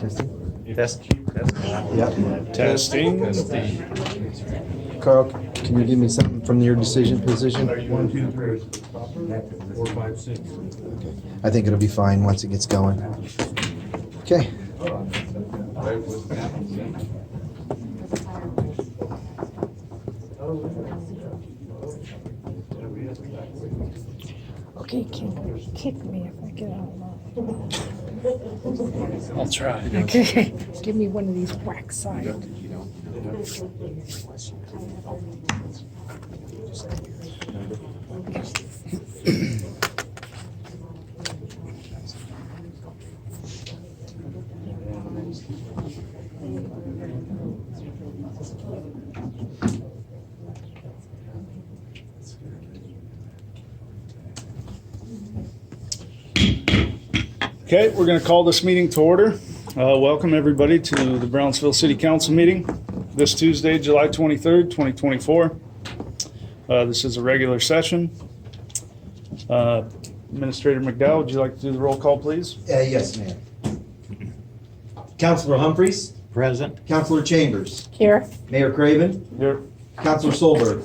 Test. Yep. Testing. Carl, can you give me something from your decision position? 1, 2, 3, 4, 5, 6. I think it'll be fine once it gets going. Okay. Okay, kick me if I get out loud. I'll try. Okay, give me one of these whack side. Okay, we're going to call this meeting to order. Welcome everybody to the Brownsville City Council meeting this Tuesday, July 23rd, 2024. This is a regular session. Administrator McDowell, would you like to do the roll call, please? Yes, ma'am. Councilor Humphreys, Present. Councilor Chambers, Here, Mayor Craven, Here. Councilor Solberg,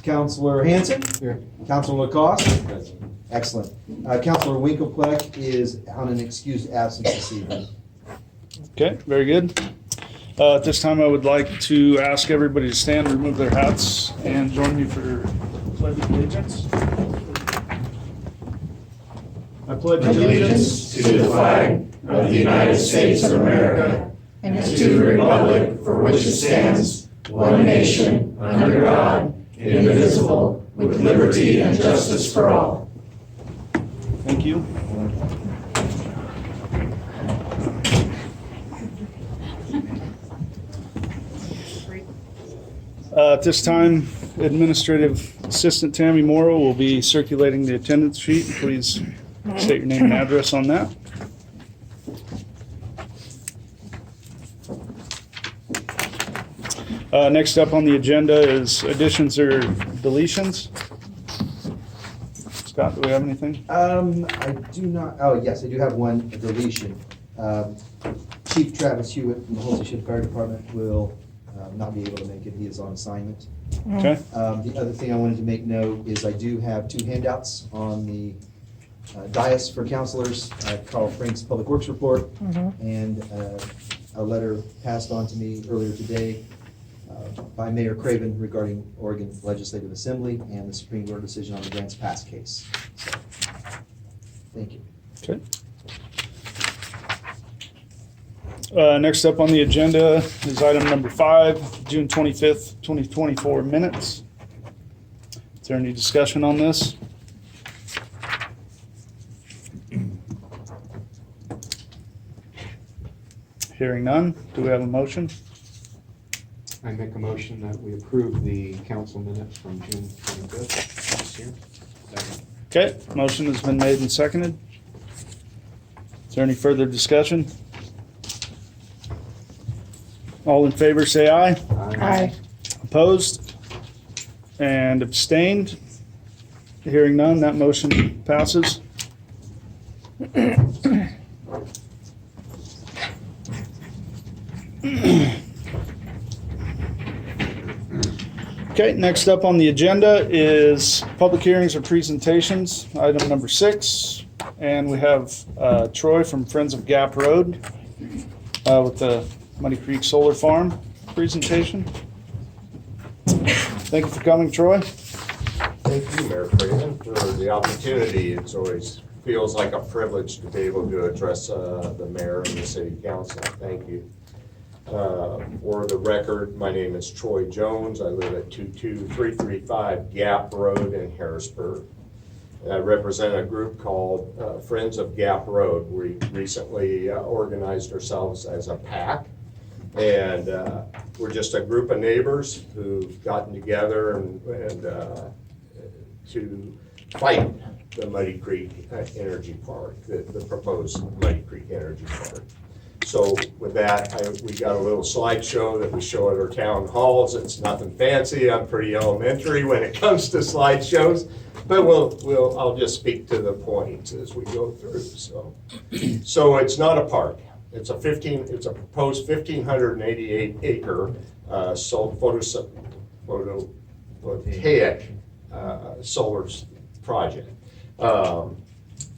Councilor Hanson, Here. Councilor Lacoste. Excellent. Councilor Winkelpleck is on an excused absence this evening. Okay, very good. At this time, I would like to ask everybody to stand, remove their hats, and join me for pledge of allegiance. I pledge allegiance to the flag of the United States of America and to the republic for which it stands, one nation, under God, indivisible, with liberty and justice for all. Thank you. At this time, Administrative Assistant Tammy Morrow will be circulating the attendance sheet. Please state your name and address on that. Next up on the agenda is additions or deletions. Scott, do we have anything? I do not, oh, yes, I do have one deletion. Chief Travis Hewitt from the Holsey Fire Department will not be able to make it. He is on assignment. Okay. The other thing I wanted to make note is I do have 2 handouts on the dais for counselors, Carl Frank's Public Works Report, and a letter passed on to me earlier today by Mayor Craven regarding Oregon Legislative Assembly and the Supreme Court decision on the Grants Pass case. So, thank you. Okay. Next up on the agenda is item number 5, June 25th, 2024 minutes. Is there any discussion on this? Hearing none, do we have a motion? I make a motion that we approve the council minutes from June 25th this year. Second. Okay, motion has been made and seconded. Is there any further discussion? All in favor say aye. aye. Opposed and abstained? Hearing none, that motion passes. Okay, next up on the agenda is public hearings or presentations, item number 6. And we have Troy from Friends of Gap Road with the Muddy Creek Solar Farm presentation. Thank you for coming, Troy. Thank you, Mayor Craven, for the opportunity. It always feels like a privilege to be able to address the mayor and the city council. Thank you. For the record, my name is Troy Jones. I live at 22335 Gap Road in Harrisburg. I represent a group called Friends of Gap Road. We recently organized ourselves as a PAC, and we're just a group of neighbors who've gotten together and to fight the Muddy Creek Energy Park, the proposed Muddy Creek Energy Park. So with that, we got a little slideshow that we show at our town halls. It's nothing fancy. I'm pretty elementary when it comes to slideshows, but I'll just speak to the points as we go through. So it's not a park. It's a proposed 1,588 acre photovoltaic solar project.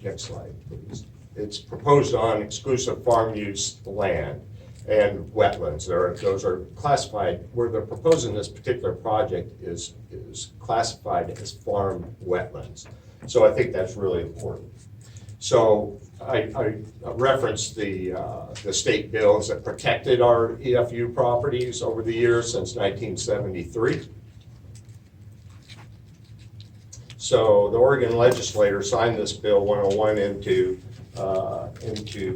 Next slide, please. It's proposed on exclusive farm use land and wetlands. Those are classified, where they're proposing this particular project is classified as farm wetlands. So I think that's really important. So I referenced the state bills that protected our EFU properties over the years since 1973. So the Oregon legislature signed this Bill 101 into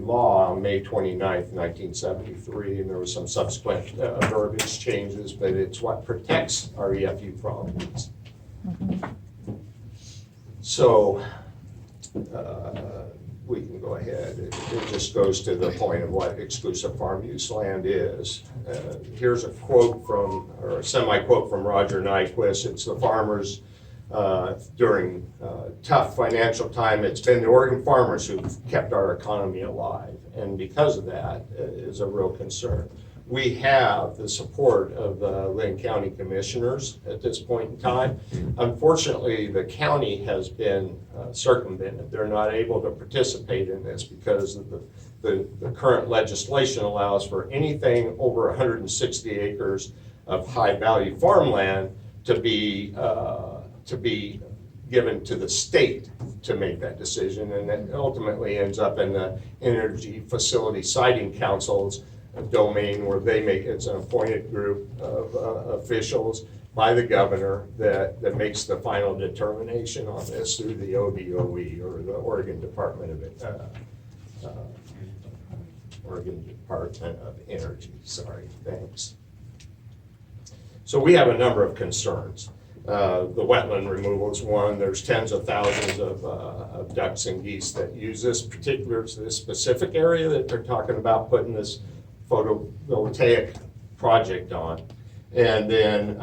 law on May 29th, 1973, and there was some subsequent verbiage changes, but it's what protects our EFU properties. So we can go ahead. It just goes to the point of what exclusive farm use land is. Here's a quote from, or a semi-quote from Roger Nyquist. It's the farmers during tough financial time. It's been the Oregon farmers who've kept our economy alive, and because of that is a real concern. We have the support of the Lynn County Commissioners at this point in time. Unfortunately, the county has been circumvented. They're not able to participate in this because of the current legislation allows for anything over 160 acres of high-value farmland to be given to the state to make that decision, and it ultimately ends up in the Energy Facility Siting Council's domain, where they make, it's an appointed group of officials by the governor that makes the final determination on this through the ODOE, or the Oregon Department of Energy. Sorry, thanks. So we have a number of concerns. The wetland removal is one. There's tens of thousands of ducks and geese that use this specific area that they're talking about putting this photovoltaic project on. And then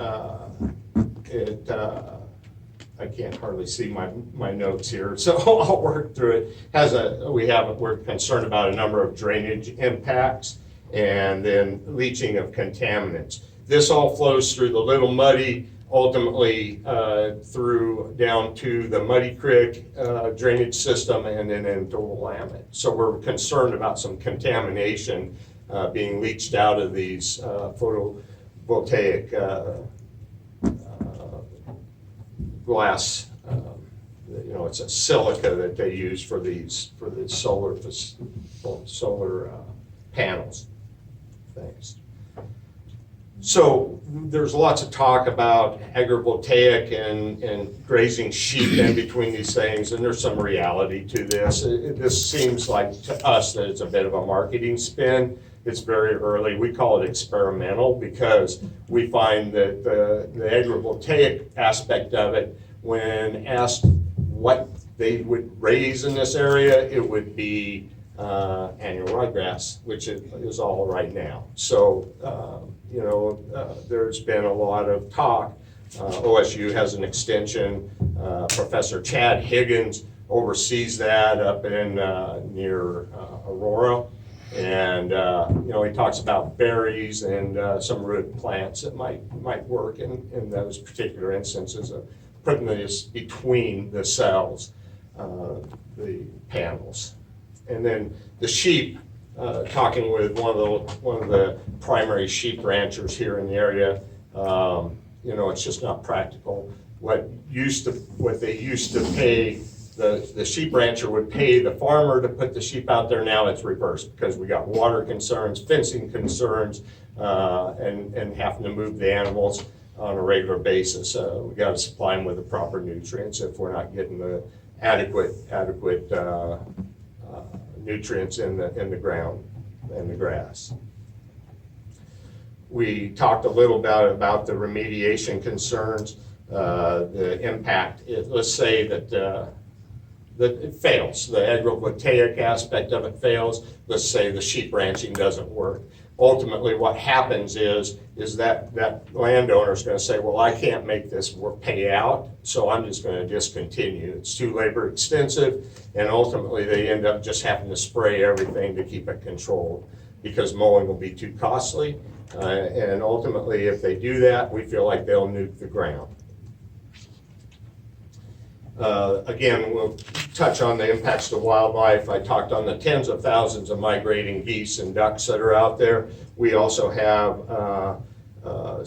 I can't hardly see my notes here, so I'll work through it. We're concerned about a number of drainage impacts and then leaching of contaminants. This all flows through the Little Muddy, ultimately through down to the Muddy Creek drainage system, and then into the Willamette. So we're concerned about some contamination being leached out of these photovoltaic glass. It's a silica that they use for the solar panels. Thanks. So there's lots of talk about agrivoltaic and grazing sheep in between these things, and there's some reality to this. This seems like to us that it's a bit of a marketing spin. It's very early. We call it experimental because we find that the agrivoltaic aspect of it, when asked what they would raise in this area, it would be annual ryegrass, which is all right now. So, there's been a lot of talk. OSU has an extension. Professor Chad Higgins oversees that up in near Aurora. And, he talks about berries and some root plants that might work in those particular instances of putting this between the cells, the panels. And then the sheep, talking with one of the primary sheep ranchers here in the area, it's just not practical. What they used to pay, the sheep rancher would pay the farmer to put the sheep out there. Now it's reversed because we got water concerns, fencing concerns, and having to move the animals on a regular basis. We got to supply them with the proper nutrients if we're not getting the adequate nutrients in the ground and the grass. We talked a little about the remediation concerns, the impact. Let's say that that it fails. The agrivoltaic aspect of it fails. Let's say the sheep ranching doesn't work. Ultimately, what happens is that landowner is going to say, well, I can't make this work pay out, so I'm just going to discontinue. It's too labor extensive, and ultimately they end up just having to spray everything to keep it controlled because mowing will be too costly. And ultimately, if they do that, we feel like they'll nuke the ground. Again, we'll touch on the impacts to wildlife. I talked on the tens of thousands of migrating geese and ducks that are out there. We also have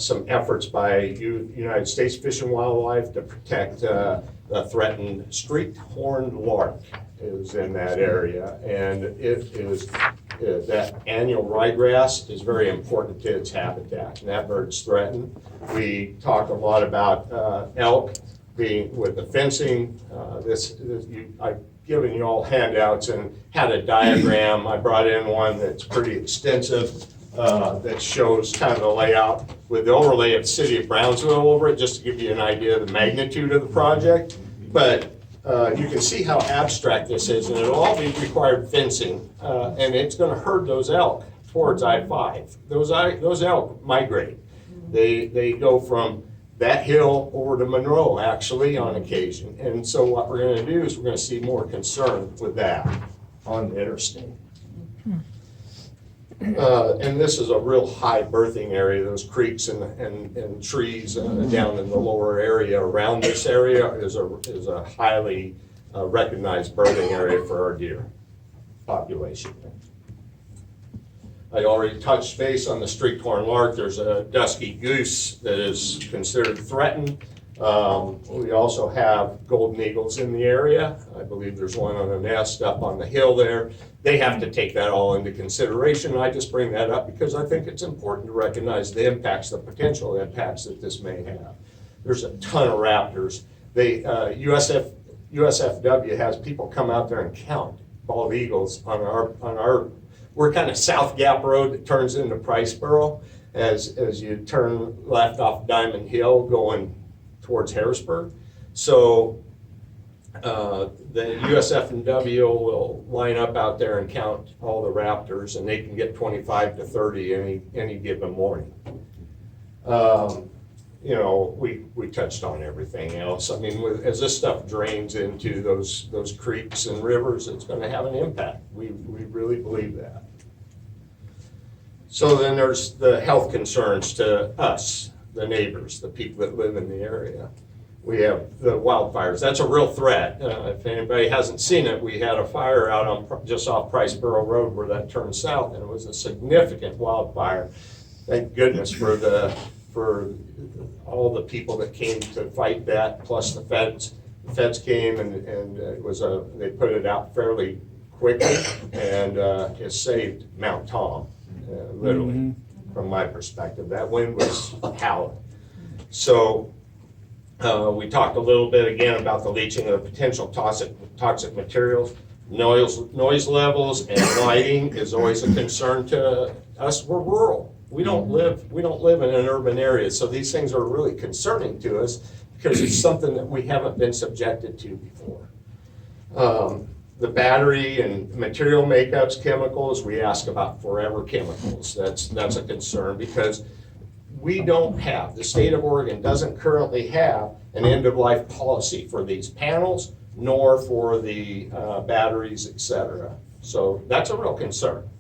some efforts by United States Fish and Wildlife to protect the threatened streaked horned lark is in that area. And it is, that annual ryegrass is very important to its habitat, and that bird's threatened. We talk a lot about elk being with the fencing. I've given you all handouts and had a diagram. I brought in one that's pretty extensive that shows kind of the layout with the overlay of the city of Brownsville over it, just to give you an idea of the magnitude of the project. But you can see how abstract this is, and it'll all be required fencing, and it's going to herd those elk towards I-5. Those elk migrate. They go from that hill over to Monroe, actually, on occasion. And so what we're going to do is we're going to see more concern with that on the interstate. And this is a real high birthing area. Those creeks and trees down in the lower area around this area is a highly recognized birthing area for our deer population. I already touched base on the streaked horned lark. There's a dusky goose that is considered threatened. We also have golden eagles in the area. I believe there's one on a nest up on the hill there. They have to take that all into consideration. I just bring that up because I think it's important to recognize the impacts, the potential impacts that this may have. There's a ton of raptors. USFW has people come out there and count bald eagles on our we're kind of South Gap Road that turns into Priceboro as you turn left off Diamond Hill going towards Harrisburg. So the USF&W will line up out there and count all the raptors, and they can get 25 to 30 any given morning. You know, we touched on everything else. I mean, as this stuff drains into those creeks and rivers, it's going to have an impact. We really believe that. So then there's the health concerns to us, the neighbors, the people that live in the area. We have the wildfires. That's a real threat. If anybody hasn't seen it, we had a fire out on just off Priceboro Road where that turns south, and it was a significant wildfire. Thank goodness for all the people that came to fight that, plus the feds. The feds came and they put it out fairly quickly, and it saved Mount Tom, literally, from my perspective. That wind was howling. So we talked a little bit again about the leaching of potential toxic materials. Noise levels and lighting is always a concern to us. We're rural. We don't live in an urban area, so these things are really concerning to us because it's something that we haven't been subjected to before. The battery and material makeups, chemicals, we ask about forever chemicals. That's a concern because the state of Oregon doesn't currently have an end-of-life policy for these panels, nor for the batteries, etc. So that's a real concern.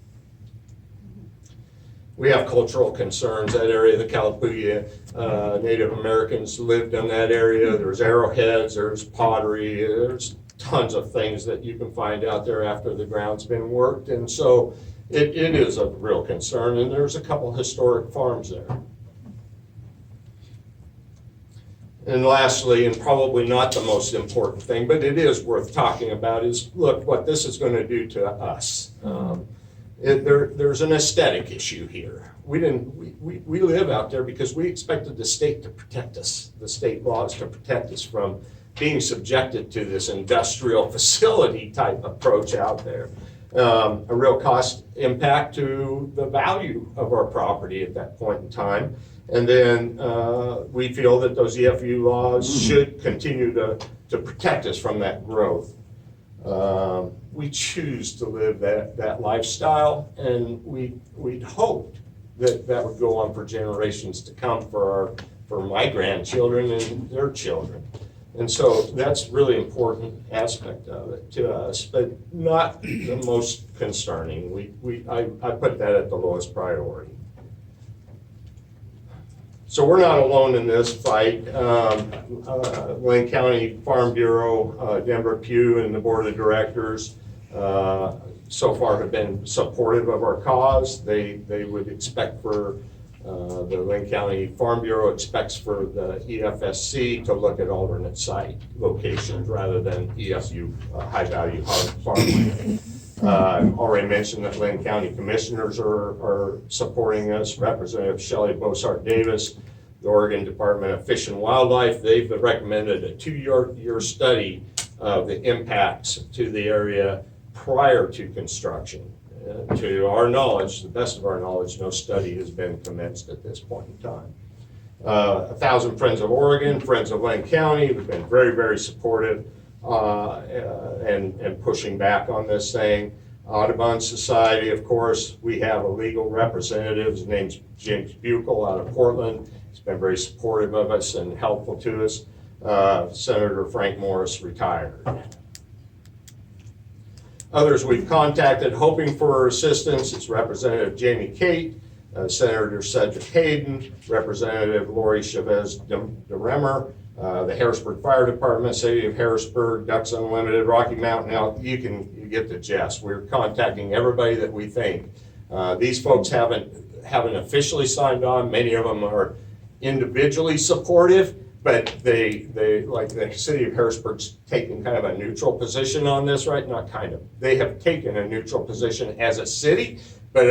We have cultural concerns. That area, the Kalapuya Native Americans lived in that area. There's arrowheads, there's pottery, there's tons of things that you can find out there after the ground's been worked. And so it is a real concern, and there's a couple historic farms there. And lastly, and probably not the most important thing, but it is worth talking about, is look what this is going to do to us. There's an aesthetic issue here. We live out there because we expected the state to protect us, the state laws to protect us from being subjected to this industrial facility type approach out there. A real cost impact to the value of our property at that point in time. And then we feel that those EFU laws should continue to protect us from that growth. We choose to live that lifestyle, and we'd hoped that would go on for generations to come for my grandchildren and their children. And so that's really important aspect of it to us, but not the most concerning. I put that at the lowest priority. So we're not alone in this fight. Lane County Farm Bureau, Denver Pugh, and the Board of Directors so far have been supportive of our cause. They would expect for, the Lane County Farm Bureau expects for the EFSC to look at alternate site locations rather than ESU, high-value farmland. I've already mentioned that Lane County Commissioners are supporting us. Representative Shelley Bosart Davis, the Oregon Department of Fish and Wildlife, they've recommended a 2-year study of the impacts to the area prior to construction. To our knowledge, the best of our knowledge, no study has been commenced at this point in time. 1,000 Friends of Oregon, Friends of Lane County have been very, very supportive and pushing back on this thing. Audubon Society, of course, we have a legal representative. His name's James Buchel out of Portland. He's been very supportive of us and helpful to us. Senator Frank Morris, retired. Others we've contacted hoping for assistance. It's Representative Jamie Kate, Senator Cedric Hayden, Representative Lori Chavez DeRemer, the Harrisburg Fire Department, City of Harrisburg, Ducks Unlimited, Rocky Mountain Health. You get the gist. We're contacting everybody that we think. These folks haven't officially signed on. Many of them are individually supportive, but they like the City of Harrisburg's taken kind of a neutral position on this, right? Not kind of. They have taken a neutral position as a city, but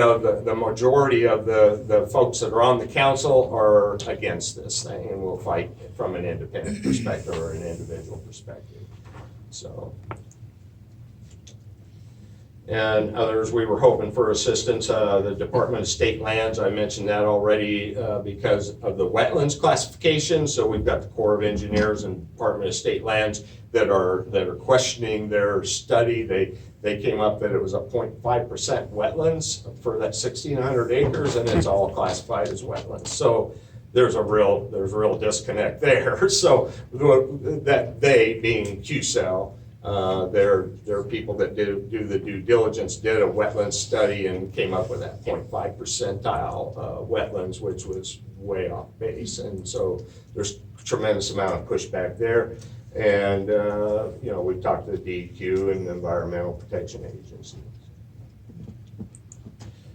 the majority of the folks that are on the council are against this thing and will fight from an independent perspective or an individual perspective. So, and others, we were hoping for assistance. The Department of State Lands, I mentioned that already because of the wetlands classification. So we've got the Corps of Engineers and Department of State Lands that are questioning their study. They came up that it was a 0.5% wetlands for that 1,600 acres, and it's all classified as wetlands. So there's a real disconnect there. So that they, being QCell, they're people that do the due diligence, did a wetlands study and came up with that 0.5 percentile wetlands, which was way off base. And so there's a tremendous amount of pushback there. And, we've talked to the DEQ and the Environmental Protection Agency.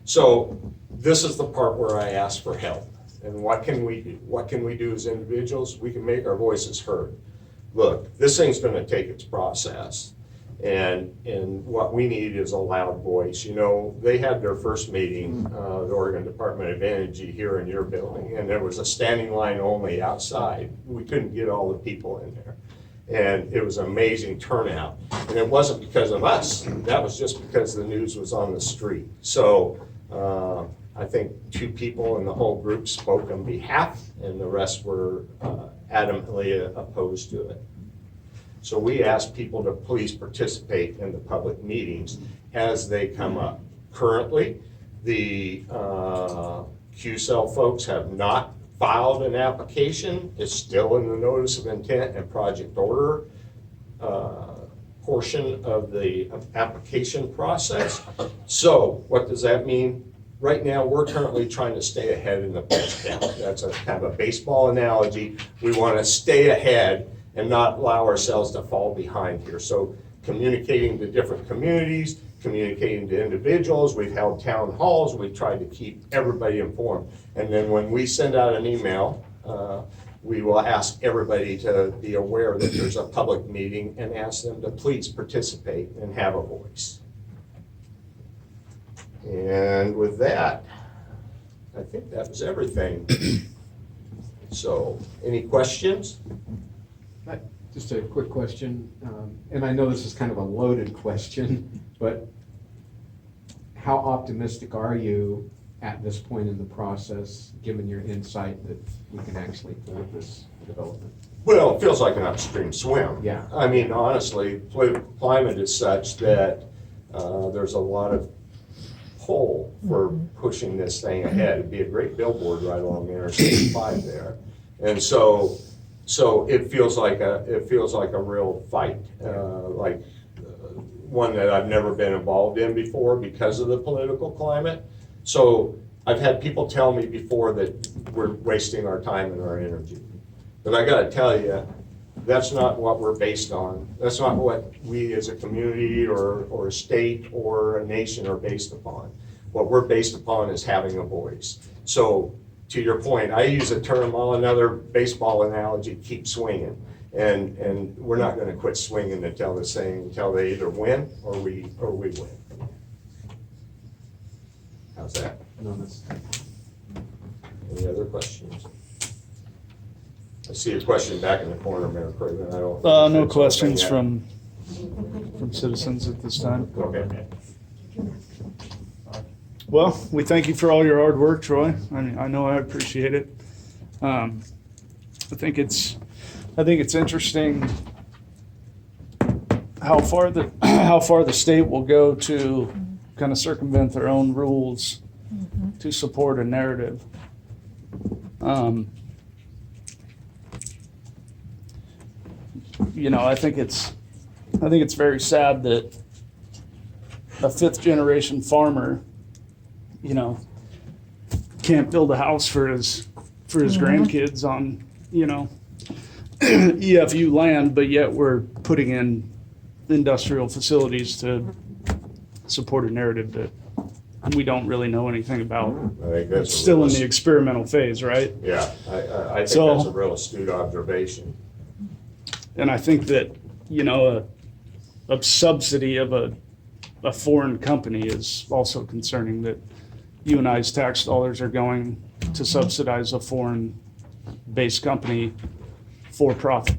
So this is the part where I ask for help. And what can we do? What can we do as individuals? We can make our voices heard. Look, this thing's going to take its process. And what we need is a loud voice. They had their first meeting, the Oregon Department of Energy, here in your building, and there was a standing line only outside. We couldn't get all the people in there. And it was an amazing turnout. And it wasn't because of us. That was just because the news was on the street. So I think 2 people in the whole group spoke on behalf, and the rest were adamantly opposed to it. So we ask people to please participate in the public meetings as they come up. Currently, the QCell folks have not filed an application. It's still in the notice of intent and project order portion of the application process. So what does that mean? Right now, we're currently trying to stay ahead in the pitch count. That's a kind of a baseball analogy. We want to stay ahead and not allow ourselves to fall behind here. So communicating to different communities, communicating to individuals. We've held town halls. We've tried to keep everybody informed. And then when we send out an email, we will ask everybody to be aware that there's a public meeting and ask them to please participate and have a voice. And with that, I think that was everything. So, any questions? Just a quick question, and I know this is kind of a loaded question, but how optimistic are you at this point in the process, given your insight, that we can actually afford this development? Well, it feels like an upstream swim. Yeah. I mean, honestly, political climate is such that there's a lot of pull for pushing this thing ahead. It'd be a great billboard right along Interstate 5 there. And so it feels like a real fight, one that I've never been involved in before because of the political climate. So I've had people tell me before that we're wasting our time and our energy. But I gotta tell you, that's not what we're based on. That's not what we as a community or a state or a nation are based upon. What we're based upon is having a voice. So to your point, I use a term, another baseball analogy, keep swinging. And we're not gonna quit swinging until they either win or we win. How's that? No, that's, Any other questions? I see a question back in the corner, Mayor Craven. I don't. No questions from citizens at this time. Okay. Well, we thank you for all your hard work, Troy. I know I appreciate it. I think it's interesting how far the state will go to kind of circumvent their own rules to support a narrative. I think it's very sad that a fifth generation farmer, can't build a house for his grandkids on, EFU land, but yet we're putting in industrial facilities to support a narrative that we don't really know anything about. I think that's It's still in the real, experimental phase, right? yeah, I think So- that's a real astute observation. And I think that, a subsidy of a foreign company is also concerning, that you and I's tax dollars are going to subsidize a foreign-based company for profit.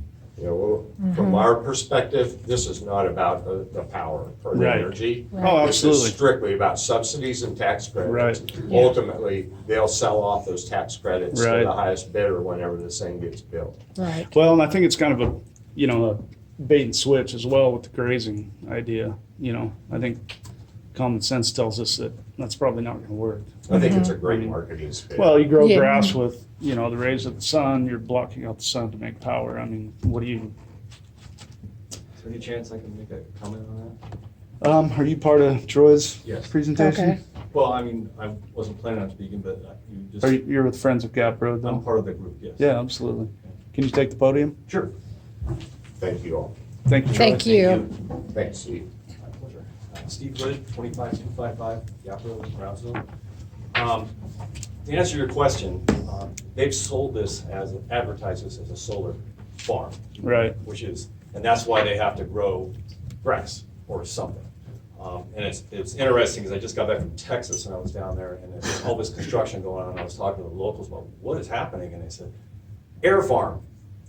From our perspective, this is not about the power or the Right. energy. Oh, This absolutely. is strictly about subsidies and tax credits. Right. Ultimately, they'll sell off those tax credits to Right. the highest bidder whenever this thing gets built. Right. Well, and I think it's kind of a bait and switch as well with the grazing idea. I think common sense tells us that that's probably not going to work. I think it's a great marketing spin. Well, you grow Yeah. grass with, the rays of the sun, you're blocking out the sun to make power. I mean, what do you, Is there any chance I can make a comment on that? are you part of Troy's Yes. presentation? Okay. Well, I mean, I wasn't planning on speaking, but you just, You're with Friends of Gap Road I'm though? part of the group, yes. Yeah, absolutely. Can you take the podium? Sure. Thank you all. Thank you, Troy. Thank you. Thanks, Steve. My pleasure. Steve Hood, 25255 Gap Road, Brownsville. To answer your question, they've sold this advertised this as a solar farm, Right. and that's why they have to grow grass or something. And it's interesting, because I just got back from Texas and I was down there, and there's all this construction going on, and I was talking to the locals about what is happening, and they said, air farm.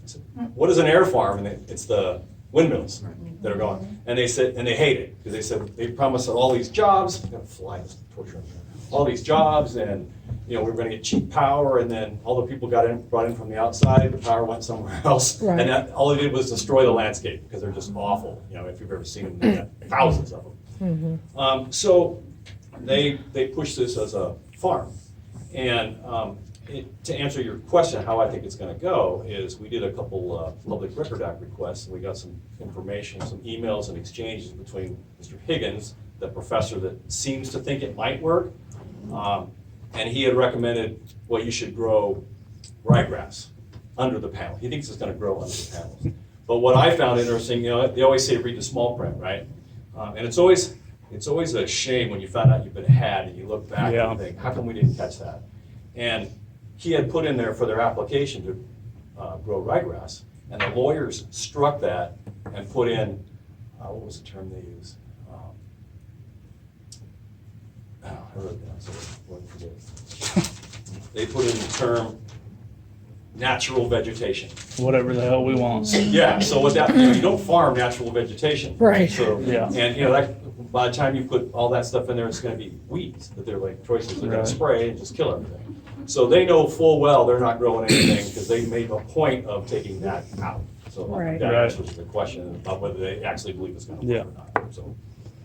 I said, what is an air farm? And it's the windmills that are going. And they said, and they hate it, because they said, they promised all these jobs, I'm gonna fly this torture, all these jobs, and we're gonna get cheap power, and then all the people brought in from the outside, the power went somewhere else. Right. And that, all they did was destroy the landscape, because they're just awful, if you've ever seen them, they got thousands of them. So they push this as a farm. And to answer your question, how I think it's gonna go is, we did a couple Public Record Act requests, and we got some information, some emails and exchanges between Mr. Higgins, the professor that seems to think it might work. And he had recommended, well, you should grow ryegrass under the panel. He thinks it's gonna grow under the panels. But what I found interesting, they always say read the small print, right? And it's always a shame when you find out you've been had and you look back Yeah. and think, how come we didn't catch that? And he had put in there for their application to grow ryegrass, and the lawyers struck that and put in, what was the term they used? I wrote it down, so I won't forget. They put in the term, natural vegetation. Whatever the hell we want. Yeah, so what that, you don't farm natural vegetation. Right. So, Yeah. and that, by the time you put all that stuff in there, it's gonna be weeds, that they're like choices, they're gonna Right. spray and just kill everything. So they know full well they're not growing anything, because they made a point of taking that out. So Right. that Right. answers the question about whether they actually believe it's gonna Yeah. work or not. So,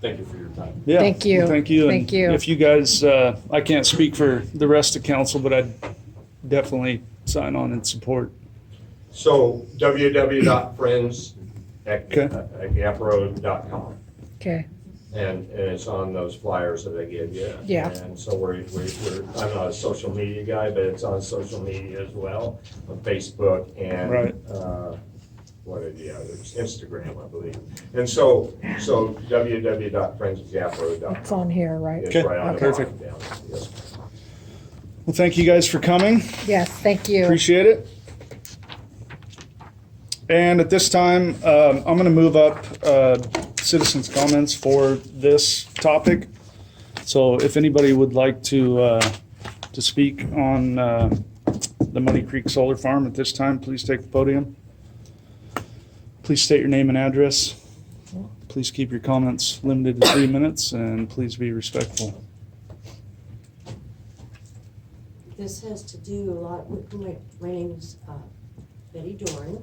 thank you for your time. Yeah. Thank you. Well, thank you. Thank And you. If you guys, I can't speak for the rest of council, but I'd definitely sign on in support. So www.friends@gaproad.com. Okay, And it's on those flyers that I give you. Yeah. And so I'm not a social media guy, but it's on social media as well, on Facebook and. Right. What are the others? Instagram, I believe. And so www.friends@gaproad.com. it's on here, right? It's Okay, right on the perfect. bottom down. Yes. Well, thank you guys for coming. Yes, thank you. Appreciate it. And at this time, I'm going to move up citizens' comments for this topic. So if anybody would like to speak on the Muddy Creek Solar Farm at this time, please take the podium. Please state your name and address. Please keep your comments limited to 3 minutes, and please be respectful. This has to do a lot with, my name is Betty Doran.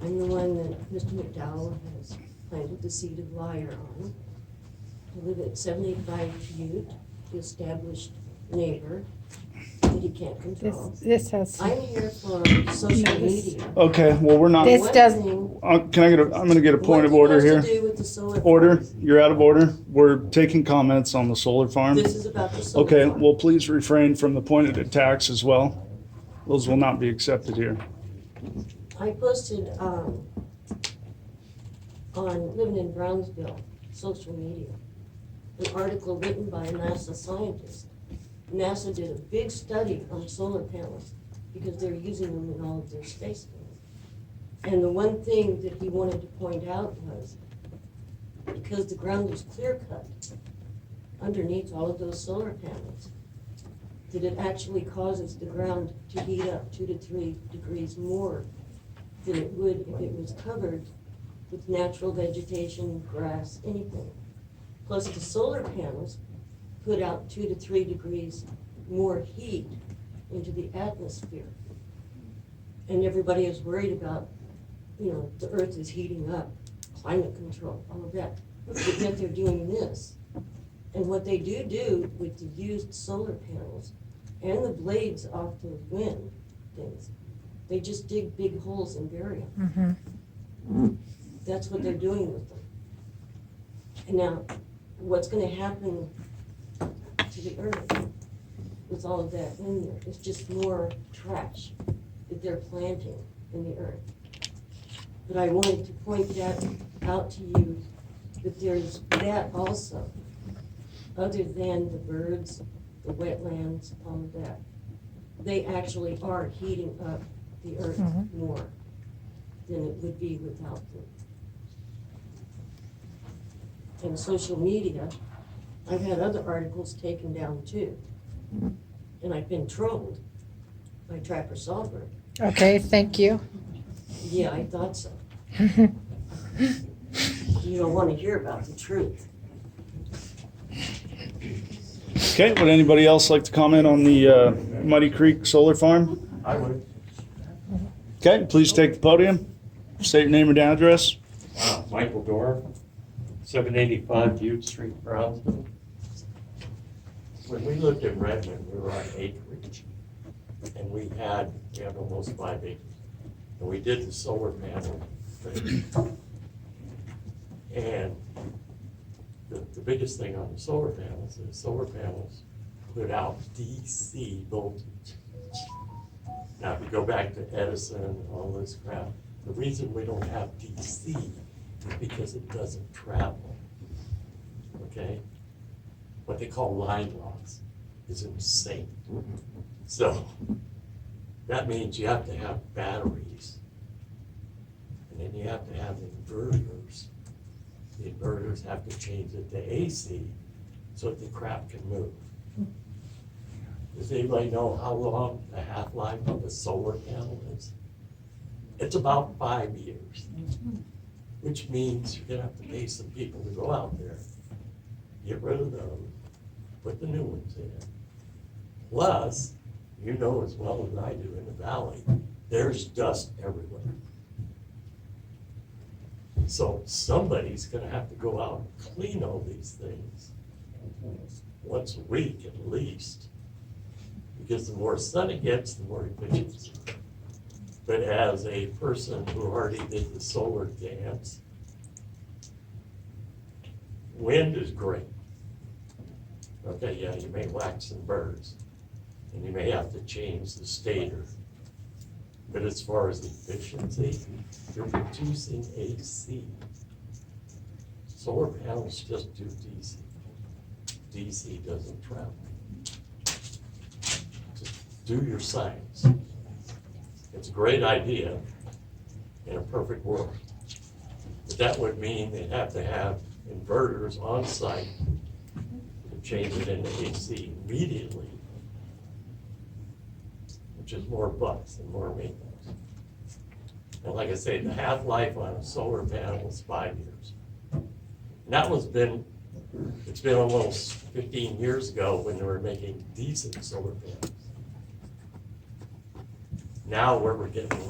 I'm the one that Mr. McDowell has planted the seed of liar on. I live at 785 Butte, the established neighbor that he can't control. This has, I'm here for social media. Okay, well, we're not, This One does- thing- I'm going to get a point of one order thing here. has to do with the solar Order, farms. you're out of order. We're taking comments on the solar farm. This is about the solar Okay, farm. well, please refrain from the pointed attacks as well. Those will not be accepted here. I posted, on living in Brownsville, social media, an article written by a NASA scientist. NASA did a big study on solar panels because they're using them in all of their space planes. And the one thing that he wanted to point out was, because the ground was clear cut underneath all of those solar panels, that it actually causes the ground to heat up 2 to 3 degrees more than it would if it was covered with natural vegetation, grass, anything. Plus the solar panels put out 2 to 3 degrees more heat into the atmosphere. And everybody is worried about, the earth is heating up, climate control, all of that. But yet they're doing this. And what they do with the used solar panels and the blades off the wind things, they just dig big holes and bury them. That's what they're doing with them. And now, what's gonna happen to the earth with all of that in there? It's just more trash that they're planting in the earth. But I wanted to point that out to you, that there's that also, other than the birds, the wetlands, all of that. They actually are heating up the earth more than it would be without them. And social media, I've had other articles taken down too. And I've been trolled by Trapper Solberg. okay, thank you. Yeah, I thought so. You don't want to hear about the truth. Okay, would anybody else like to comment on the Muddy Creek Solar Farm? I would. Okay, please take the podium. State your name and address. Michael Dorr, 785 Butte Street, Brownsville. When we lived in Redmond, we were on acreage, and we had almost 5 acres. And we did the solar panel thing. And the biggest thing on the solar panels is solar panels put out DC voltage. Now, if you go back to Edison and all this crap, the reason we don't have DC is because it doesn't travel, okay? What they call line loss is insane. So that means you have to have batteries, and then you have to have inverters. The inverters have to change it to AC so that the crap can move. Does anybody know how long the half-life of a solar panel is? It's about 5 years, which means you're gonna have to pay some people to go out there, get rid of those, put the new ones in. Plus, you know as well as I do in the valley, there's dust everywhere. So somebody's gonna have to go out and clean all these things once a week at least. Because the more sun it gets, the more efficiency. But as a person who already did the solar dance, wind is great. Okay, yeah, you may whack some birds, and you may have to change the stator. But as far as efficiency, you're producing AC. Solar panels just do DC. DC doesn't travel. Just do your science. It's a great idea in a perfect world. But that would mean they'd have to have inverters on site to change it into AC immediately, which is more bucks and more maintenance. And like I say, the half-life on a solar panel is 5 years. And that it's been almost 15 years ago when they were making decent solar panels. Now where we're getting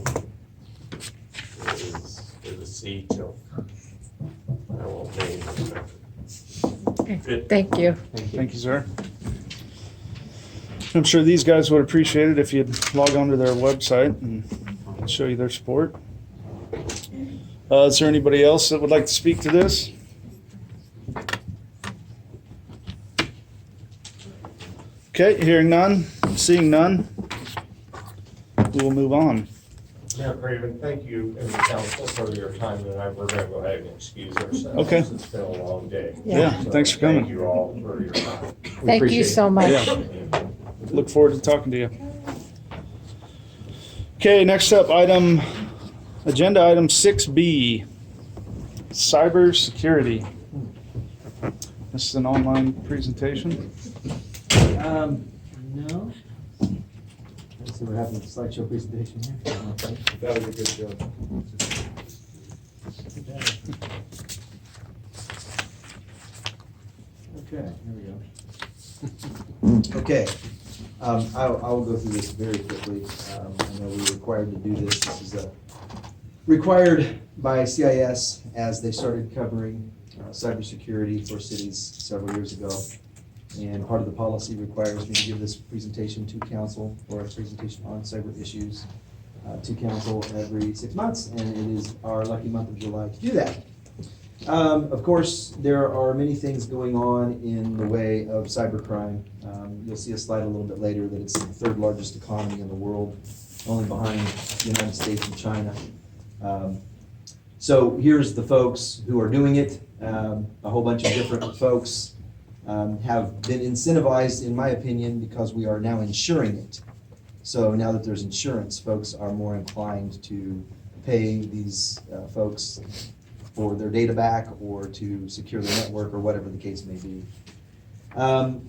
is the sea choke. I won't name it. Thank you. Thank you, sir. I'm sure these guys would appreciate it if you'd log on to their website and show you their support. Is there anybody else that would like to speak to this? Okay, hearing none, seeing none, we will move on. Mayor Craven, thank you and the council for your time tonight. We're gonna go ahead and excuse ourselves. Okay. It's been a long day. Yeah, thanks for coming. Thank you all for your time. Thank you so much. Yeah. Look forward to talking to you. Okay, next up, agenda item 6B, cybersecurity. This is an online presentation. No. So we're having a slideshow presentation here. That was a good show. Okay, here we go. Okay, I will go through this very quickly. I know we're required to do this. This is required by CIS as they started covering cybersecurity for cities several years ago. And part of the policy requires me to give this presentation to council, or a presentation on cyber issues to council every 6 months, and it is our lucky month of July to do that. Of course, there are many things going on in the way of cybercrime. You'll see a slide a little bit later that it's the third largest economy in the world, only behind the United States and China. So here's the folks who are doing it. A whole bunch of different folks have been incentivized, in my opinion, because we are now insuring it. So now that there's insurance, folks are more inclined to pay these folks for their data back or to secure the network or whatever the case may be.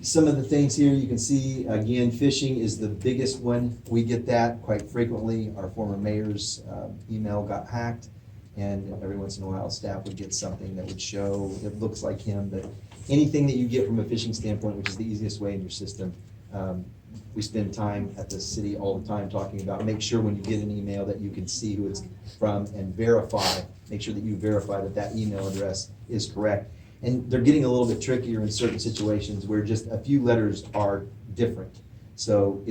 Some of the things here you can see, again, phishing is the biggest one. We get that quite frequently. Our former mayor's email got hacked, and every once in a while staff would get something that would show it looks like him, but anything that you get from a phishing standpoint, which is the easiest way in your system, we spend time at the city all the time talking about, make sure when you get an email that you can see who it's from and verify, make sure that you verify that that email address is correct. And they're getting a little bit trickier in certain situations where just a few letters are different. So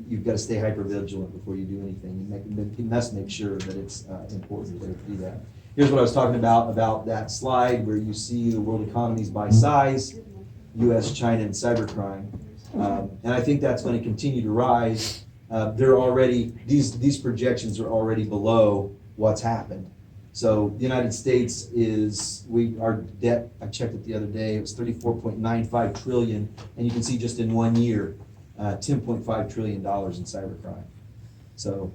you've got to stay hyper vigilant before you do anything. You must make sure that it's important to do that. Here's what I was talking about that slide where you see the world economies by size, US, China, and cybercrime. And I think that's going to continue to rise. These projections are already below what's happened. So the United States our debt, I checked it the other day, it was $34.95 trillion, and you can see just in 1 year, $10.5 trillion in cybercrime. So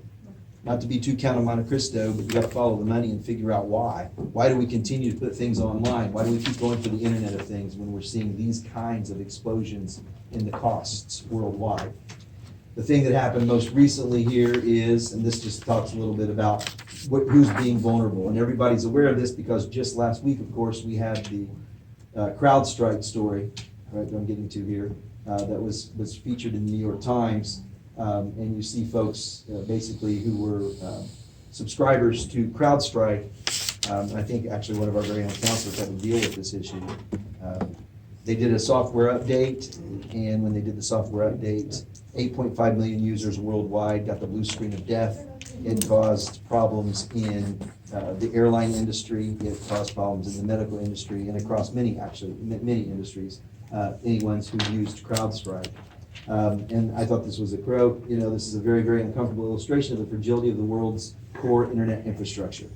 not to be too Count of Monte Cristo, but you got to follow the money and figure out why. Why do we continue to put things online? Why do we keep going for the Internet of Things when we're seeing these kinds of explosions in the costs worldwide? The thing that happened most recently here is, and this just talks a little bit about who's being vulnerable, and everybody's aware of this because just last week, of course, we had the CrowdStrike story, right, that I'm getting to here, that was featured in the New York Times, and you see folks basically who were subscribers to CrowdStrike. I think actually one of our very own counselors had to deal with this issue. They did a software update, and when they did the software update, 8.5 million users worldwide got the blue screen of death. It caused problems in the airline industry. It caused problems in the medical industry and across many industries. Anyone who used CrowdStrike. And I thought this was this is a very, very uncomfortable illustration of the fragility of the world's core internet infrastructure.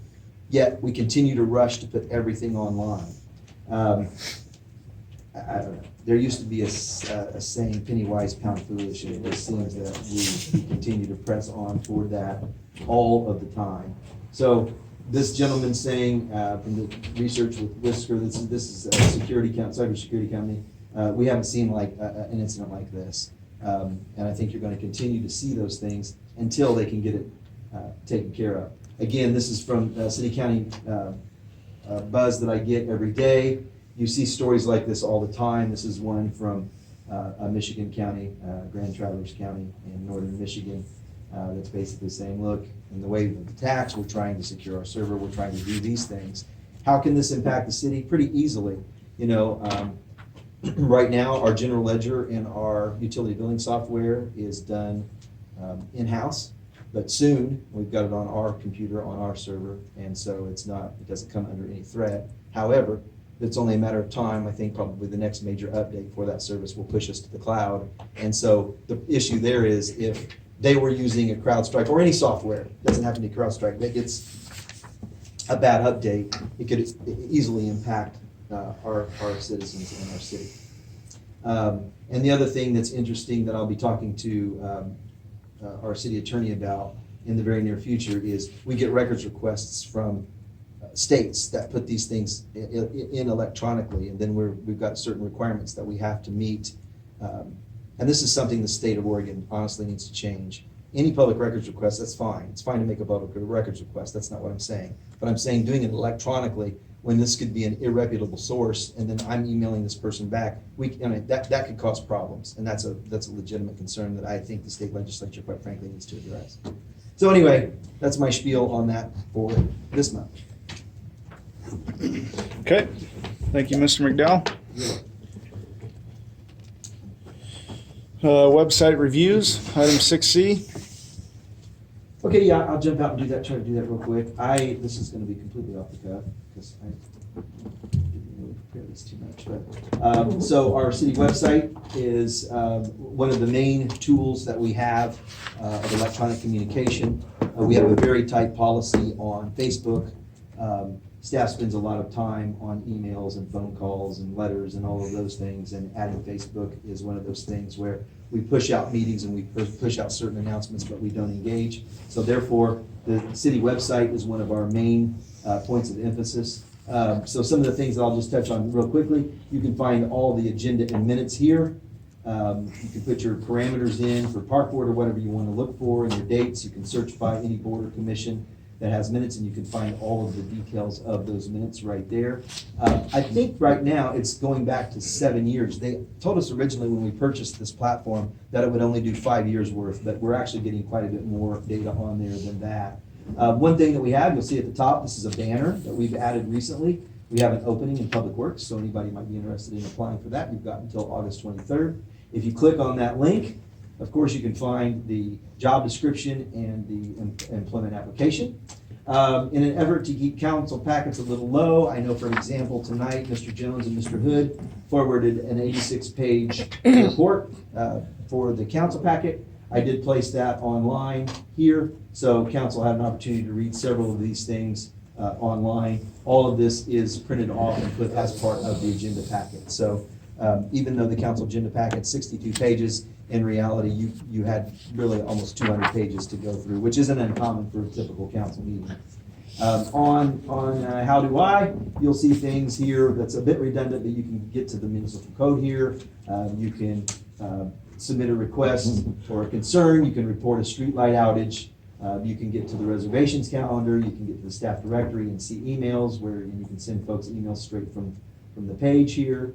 Yet we continue to rush to put everything online. I don't know. There used to be a saying, penny wise, pound foolish, and it just seems that we continue to press on toward that all of the time. So this gentleman saying from the research with Whisker, this is a cybersecurity company. We haven't seen like an incident like this, and I think you're going to continue to see those things until they can get it taken care of. Again, this is from city county buzz that I get every day. You see stories like this all the time. This is one from Michigan County, Grand Traverse County in northern Michigan. That's basically saying, look, in the way of attacks, we're trying to secure our server, we're trying to do these things. How can this impact the city? Pretty easily. Right now, our general ledger and our utility billing software is done in-house, but soon we've got it on our computer, on our server, and so it doesn't come under any threat. However, it's only a matter of time. I think probably the next major update for that service will push us to the cloud. And so the issue there is if they were using a CrowdStrike or any software, doesn't have to be CrowdStrike, that gets a bad update, it could easily impact our citizens in our city. And the other thing that's interesting that I'll be talking to our city attorney about in the very near future is we get records requests from states that put these things in electronically, and then we've got certain requirements that we have to meet. And this is something the state of Oregon honestly needs to change. Any public records request, that's fine. It's fine to make a public records request. That's not what I'm saying. But I'm saying doing it electronically when this could be an irreputable source, and then I'm emailing this person back, that could cause problems, and that's a legitimate concern that I think the state legislature, quite frankly, needs to address. So anyway, that's my spiel on that for this month. Okay, thank you, Mr. McDowell. Website reviews, item 6C. Okay, yeah, I'll jump out and try to do that real quick. This is gonna be completely off the cuff, because I didn't really prepare this too much, but, so our city website is, one of the main tools that we have, of electronic communication. We have a very tight policy on Facebook. Staff spends a lot of time on emails and phone calls and letters and all of those things, and adding Facebook is one of those things where we push out meetings and we push out certain announcements, but we don't engage. So therefore, the city website is one of our main points of emphasis. So some of the things that I'll just touch on real quickly, you can find all the agenda and minutes here. You can put your parameters in for park board or whatever you want to look for, and your dates. You can search by any board or commission that has minutes, and you can find all of the details of those minutes right there. I think right now it's going back to 7 years. They told us originally when we purchased this platform that it would only do 5 years worth, but we're actually getting quite a bit more data on there than that. One thing that we have, you'll see at the top, this is a banner that we've added recently. We have an opening in Public Works, so anybody might be interested in applying for that. You've got until August 23rd. If you click on that link, of course, you can find the job description and the employment application. In an effort to keep council packets a little low, I know, for example, tonight, Mr. Jones and Mr. Hood forwarded an 86-page report for the council packet. I did place that online here, so council had an opportunity to read several of these things online. All of this is printed off and put as part of the agenda packet. So even though the council agenda packet's 62 pages, in reality, you had really almost 200 pages to go through, which isn't uncommon for a typical council meeting. On how do I, you'll see things here that's a bit redundant, but you can get to the municipal code here. You can submit a request or a concern, you can report a streetlight outage, you can get to the reservations calendar, you can get to the staff directory and see emails where you can send folks emails straight from the page here.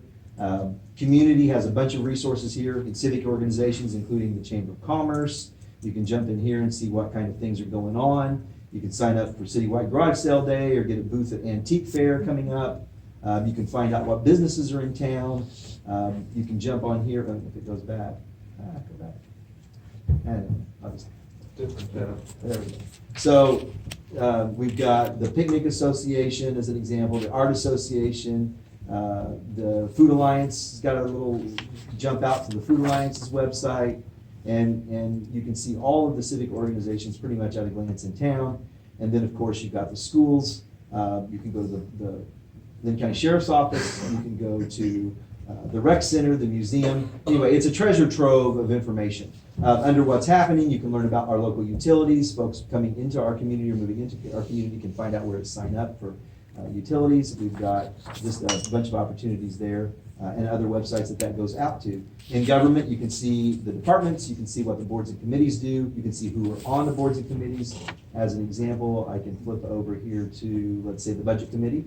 Community has a bunch of resources here, and civic organizations, including the Chamber of Commerce. You can jump in here and see what kind of things are going on. You can sign up for Citywide Garage Sale Day or get a booth at Antique Fair coming up. You can find out what businesses are in town. You can jump on here, if it goes back, go back. And I'll just, there we go. So we've got the Picnic Association as an example, the Art Association, the Food Alliance has got a little jump out to the Food Alliance's website, and you can see all of the civic organizations pretty much at a glance in town. And then, of course, you've got the schools. You can go to the Lynn County Sheriff's Office. You can go to the rec center, the museum. Anyway, it's a treasure trove of information. Under what's happening, you can learn about our local utilities. Folks coming into our community or moving into our community can find out where to sign up for utilities. We've got just a bunch of opportunities there and other websites that goes out to. In government, you can see the departments, you can see what the boards and committees do, you can see who are on the boards and committees. As an example, I can flip over here to, let's say, the budget committee.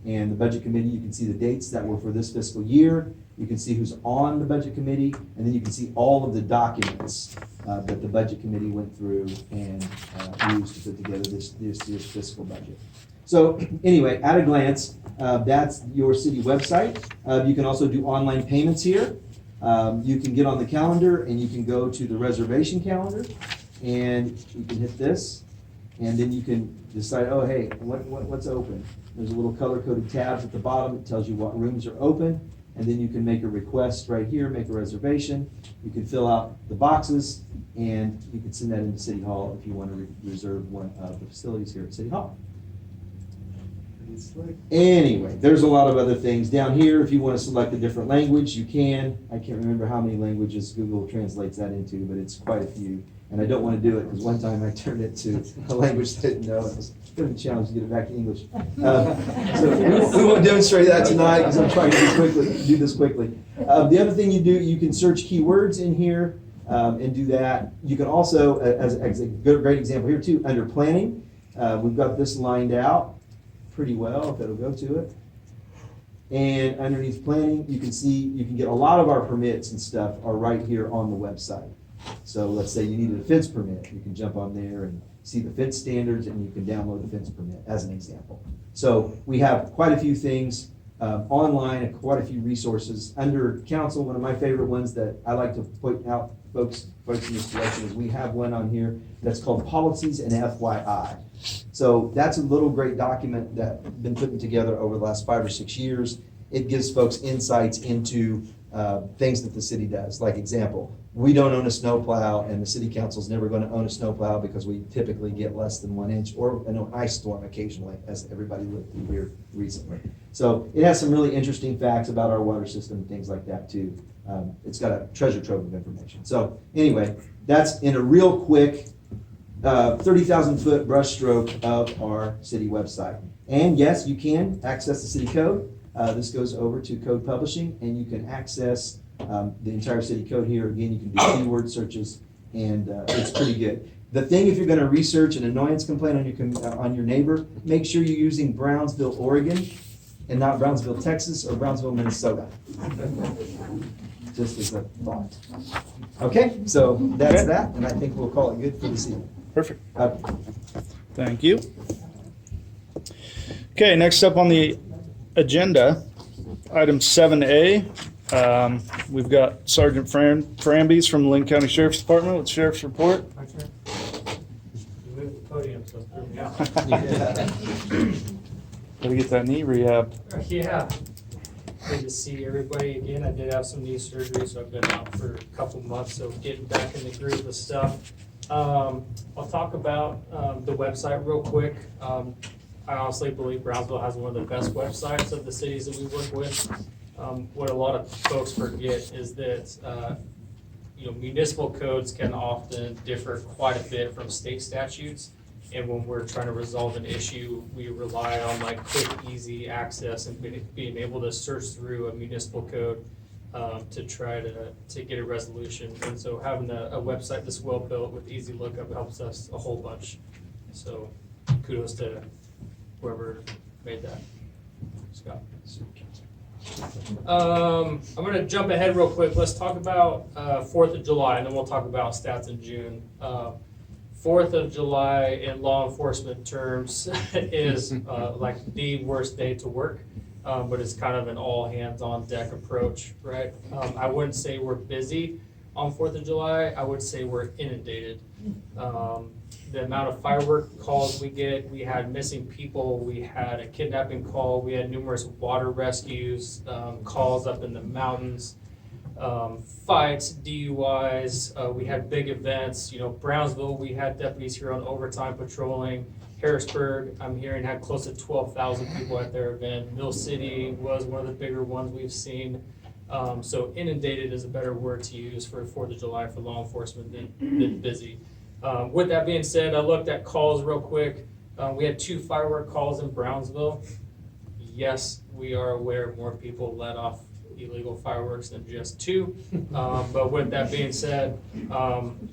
And the budget committee, you can see the dates that were for this fiscal year. You can see who's on the budget committee, and then you can see all of the documents that the budget committee went through and used to put together this year's fiscal budget. So anyway, at a glance, that's your city website. You can also do online payments here. You can get on the calendar and you can go to the reservation calendar and you can hit this, and then you can decide, oh, hey, what's open? There's a little color-coded tabs at the bottom that tells you what rooms are open, and then you can make a request right here, make a reservation. You can fill out the boxes, and you can send that into City Hall if you want to reserve one of the facilities here at City Hall. Anyway, there's a lot of other things. Down here, if you want to select a different language, you can. I can't remember how many languages Google translates that into, but it's quite a few. And I don't want to do it because one time I turned it to a language I didn't know. It was a bit of a challenge to get it back to English. So we won't demonstrate that tonight because I'm trying to do this quickly. The other thing you do, you can search keywords in here and do that. You can also, as a great example here too, under planning, we've got this lined out pretty well, if it'll go to it. And underneath planning, you can see, you can get a lot of our permits and stuff are right here on the website. So let's say you needed a fence permit, you can jump on there and see the fence standards and you can download the fence permit as an example. So we have quite a few things online and quite a few resources. Under council, one of my favorite ones that I like to point out folks in this direction is we have one on here that's called Policies and FYI. So that's a little great document that's been put together over the last 5 or 6 years. It gives folks insights into things that the city does. Like example, we don't own a snowplow and the city council's never going to own a snowplow because we typically get less than 1 inch, or an ice storm occasionally, as everybody lived through here recently. So it has some really interesting facts about our water system and things like that too. It's got a treasure trove of information. So anyway, that's in a real quick 30,000 foot brushstroke of our city website. And yes, you can access the city code. This goes over to code publishing and you can access the entire city code here. Again, you can do keyword searches and it's pretty good. The thing, if you're going to research an annoyance complaint on your neighbor, make sure you're using Brownsville, Oregon and not Brownsville, Texas or Brownsville, Minnesota. Just as a thought. Okay, so that's that, and I think we'll call it good for this evening. Perfect. Thank you. Okay, next up on the agenda, item 7A. We've got Sergeant Frambies from the Lynn County Sheriff's Department with Sheriff's Report. Move the podium, so threw me out. Gotta get that knee rehab. Yeah. Good to see everybody again. I did have some knee surgery, so I've been out for a couple months, so getting back in the groove of stuff. I'll talk about the website real quick. I honestly believe Brownsville has one of the best websites of the cities that we work with. What a lot of folks forget is that municipal codes can often differ quite a bit from state statutes. And when we're trying to resolve an issue, we rely on like quick, easy access and being able to search through a municipal code to try to get a resolution. And so having a website this well built with easy lookup helps us a whole bunch. So kudos to whoever made that. Scott. I'm gonna jump ahead real quick. Let's talk about 4th of July, and then we'll talk about stats in June. 4th of July in law enforcement terms is like the worst day to work, but it's kind of an all hands on deck approach, right? I wouldn't say we're busy on 4th of July. I would say we're inundated. The amount of firework calls we get, we had missing people, we had a kidnapping call, we had numerous water rescues, calls up in the mountains, fights, DUIs, we had big events, Brownsville, we had deputies here on overtime patrolling. Harrisburg, I'm hearing, had close to 12,000 people at their event. Mill City was one of the bigger ones we've seen. So inundated is a better word to use for 4th of July for law enforcement than busy. With that being said, I looked at calls real quick. We had 2 firework calls in Brownsville. Yes, we are aware more people let off illegal fireworks than just 2. But with that being said, I'm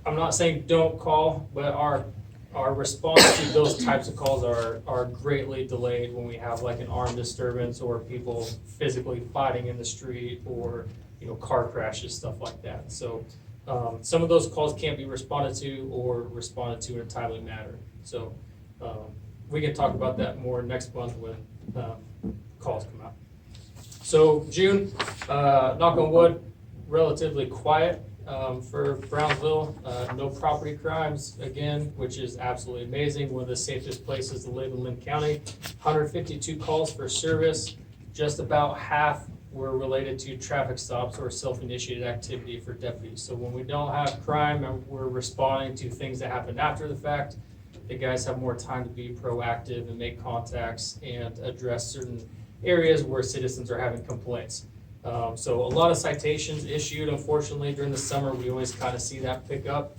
not saying don't call, but our response to those types of calls are greatly delayed when we have like an armed disturbance or people physically fighting in the street or car crashes, stuff like that. So some of those calls can't be responded to or responded to in a timely manner. So we can talk about that more next month when calls come out. So June, knock on wood, relatively quiet for Brownsville. No property crimes, again, which is absolutely amazing. One of the safest places to live in Lynn County. 152 calls for service. Just about half were related to traffic stops or self-initiated activity for deputies. So when we don't have crime and we're responding to things that happened after the fact, the guys have more time to be proactive and make contacts and address certain areas where citizens are having complaints. So a lot of citations issued. Unfortunately, during the summer, we always kind of see that pick up.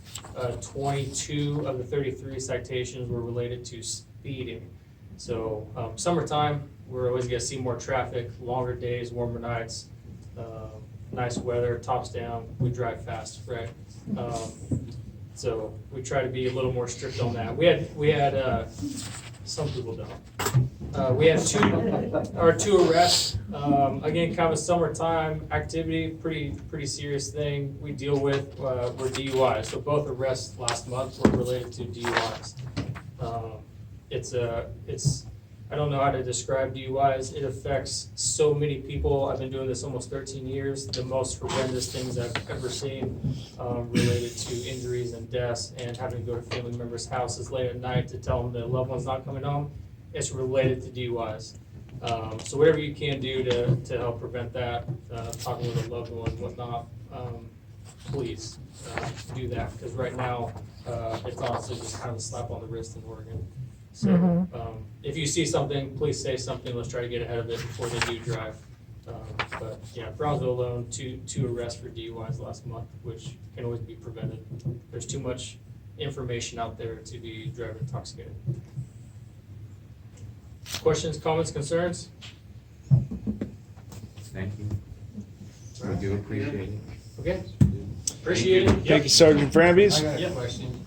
22 of the 33 citations were related to speeding. So summertime, we're always gonna see more traffic, longer days, warmer nights, nice weather, tops down, we drive fast, right? So we try to be a little more strict on that. We had some people don't. We had 2 arrests. Again, kind of a summertime activity, pretty serious thing we deal with were DUIs. So both arrests last month were related to DUIs. I don't know how to describe DUIs. It affects so many people. I've been doing this almost 13 years. The most horrendous things I've ever seen related to injuries and deaths and having to go to family members' houses late at night to tell them their loved one's not coming home. It's related to DUIs. So whatever you can do to help prevent that, talking with a loved one, whatnot, please do that. Because right now, it's honestly just kind of a slap on the wrist in Oregon. So if you see something, please say something. Let's try to get ahead of it before they do drive. But yeah, Brownsville alone, two arrests for DUIs last month, which can always be prevented. There's too much information out there to be driving intoxicated. Questions, comments, concerns? Thank you. I do appreciate it. Okay, appreciate it. Thank you, Sergeant Frambies. I got a Yep. question.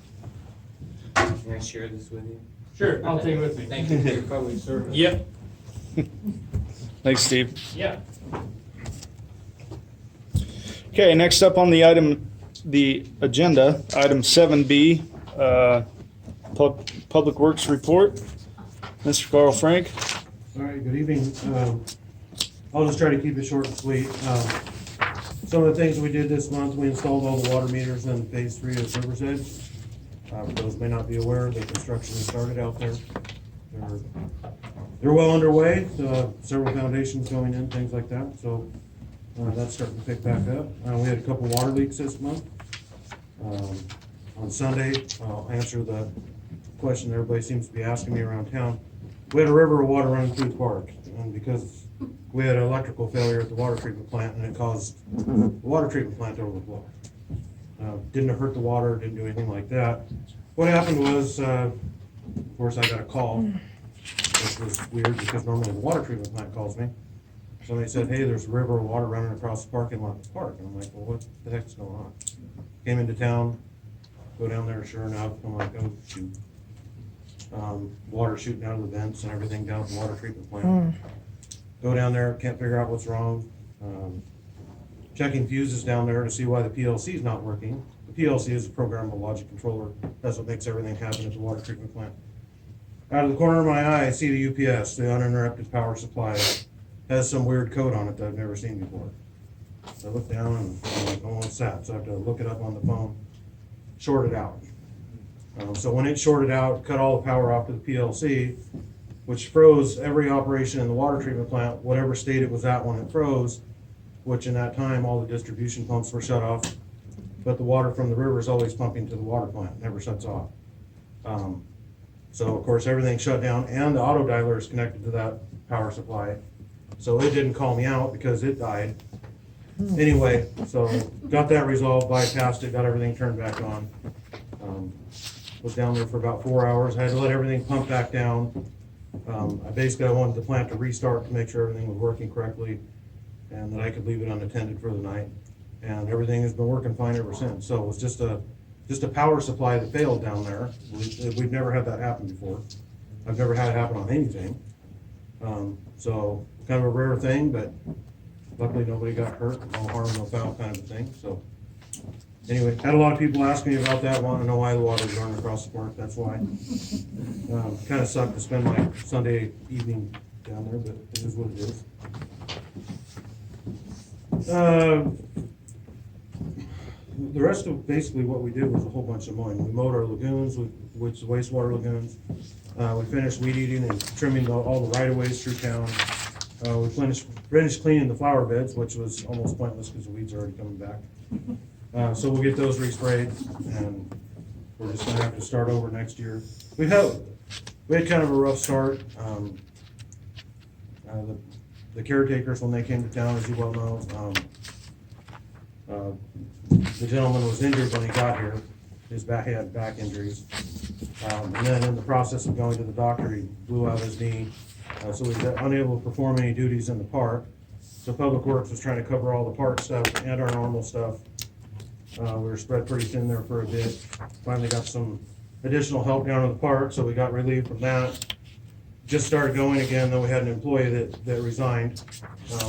Can I share this with you? Sure, I'll take it with me. Thank you for your public service. Yep, Thanks, Steve. yeah. Okay, next up on the agenda, item 7B, Public Works Report. Mr. Carl Frank. All right, good evening. I'll just try to keep it short and sweet. Some of the things we did this month, we installed all the water meters in phase 3 of River's Edge. For those may not be aware, the construction has started out there. They're well underway, several foundations going in, things like that. So that's starting to pick back up. We had a couple water leaks this month. On Sunday, I'll answer the question everybody seems to be asking me around town. We had a river of water running through the park, and because we had an electrical failure at the water treatment plant, and it caused the water treatment plant to overflow. Didn't hurt the water, didn't do anything like that. What happened was, of course, I got a call, which was weird because normally the water treatment plant calls me. somebody said, hey, there's a river of water running across the parking lot of the park. And I'm like, well, what the heck's going on? Came into town, go down there, sure enough, I'm like, oh, shoot. Water shooting out of the vents and everything down at the water treatment plant. Go down there, can't figure out what's wrong. Checking fuses down there to see why the PLC is not working. The PLC is a programmable logic controller. That's what makes everything happen at the water treatment plant. Out of the corner of my eye, I see the UPS, the uninterrupted power supply, has some weird code on it that I've never seen before. So I look down and I'm like, oh, what's that? So I have to look it up on the phone, short it out. So when it shorted out, cut all the power off to the PLC, which froze every operation in the water treatment plant, whatever state it was at when it froze, which in that time, all the distribution pumps were shut off, but the water from the river is always pumping to the water plant, never shuts off. So of course, everything shut down, and the auto dialer is connected to that power supply. So it didn't call me out because it died. Anyway, so got that resolved, bypassed it, got everything turned back on. Was down there for about 4 hours. I had to let everything pump back down. I wanted the plant to restart to make sure everything was working correctly and that I could leave it unattended for the night. And everything has been working fine ever since. So it was just a power supply that failed down there. We've never had that happen before. I've never had it happen on anything. So kind of a rare thing, but luckily nobody got hurt, no harm, no foul kind of a thing. So anyway, had a lot of people ask me about that, want to know why the water's running across the park. That's why. Kind of sucked to spend my Sunday evening down there, but it is what it is. The rest of basically what we did was a whole bunch of mowing. We mowed our lagoons, which the wastewater lagoons. We finished weed eating and trimming all the right-of-ways through town. We finished cleaning the flower beds, which was almost pointless because the weeds are already coming back. So we'll get those resprayed, and we're just gonna have to start over next year. We had kind of a rough start. The caretakers, when they came to town, as you well know, the gentleman was injured when he got here. He had back injuries. And then in the process of going to the doctor, he blew out his knee. So he was unable to perform any duties in the park. So Public Works was trying to cover all the park stuff and our normal stuff. We were spread pretty thin there for a bit. Finally got some additional help down in the park, so we got relieved from that. Just started going again, then we had an employee that resigned.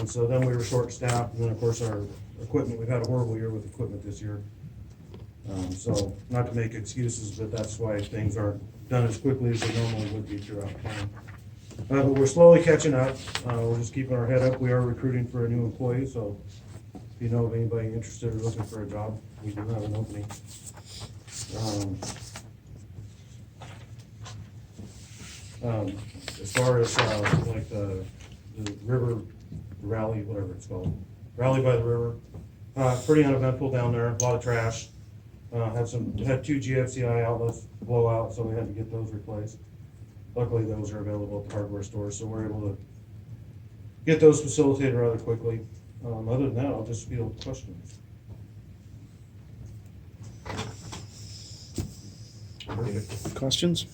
So then we were short-staffed, and then of course our equipment, we've had a horrible year with equipment this year. So not to make excuses, but that's why things aren't done as quickly as they normally would be throughout time. But we're slowly catching up. We're just keeping our head up. We are recruiting for a new employee, so if you know of anybody interested or looking for a job, we do have an opening. As far as like the river rally, whatever it's called, rally by the river, pretty uneventful down there. A lot of trash. Had 2 GFCI outlets blow out, so we had to get those replaced. Luckily, those are available at the hardware store, so we're able to get those facilitated rather quickly. Other than that, I'll just field questions. Questions?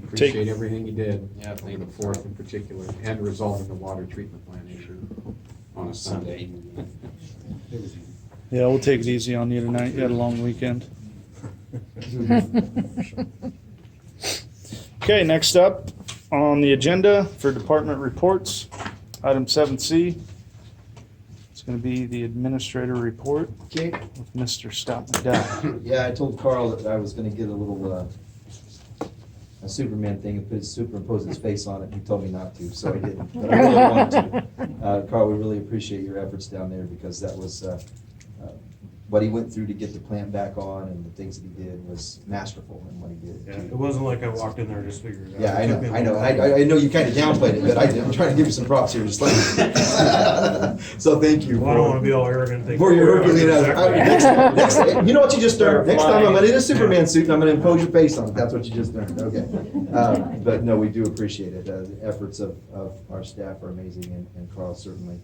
Appreciate everything you did, May the 4th in particular, and resolving the water treatment plant issue on a Sunday. Yeah, we'll take it easy on you tonight. You had a long weekend. Okay, next up on the agenda for department reports, item 7C. It's going to be the administrator report Okay. with Mr. Scott McDowell. Yeah, I told Carl that I was gonna get a little, a Superman thing and superimpose his face on it. He told me not to, so I didn't. But I really wanted to. Carl, we really appreciate your efforts down there because that was, what he went through to get the plant back on and the things that he did was masterful in what he did. Yeah, it wasn't like I walked in there and just figured it out. Yeah, I It took me a know. little I know you kind of downplayed it, but I'm trying to give you some props here, just like. So thank you. Well, I don't want to be all arrogant. For your Herculean next, you know what you just learned? Next time I'm in a Superman suit and I'm gonna impose your face on it. That's what you just learned, okay. But no, we do appreciate it. The efforts of our staff are amazing and Carl certainly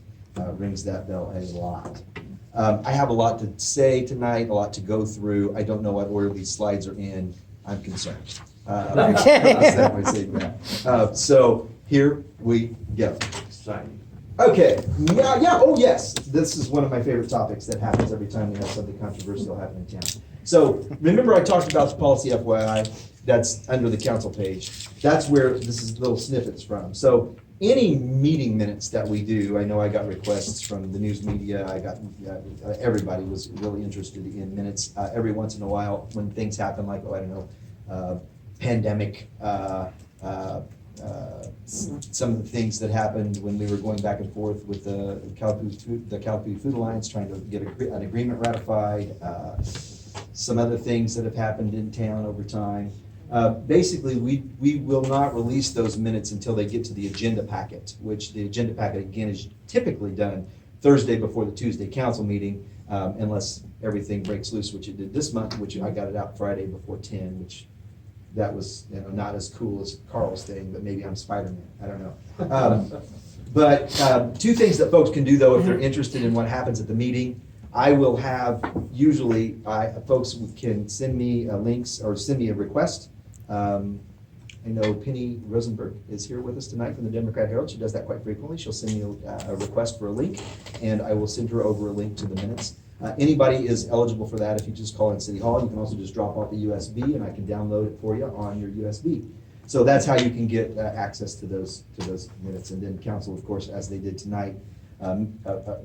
rings that bell a lot. I have a lot to say tonight, a lot to go through. I don't know what order these slides are in. I'm concerned. Okay. So Here we go. Okay, yeah, oh yes, this is one of my favorite topics that happens every time we have something controversial happen in town. So, remember I talked about the policy FYI, that's under the council page. That's where this is little snippets from. So, any meeting minutes that we do, I know I got requests from the news media, I got, everybody was really interested in minutes. Every once in a while, when things happen like, I don't know, pandemic, some of the things that happened when we were going back and forth with the Calapoo Food Alliance, trying to get an agreement ratified, some other things that have happened in town over time. Basically, we will not release those minutes until they get to the agenda packet, which the agenda packet, again, is typically done Thursday before the Tuesday council meeting, unless everything breaks loose, which it did this month, which I got it out Friday before 10, which that was, not as cool as Carl's thing, but maybe I'm Spider-Man, I don't know. But two things that folks can do, though, if they're interested in what happens at the meeting. I will have, usually, folks can send me links or send me a request. I know Penny Rosenberg is here with us tonight from the Democrat Herald. She does that quite frequently. She'll send me a request for a link, and I will send her over a link to the minutes. Anybody is eligible for that if you just call in City Hall. You can also just drop off a USB, and I can download it for you on your USB. So that's how you can get access to those minutes. And then council, of course, as they did tonight,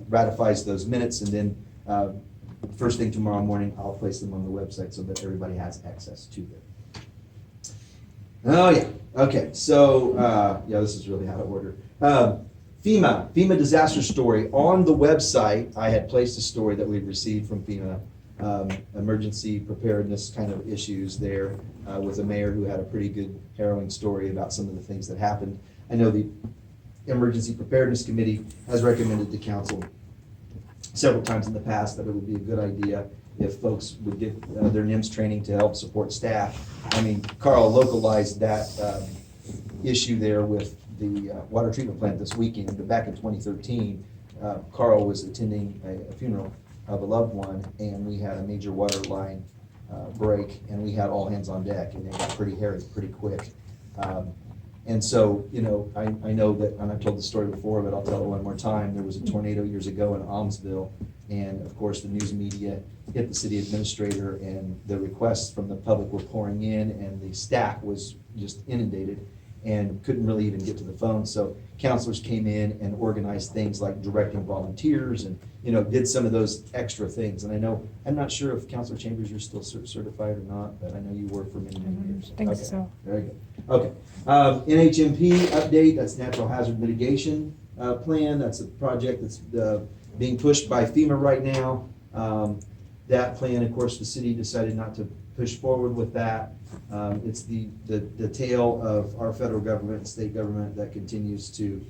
ratifies those minutes, and then first thing tomorrow morning, I'll place them on the website so that everybody has access to them. Oh, yeah. Okay, so, yeah, this is really out of order. FEMA disaster story. On the website, I had placed a story that we'd received from FEMA, emergency preparedness kind of issues there, with a mayor who had a pretty good harrowing story about some of the things that happened. I know the Emergency Preparedness Committee has recommended to council several times in the past that it would be a good idea if folks would get their NIMS training to help support staff. I mean, Carl localized that issue there with the water treatment plant this weekend, but back in 2013, Carl was attending a funeral of a loved one, and we had a major water line break, and we had all hands on deck, and it got pretty hairy pretty quick. And so, I know that, and I've told the story before, but I'll tell it one more time. There was a tornado years ago in Almsville, and of course, the news media hit the city administrator, and the requests from the public were pouring in, and the staff was just inundated and couldn't really even get to the phone. So counselors came in and organized things like directing volunteers and, did some of those extra things. And I know, I'm not sure if Counselor Chambers, you're still certified or not, but I know you were for many, many years. I think Okay, so. very good. Okay. NHMP update, that's Natural Hazard Mitigation Plan. That's a project that's being pushed by FEMA right now. That plan, of course, the city decided not to push forward with that. It's the tale of our federal government and state government that continues to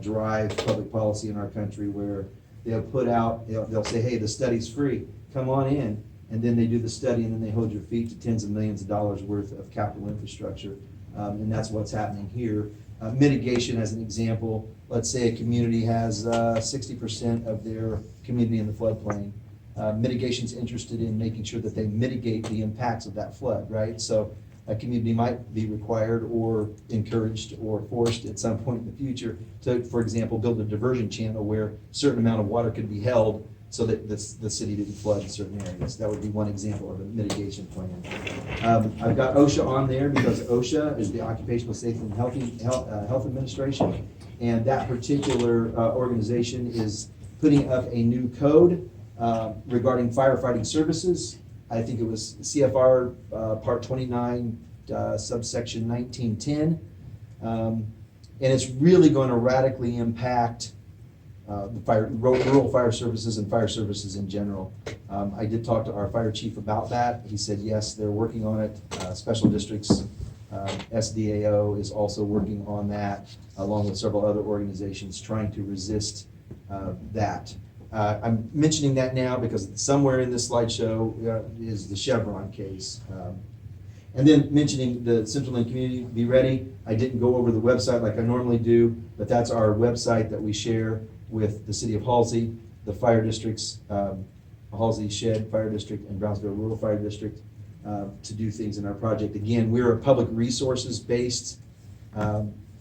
drive public policy in our country, where they'll put out, they'll say, hey, the study's free, come on in, and then they do the study, and then they hold your feet to tens of millions of dollars worth of capital infrastructure, and that's what's happening here. Mitigation, as an example, let's say a community has 60% of their community in the floodplain. Mitigation's interested in making sure that they mitigate the impacts of that flood, right? So a community might be required or encouraged or forced at some point in the future to, for example, build a diversion channel where a certain amount of water could be held so that the city didn't flood in certain areas. That would be one example of a mitigation plan. I've got OSHA on there because OSHA is the Occupational Safety and Health Administration, and that particular organization is putting up a new code regarding firefighting services. I think it was CFR Part 29, subsection 1910. And it's really going to radically impact rural fire services and fire services in general. I did talk to our fire chief about that. He said, yes, they're working on it. Special districts, SDAO is also working on that, along with several other organizations trying to resist that. I'm mentioning that now because somewhere in this slideshow is the Chevron case. And then mentioning the Central Lynn Community Be Ready. I didn't go over the website like I normally do, but that's our website that we share with the city of Halsey, the fire districts, Halsey Shed Fire District and Brownsville Rural Fire District, to do things in our project. Again, we're a public resources based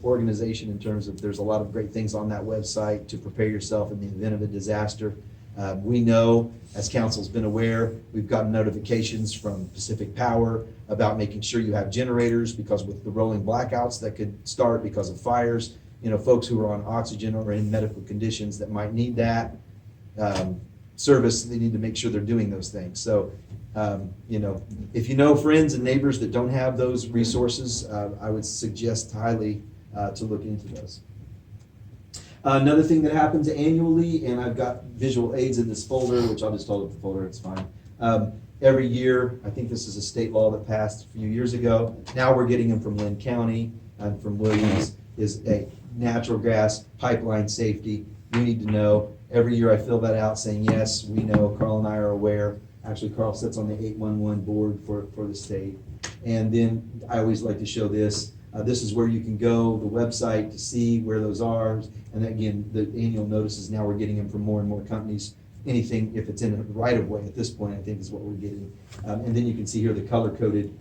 organization in terms of, there's a lot of great things on that website to prepare yourself in the event of a disaster. We know, as council's been aware, we've gotten notifications from Pacific Power about making sure you have generators, because with the rolling blackouts that could start because of fires, folks who are on oxygen or in medical conditions that might need that service, they need to make sure they're doing those things. So, if you know friends and neighbors that don't have those resources, I would suggest highly to look into those. Another thing that happens annually, and I've got visual aids in this folder, which I'll just hold up the folder, it's fine. Every year, I think this is a state law that passed a few years ago. Now we're getting them from Lynn County and from Williams, is a natural gas pipeline safety. You need to know. Every year I fill that out saying, yes, we know, Carl and I are aware. Actually, Carl sits on the 811 board for the state. And then I always like to show this. This is where you can go, the website, to see where those are. And again, the annual notices, now we're getting them from more and more companies. Anything, if it's in a right of way at this point, I think is what we're getting. And then you can see here the color-coded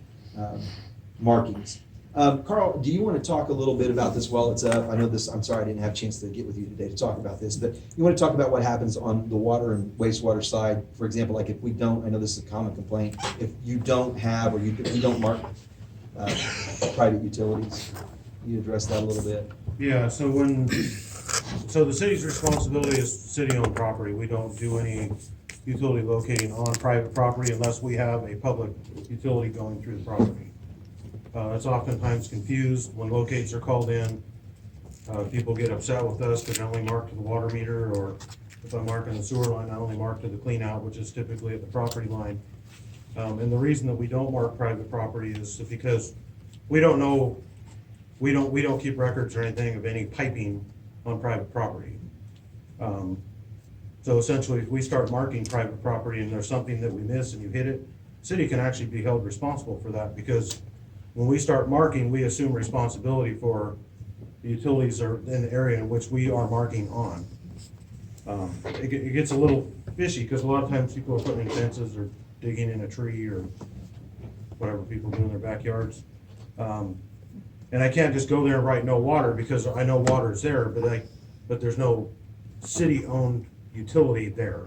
markings. Carl, do you want to talk a little bit about this while it's up? I know this, I'm sorry I didn't have a chance to get with you today to talk about this, but you want to talk about what happens on the water and wastewater side? For example, like if we don't, I know this is a common complaint, if you don't have or you don't mark private utilities, you address that a little bit? Yeah, so the city's responsibility is city-owned property. We don't do any utility locating on private property unless we have a public utility going through the property. It's oftentimes confused when locates are called in. People get upset with us because I only mark to the water meter, or if I'm marking the sewer line, I only mark to the clean out, which is typically at the property line. And the reason that we don't mark private property is because we don't know, we don't keep records or anything of any piping on private property. So essentially, if we start marking private property and there's something that we miss and you hit it, city can actually be held responsible for that, because when we start marking, we assume responsibility for the utilities or in the area in which we are marking on. It gets a little fishy because a lot of times people are putting in fences or digging in a tree or whatever people do in their backyards. And I can't just go there and write no water because I know water's there, but there's no city-owned utility there.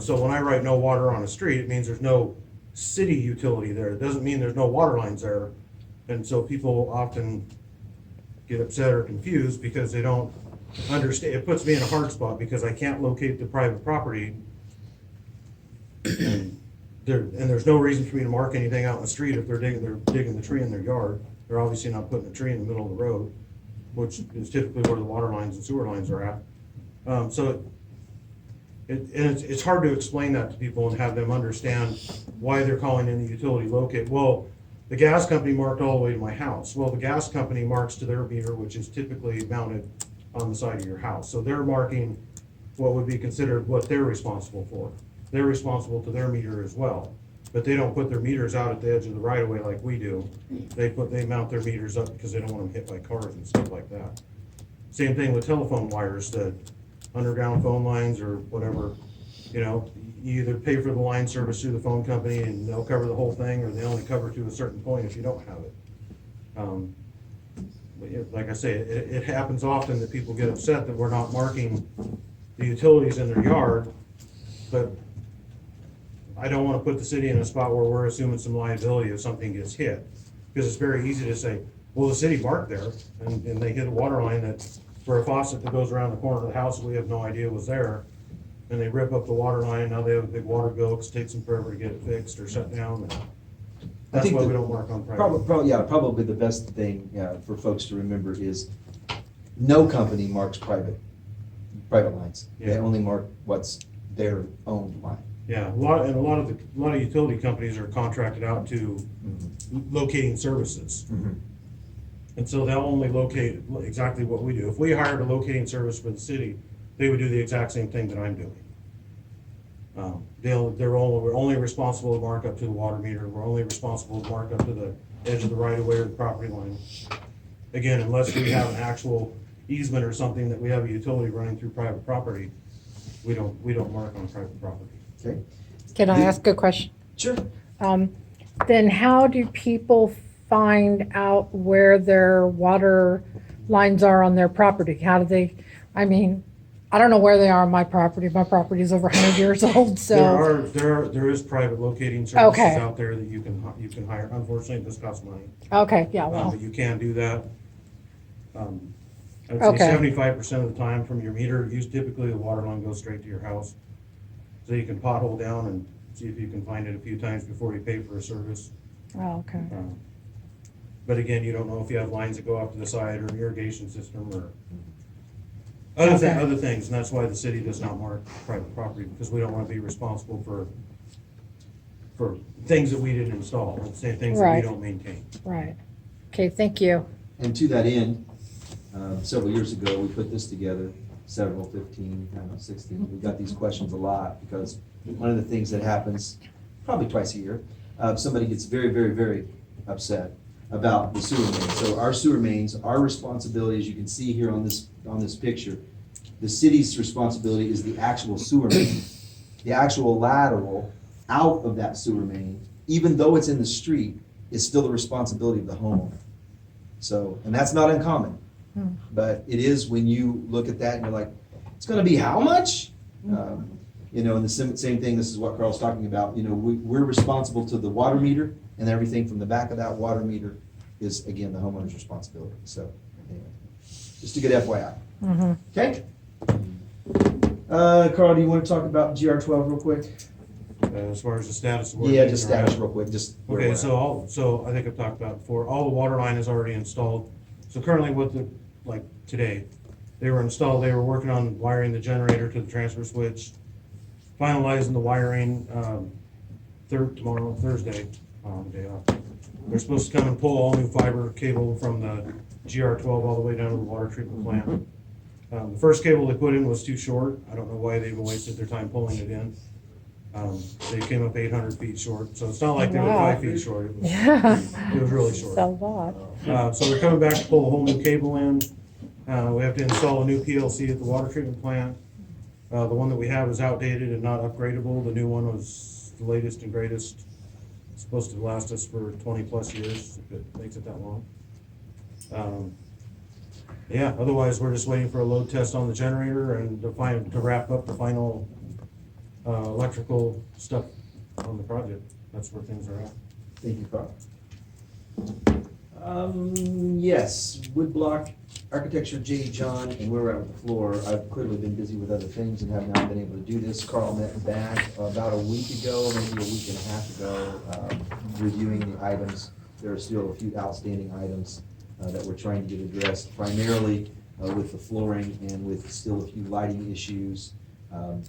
So when I write no water on a street, it means there's no city utility there. It doesn't mean there's no water lines there. And so people often get upset or confused because they don't understand. It puts me in a hard spot because I can't locate the private property. And there's no reason for me to mark anything out in the street if they're digging the tree in their yard. They're obviously not putting a tree in the middle of the road, which is typically where the water lines and sewer lines are at. So it's hard to explain that to people and have them understand why they're calling in the utility locate. Well, the gas company marked all the way to my house. Well, the gas company marks to their meter, which is typically mounted on the side of your house. So they're marking what would be considered what they're responsible for. They're responsible to their meter as well, but they don't put their meters out at the edge of the right of way like we do. They mount their meters up because they don't want them hit by cars and stuff like that. Same thing with telephone wires, the underground phone lines or whatever. You either pay for the line service through the phone company and they'll cover the whole thing, or they only cover to a certain point if you don't have it. But like I say, it happens often that people get upset that we're not marking the utilities in their yard, but I don't want to put the city in a spot where we're assuming some liability if something gets hit. Because it's very easy to say, well, the city marked there, and they hit a water line that's for a faucet that goes around the corner of the house that we have no idea was there. And they rip up the water line, now they have a big water bill, because it takes them forever to get it fixed or shut down. That's why we don't mark on private. Probably the best thing for folks to remember is no company marks private lines. They only mark what's their own line. Yeah, a lot of utility companies are contracted out to locating services. And so they'll only locate exactly what we do. If we hired a locating service for the city, they would do the exact same thing that I'm doing. We're only responsible to mark up to the water meter. We're only responsible to mark up to the edge of the right of way or the property line. Again, unless we have an actual easement or something that we have a utility running through private property, we don't mark on private property. Okay. Can I ask a question? Sure. Then how do people find out where their water lines are on their property? How do they, I mean, I don't know where they are on my property. My property is over 100 years old, so. There is private locating services Okay. out there that you can hire. Unfortunately, this costs money. Okay, yeah, well, But you can do that. I'd Okay. say 75% of the time from your meter, typically the water line goes straight to your house. So you can pothole down and see if you can find it a few times before you pay for a service. oh, okay. But again, you don't know if you have lines that go off to the side or an irrigation system or Okay. other things. And that's why the city does not mark private property, because we don't want to be responsible for things that we didn't install, and say things that we Right. don't maintain. Right. Okay, thank you. And to that end, several years ago, we put this together, 15, I don't know, 16. We got these questions a lot because one of the things that happens probably twice a year, somebody gets very, very, very upset about the sewer mains. So our sewer mains, our responsibility, as you can see here on this picture, the city's responsibility is the actual sewer main. The actual lateral out of that sewer main, even though it's in the street, is still the responsibility of the homeowner. So, and that's not uncommon, but it is when you look at that and you're like, it's gonna be how much? You know, and the same thing, this is what Carl's talking about, you know, we're responsible to the water meter, and everything from the back of that water meter is, again, the homeowner's responsibility. So, anyway, just a good FYI. Okay? Carl, do you want to talk about GR12 real quick? As far as the status of where Yeah, things just are at. status real quick, just where we're Okay, at. so I think I've talked about it before, all the water line is already installed. So currently like today, they were installed, they were working on wiring the generator to the transfer switch, finalizing the wiring, tomorrow, Thursday, day off. They're supposed to come and pull all new fiber cable from the GR12 all the way down to the water treatment plant. The first cable they put in was too short. I don't know why they even wasted their time pulling it in. They came up 800 feet short, so it's not like they were Wow. 5 feet short. It was, Yeah. it was really short. So what? So they're coming back to pull a whole new cable in. We have to install a new PLC at the water treatment plant. The one that we have is outdated and not upgradable. The new one was the latest and greatest. It's supposed to last us for 20+ years, if it makes it that long. Yeah, otherwise, we're just waiting for a load test on the generator and to wrap up the final electrical stuff on the project. That's where things are at. Thank you, Carl. Yes, woodblock architecture, J. John, and where we're at with the floor. I've clearly been busy with other things and have not been able to do this. Carl met back about a week ago, maybe a week and a half ago, reviewing the items. There are still a few outstanding items that we're trying to get addressed, primarily with the flooring and with still a few lighting issues.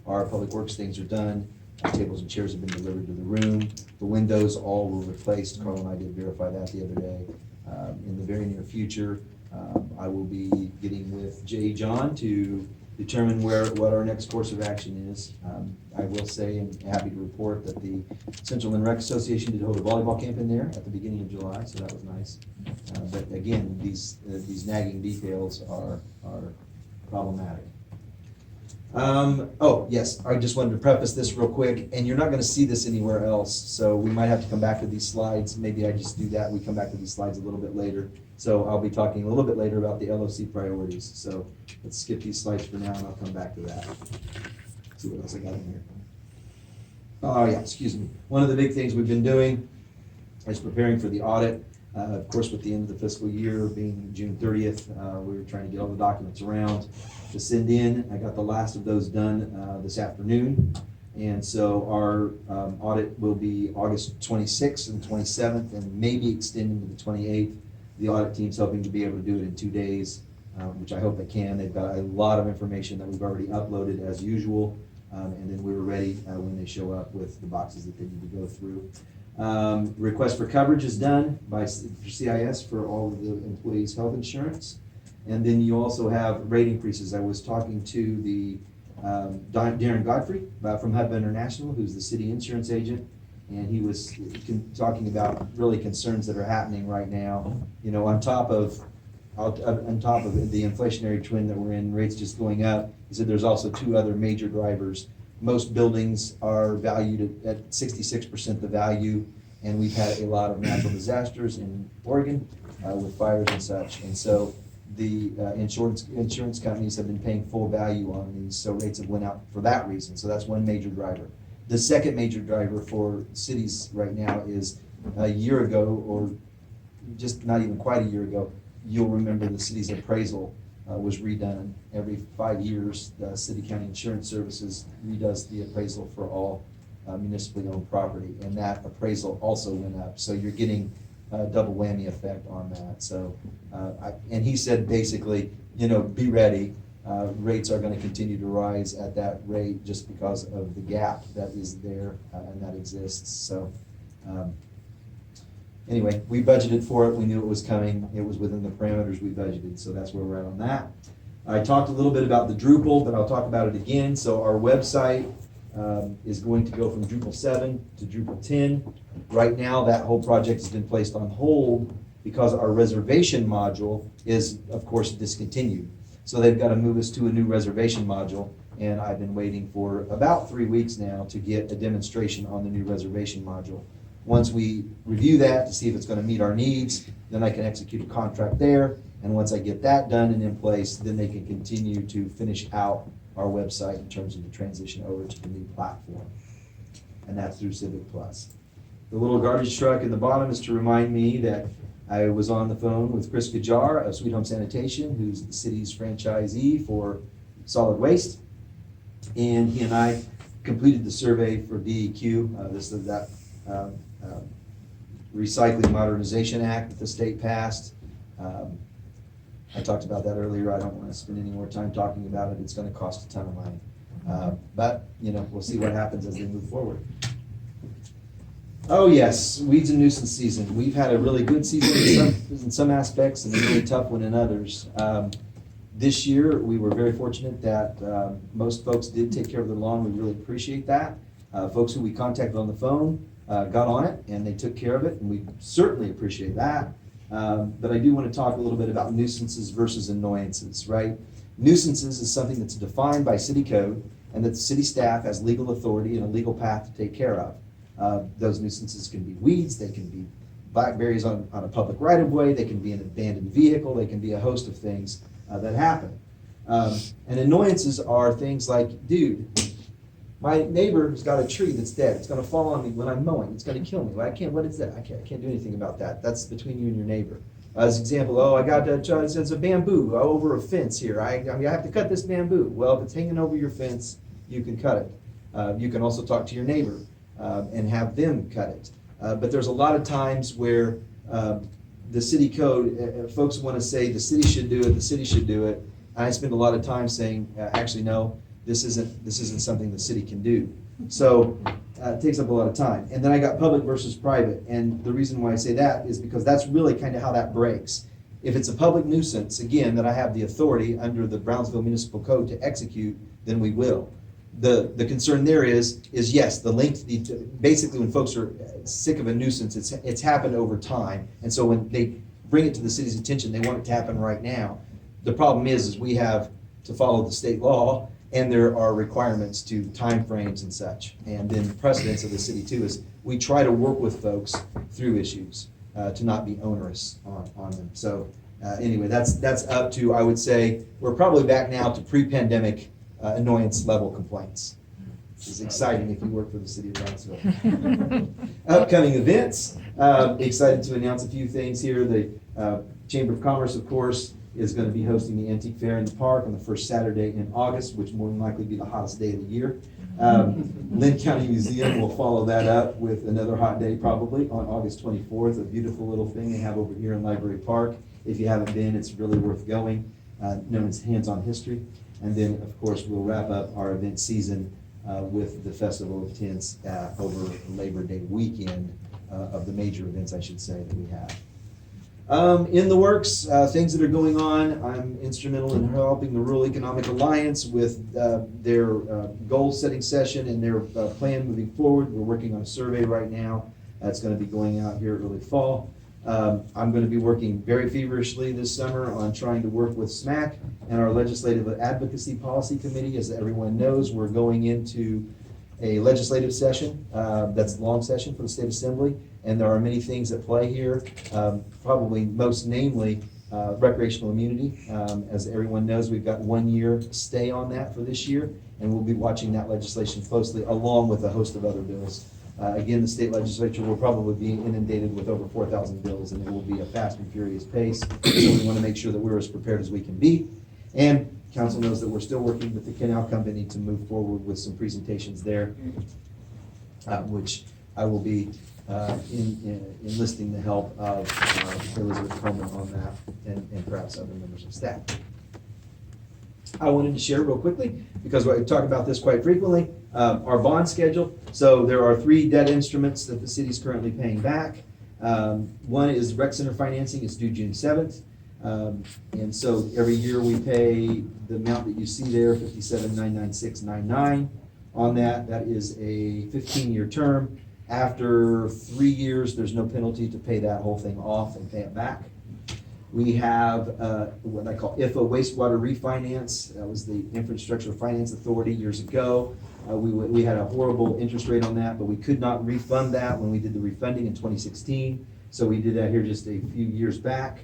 Our public works things are done. Tables and chairs have been delivered to the room. The windows all were replaced. Carl and I did verify that the other day. In the very near future, I will be getting with J. John to determine what our next course of action is. I will say, and happy to report, that the Central and Rec Association did hold a volleyball camp in there at the beginning of July, so that was nice. But again, these nagging details are problematic. Oh, yes, I just wanted to preface this real quick, and you're not gonna see this anywhere else, so we might have to come back to these slides. Maybe I just do that, we come back to these slides a little bit later. So I'll be talking a little bit later about the LOC priorities, so let's skip these slides for now, and I'll come back to that. See what else I got in here. Oh, yeah, excuse me. One of the big things we've been doing is preparing for the audit. Of course, with the end of the fiscal year being June 30th, we were trying to get all the documents around to send in. I got the last of those done this afternoon. And so our audit will be August 26th and 27th and maybe extending to the 28th. The audit team's hoping to be able to do it in 2 days, which I hope they can. They've got a lot of information that we've already uploaded as usual. And then we were ready when they show up with the boxes that they need to go through. Request for coverage is done by CIS for all of the employees' health insurance. And then you also have rate increases. I was talking to the Darren Godfrey from Hub International, who's the city insurance agent, and he was talking about really concerns that are happening right now. You know, on top of the inflationary trend that we're in, rates just going up. He said there's also 2 other major drivers. Most buildings are valued at 66% the value, and we've had a lot of natural disasters in Oregon with fires and such. And so the insurance companies have been paying full value on these, so rates have went up for that reason. So that's one major driver. The second major driver for cities right now is a year ago, or just not even quite a year ago, you'll remember the city's appraisal was redone. Every 5 years, the City County Insurance Services redoes the appraisal for all municipally owned property, and that appraisal also went up. So you're getting a double whammy effect on that. So, and he said basically, be ready. Rates are going to continue to rise at that rate just because of the gap that is there and that exists. So, anyway, we budgeted for it. We knew it was coming. It was within the parameters we budgeted. So that's where we're at on that. I talked a little bit about the Drupal, but I'll talk about it again. So our website is going to go from Drupal 7 to Drupal 10. Right now, that whole project has been placed on hold because our reservation module is, of course, discontinued. So they've got to move us to a new reservation module, and I've been waiting for about 3 weeks now to get a demonstration on the new reservation module. Once we review that to see if it's going to meet our needs, then I can execute a contract there. And once I get that done and in place, then they can continue to finish out our website in terms of the transition over to the new platform. And that's through Civic Plus. The little garbage truck in the bottom is to remind me that I was on the phone with Chris Gajar of Sweet Home Sanitation, who's the city's franchisee for solid waste. And he and I completed the survey for DEQ. This is that Recycling Modernization Act that the state passed. I talked about that earlier. I don't want to spend any more time talking about it. It's going to cost a ton of money. But, we'll see what happens as they move forward. Oh yes, weeds and nuisance season. We've had a really good season in some aspects and a really tough one in others. This year, we were very fortunate that most folks did take care of their lawn. We really appreciate that. Folks who we contacted on the phone got on it and they took care of it, and we certainly appreciate that. But I do want to talk a little bit about nuisances versus annoyances, right? Nuisances is something that's defined by city code and that the city staff has legal authority and a legal path to take care of. Those nuisances can be weeds, they can be blackberries on a public right-of-way, they can be an abandoned vehicle, they can be a host of things that happen. And annoyances are things like, dude, my neighbor's got a tree that's dead. It's going to fall on me when I'm mowing. It's going to kill me. What is that? I can't do anything about that. That's between you and your neighbor. As an example, I got it's a bamboo over a fence here. I have to cut this bamboo. Well, if it's hanging over your fence, you can cut it. You can also talk to your neighbor and have them cut it. But there's a lot of times where the city code, folks want to say the city should do it, the city should do it. And I spend a lot of time saying, actually, no. This isn't something the city can do. So it takes up a lot of time. And then I got public versus private. And the reason why I say that is because that's really kind of how that breaks. If it's a public nuisance, again, that I have the authority under the Brownsville Municipal Code to execute, then we will. The concern there is yes, the length, basically when folks are sick of a nuisance, it's happened over time. And so when they bring it to the city's attention, they want it to happen right now. The problem is we have to follow the state law, and there are requirements to timeframes and such. And then precedence of the city too is we try to work with folks through issues to not be onerous on them. So anyway, that's up to, I would say, we're probably back now to pre-pandemic annoyance level complaints. Which is exciting if you work for the city of Brownsville. Upcoming events, excited to announce a few things here. The Chamber of Commerce, of course, is going to be hosting the Antique Fair in the park on the first Saturday in August, which more than likely be the hottest day of the year. Lynn County Museum will follow that up with another hot day probably on August 24th, a beautiful little thing they have over here in Library Park. If you haven't been, it's really worth going, known as Hands-On History. And then, of course, we'll wrap up our event season with the Festival of Tents over Labor Day weekend of the major events, I should say, that we have. In the works, things that are going on, I'm instrumental in helping the Rural Economic Alliance with their goal-setting session and their plan moving forward. We're working on a survey right now that's going to be going out here early fall. I'm going to be working very feverishly this summer on trying to work with SMAC and our Legislative Advocacy Policy Committee. As everyone knows, we're going into a legislative session that's a long session for the State Assembly, and there are many things at play here, probably most namely recreational immunity. As everyone knows, we've got 1 year stay on that for this year, and we'll be watching that legislation closely along with a host of other bills. Again, the state legislature will probably be inundated with over 4,000 bills, and it will be a fast and furious pace. So we want to make sure that we're as prepared as we can be. And council knows that we're still working with the Canal Company to move forward with some presentations there, which I will be enlisting the help of Elizabeth Coleman on that, and perhaps other members of staff. I wanted to share real quickly, because we talk about this quite frequently, our bond schedule. So there are 3 debt instruments that the city is currently paying back. One is rec center financing, it's due June 7th. And so every year we pay the amount that you see there, $57,996.99 on that. That is a 15-year term. After 3 years, there's no penalty to pay that whole thing off and pay it back. We have what I call IFA wastewater refinance. That was the Infrastructure Finance Authority years ago. We had a horrible interest rate on that, but we could not refund that when we did the refunding in 2016. So we did that here just a few years back,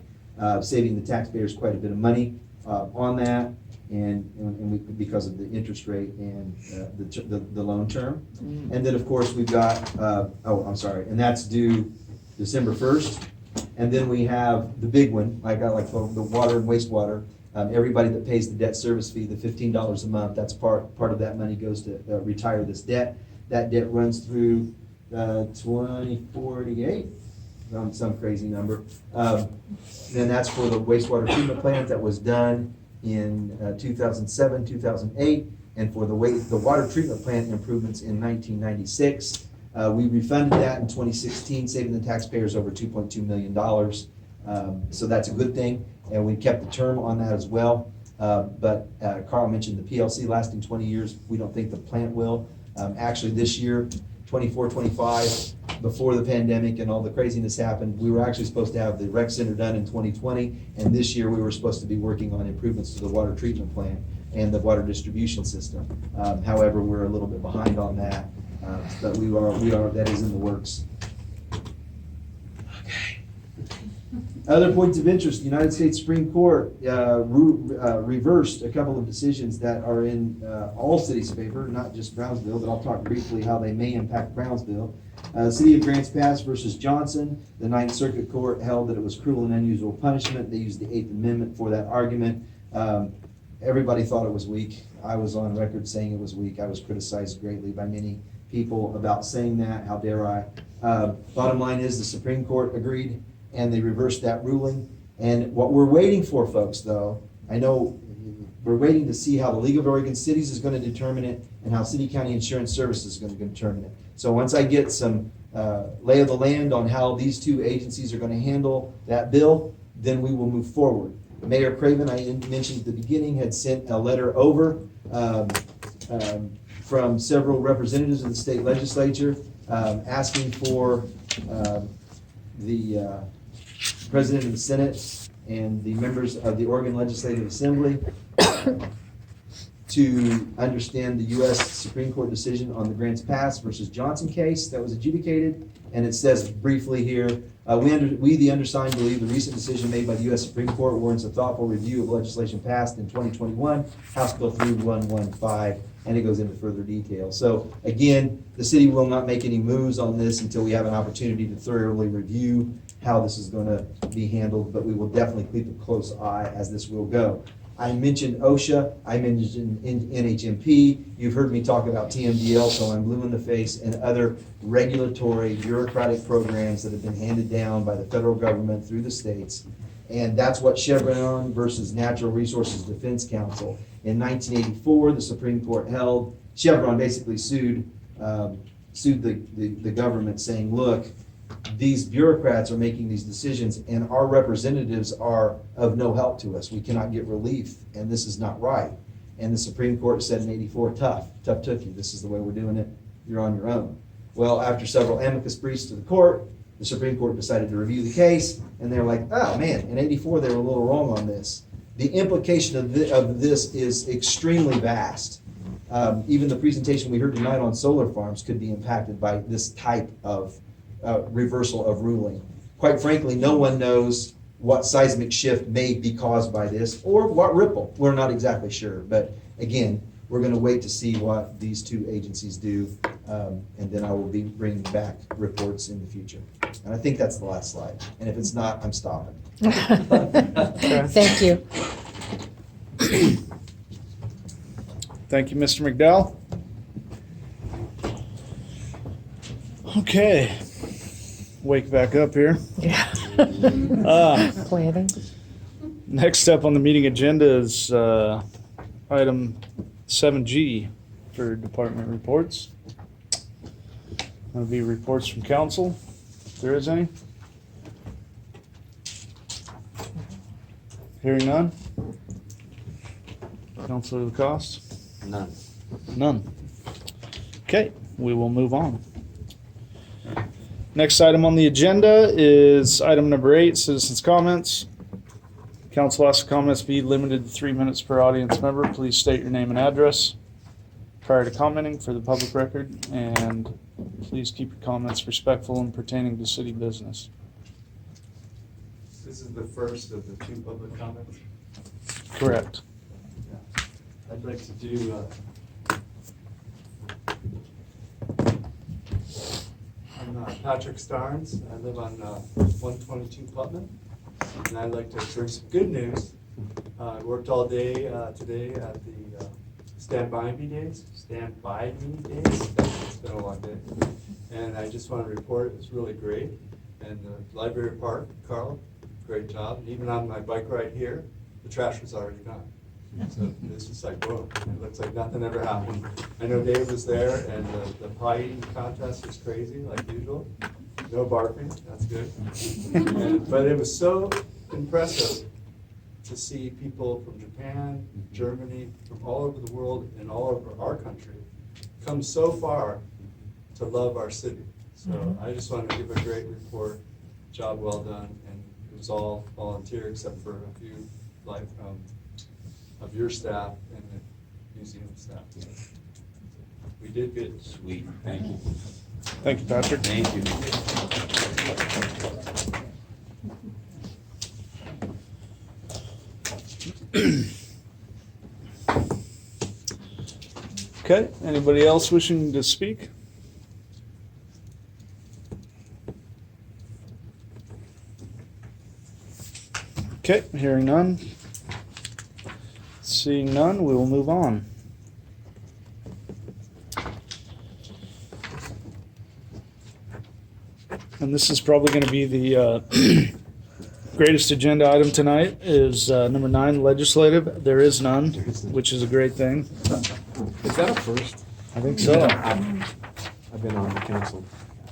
saving the taxpayers quite a bit of money on that, and because of the interest rate and the loan term. And then, of course, we've got, and that's due December 1st. And then we have the big one, like the water and wastewater. Everybody that pays the debt service fee, the $15 a month, that's part of that money goes to retire this debt. That debt runs through 2048, some crazy number. Then that's for the wastewater treatment plant that was done in 2007, 2008, and for the water treatment plant improvements in 1996. We refunded that in 2016, saving the taxpayers over $2.2 million. So that's a good thing, and we kept the term on that as well. But Carl mentioned the PLC lasting 20 years. We don't think the plant will. Actually, this year, 24, 25, before the pandemic and all the craziness happened, we were actually supposed to have the rec center done in 2020, and this year we were supposed to be working on improvements to the water treatment plant and the water distribution system. However, we're a little bit behind on that. But we are, that is in the works. Okay. Other points of interest, the United States Supreme Court reversed a couple of decisions that are in all cities' favor, not just Brownsville, but I'll talk briefly how they may impact Brownsville. City of Grants Pass versus Johnson, the Ninth Circuit Court held that it was cruel and unusual punishment. They used the 8th Amendment for that argument. Everybody thought it was weak. I was on record saying it was weak. I was criticized greatly by many people about saying that. How dare I? Bottom line is the Supreme Court agreed, and they reversed that ruling. And what we're waiting for, folks, though, I know we're waiting to see how the League of Oregon Cities is going to determine it and how City County Insurance Services is going to determine it. So once I get some lay of the land on how these 2 agencies are going to handle that bill, then we will move forward. Mayor Craven, I mentioned at the beginning, had sent a letter over from several representatives of the state legislature asking for the President of the Senate and the members of the Oregon Legislative Assembly to understand the U.S. Supreme Court decision on the Grants Pass versus Johnson case that was adjudicated. And it says briefly here, we the undersigned believe the recent decision made by the U.S. Supreme Court warrants a thoughtful review of legislation passed in 2021, House Bill 3115, and it goes into further detail. So again, the city will not make any moves on this until we have an opportunity to thoroughly review how this is going to be handled, but we will definitely keep a close eye as this will go. I mentioned OSHA, I mentioned NHMP, you've heard me talk about TMDL, so I'm blue in the face, and other regulatory bureaucratic programs that have been handed down by the federal government through the states. And that's what Chevron versus Natural Resources Defense Council. In 1984, the Supreme Court held, Chevron basically sued the government saying, look, these bureaucrats are making these decisions and our representatives are of no help to us. We cannot get relief and this is not right. And the Supreme Court said in 84, tough tookie, this is the way we're doing it, you're on your own. Well, after several amicus briefs to the court, the Supreme Court decided to review the case and they're like, oh man, in 84 they were a little wrong on this. The implication of this is extremely vast. Even the presentation we heard tonight on solar farms could be impacted by this type of reversal of ruling. Quite frankly, no one knows what seismic shift may be caused by this, or what ripple. We're not exactly sure, but again, we're gonna wait to see what these two agencies do, and then I will be bringing back reports in the future. And I think that's the last slide, and if it's not, I'm stopping. Thank you. Thank you, Mr. McDowell. Okay, wake back up here. Yeah. Planning. Next up on the meeting agenda is item 7G for department reports. That'll be reports from council, if there is any. Hearing none. Counselor Lacoste? None. None. Okay, we will move on. Next item on the agenda is item number 8, citizens' comments. Council asks comments be limited to 3 minutes per audience member. Please state your name and address prior to commenting for the public record, and please keep your comments respectful and pertaining to city business. This is the first of the 2 public comments. Correct. I'd like to do, I'm Patrick Starnes. I live on 122 Putnam, and I'd like to bring some good news. I worked all day today at the Stand By Me Days. Stand By Me Days. It's been a long day. And I just want to report it was really great. And the Library Park, Carl, great job. And even on my bike ride here, the trash was already gone. So it's just like, whoa, it looks like nothing ever happened. I know Dave was there, and the pie eating contest was crazy, like usual. No barfing, that's good. But it was so impressive to see people from Japan, Germany, from all over the world, and all over our country come so far to love our city. So I just wanted to give a great report, job well done, and it was all volunteer except for a few of your staff and the museum staff. We did good. Sweet, thank you. Thank you, Patrick. Thank you. Okay, anybody else wishing to speak? Okay, hearing none. Seeing none, we will move on. And this is probably going to be the greatest agenda item tonight is number 9, legislative. There is none, which is a great thing. Is that a first? I think so. I've been on the council,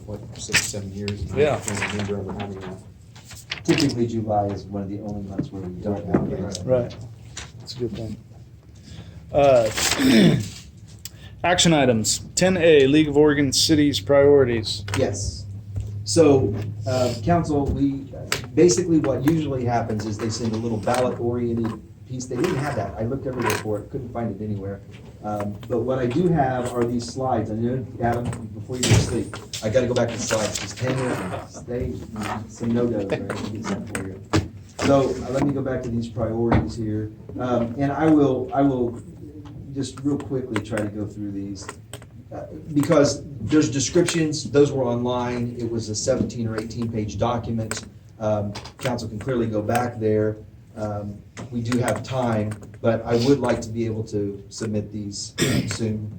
what, 6, 7 years? And Yeah. I can't remember ever having that. Typically, July is one of the only months where we don't have it. Right. That's a good thing. Action items. 10A, League of Oregon Cities priorities. Yes. So, council, we, basically what usually happens is they send a little ballot-oriented piece. They didn't have that. I looked everywhere for it, couldn't find it anywhere. But what I do have are these slides. I know, Adam, before you go to sleep, I gotta go back to the slides. Just hang there, stay, some no-dos, right? I'll get some for you. So, let me go back to these priorities here. And I will just real quickly try to go through these. Because there's descriptions, those were online, it was a 17 or 18 page document. Council can clearly go back there. We do have time, but I would like to be able to submit these soon.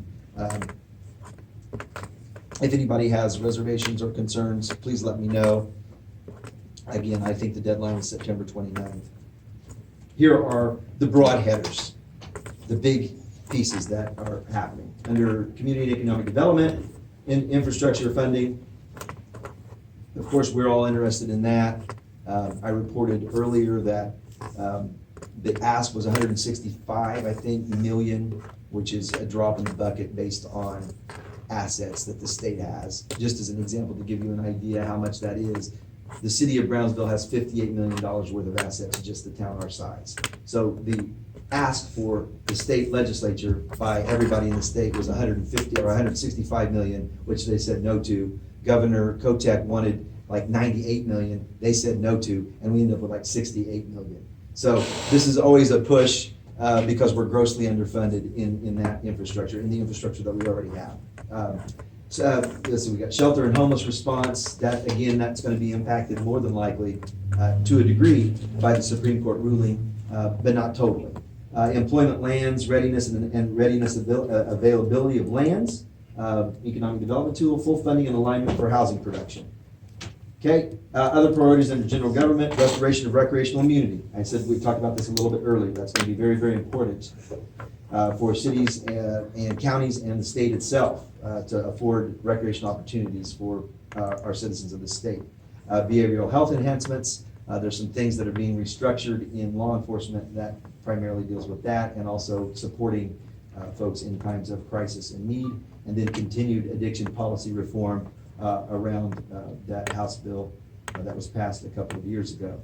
If anybody has reservations or concerns, please let me know. Again, I think the deadline is September 29th. Here are the broad headers, the big pieces that are happening. Under community and economic development, infrastructure funding, of course, we're all interested in that. I reported earlier that the ask was 165, I think, million, which is a drop in the bucket based on assets that the state has. Just as an example, to give you an idea how much that is, the city of Brownsville has $58 million worth of assets, just the town our size. So the ask for the state legislature by everybody in the state was 150 or 165 million, which they said no to. Governor Kotek wanted like 98 million, they said no to, and we ended up with like 68 million. So this is always a push because we're grossly underfunded in that infrastructure, in the infrastructure that we already have. Let's see, we got shelter and homeless response. That, again, that's going to be impacted more than likely to a degree by the Supreme Court ruling, but not totally. Employment lands, readiness and readiness availability of lands, economic development tool, full funding and alignment for housing production. Okay, other priorities under general government, restoration of recreational immunity. I said we talked about this a little bit earlier. That's going to be very, very important for cities and counties and the state itself to afford recreational opportunities for our citizens of the state. Behavioral health enhancements. There's some things that are being restructured in law enforcement that primarily deals with that, and also supporting folks in times of crisis and need, and then continued addiction policy reform around that House bill that was passed a couple of years ago.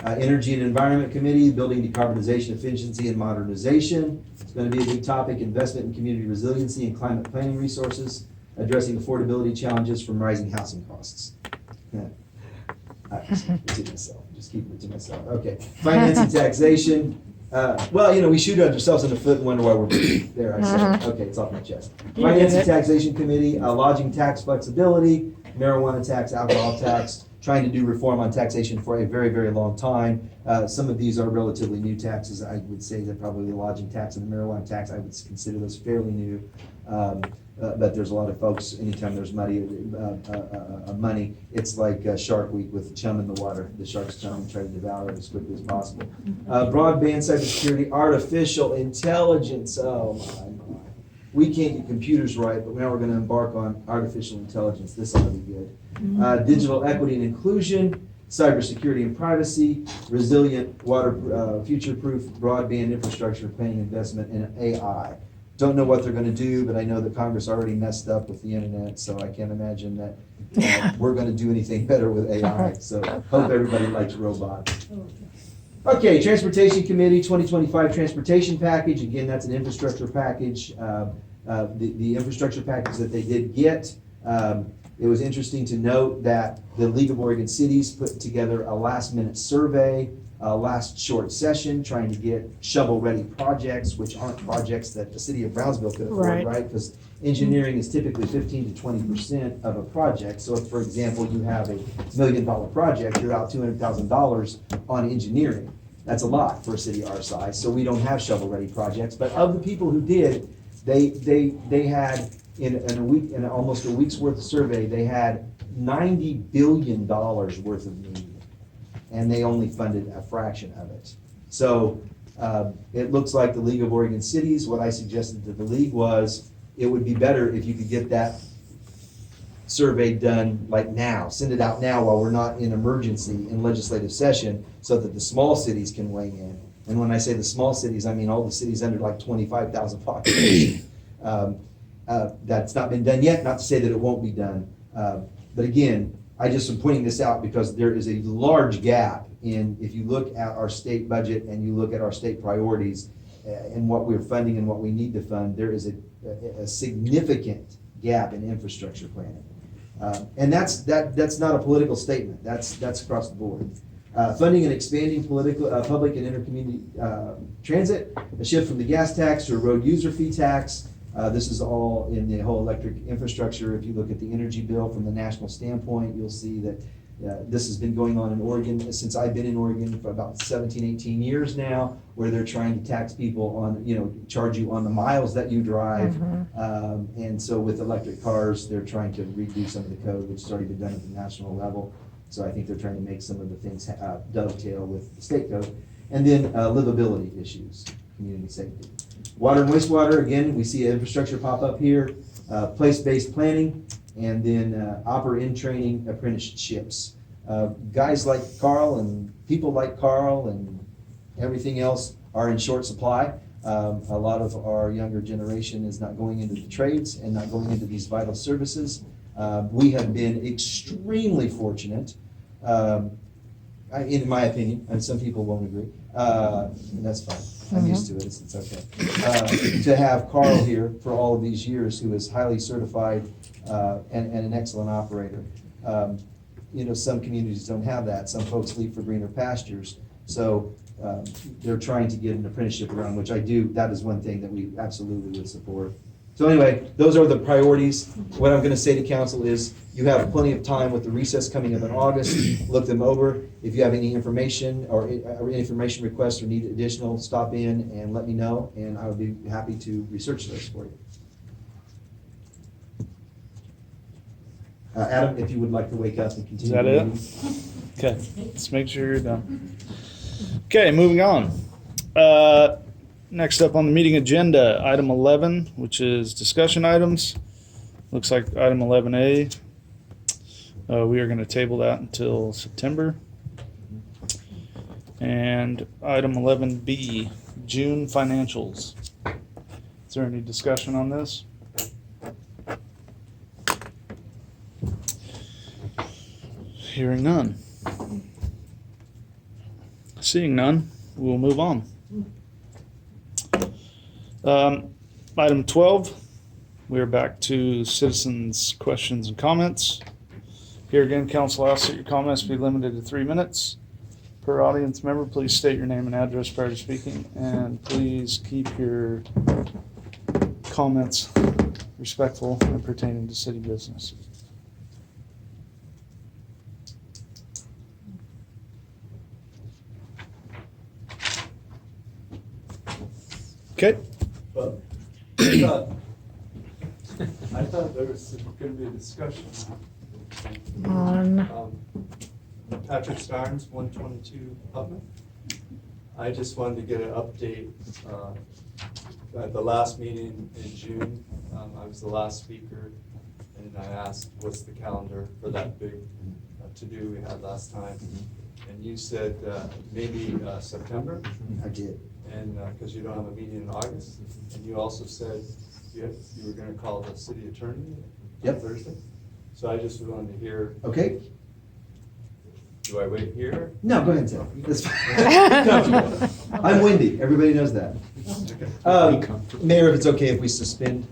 Energy and Environment Committee, building decarbonization, efficiency, and modernization. It's going to be a big topic. Investment in community resiliency and climate planning resources, addressing affordability challenges from rising housing costs. Just keep it to myself. Okay, finance and taxation. Well, we shoot ourselves in the foot and wonder why we're there. I said, okay, it's off my chest. Finance and Taxation Committee, lodging tax flexibility, marijuana tax, alcohol tax, trying to do reform on taxation for a very, very long time. Some of these are relatively new taxes. I would say that probably the lodging tax and the marijuana tax, I would consider those fairly new. But there's a lot of folks, anytime there's money, it's like Shark Week with chum in the water. The sharks come and try to devour it as quickly as possible. Broadband, cybersecurity, artificial intelligence. Oh my. We can't get computers right, but now we're going to embark on artificial intelligence. This ought to be good. Digital equity and inclusion, cybersecurity and privacy, resilient, water, future-proof broadband infrastructure, planning investment, and AI. Don't know what they're going to do, but I know that Congress already messed up with the internet, so I can't imagine that we're going to do anything better with AI. So hope everybody likes robots. Okay, Transportation Committee, 2025 Transportation Package. Again, that's an infrastructure package. The infrastructure package that they did get, it was interesting to note that the League of Oregon Cities put together a last-minute survey last short session, trying to get shovel-ready projects, which aren't projects that the city of Brownsville could afford, right? Because engineering is typically 15 to 20% of a project. So if, for example, you have a $1 million project, you're out $200,000 on engineering. That's a lot for a city our size. So we don't have shovel-ready projects. But of the people who did, they had in almost a week's worth of survey, they had $90 billion worth of need. And they only funded a fraction of it. So it looks like the League of Oregon Cities, what I suggested to the league was, it would be better if you could get that survey done like now, send it out now while we're not in emergency in legislative session, so that the small cities can weigh in. And when I say the small cities, I mean all the cities under like 25,000 population. That's not been done yet, not to say that it won't be done. But again, I just am pointing this out because there is a large gap in, if you look at our state budget and you look at our state priorities and what we're funding and what we need to fund, there is a significant gap in infrastructure planning. And that's not a political statement, that's across the board. Funding and expanding political, public and intercommunity transit, a shift from the gas tax to a road user fee tax. This is all in the whole electric infrastructure. If you look at the energy bill from the national standpoint, you'll see that this has been going on in Oregon since I've been in Oregon for about 17, 18 years now, where they're trying to tax people on, charge you on the miles that you drive. And so with electric cars, they're trying to redo some of the code, which has already been done at the national level. So I think they're trying to make some of the things dovetail with the state code. And then livability issues, community safety. Water and wastewater, again, we see infrastructure pop up here, place-based planning, and then in training apprenticeships. Guys like Carl and people like Carl and everything else are in short supply. A lot of our younger generation is not going into the trades and not going into these vital services. We have been extremely fortunate, in my opinion, and some people won't agree, and that's fine. I'm used to it, it's okay. To have Carl here for all of these years, who is highly certified and an excellent operator. some communities don't have that. Some folks leave for greener pastures. So they're trying to get an apprenticeship around, which I do. That is one thing that we absolutely would support. So anyway, those are the priorities. What I'm going to say to council is you have plenty of time with the recess coming up in August. Look them over. If you have any information or information requests or need additional, stop in and let me know, and I would be happy to research those for you. Adam, if you would like to wake up and continue. Is that the it? meeting. Okay, let's make sure you're done. Okay, moving on. Next up on the meeting agenda, item 11, which is discussion items. Looks like item 11A. We are going to table that until September. And item 11B, June financials. Is there any discussion on this? Hearing none. Seeing none, we'll move on. Item 12, we're back to citizens' questions and comments. Here again, council asks that your comments be limited to 3 minutes. Per audience member, please state your name and address prior to speaking, and please keep your comments respectful and pertaining to city business. Okay. I thought there was going to be a discussion On, Patrick Starnes, 122 Putnam. I just wanted to get an update. At the last meeting in June, I was the last speaker, and I asked, what's the calendar for that big to-do we had last time? And you said maybe September? I did. And because you don't have a meeting in August, and you also said you were going to call the city attorney on Thursday. So I just wanted to hear. Okay. Do I wait here? No, go ahead, Tim. That's fine. I'm windy. Everybody knows that. Mayor, if it's okay if we suspend,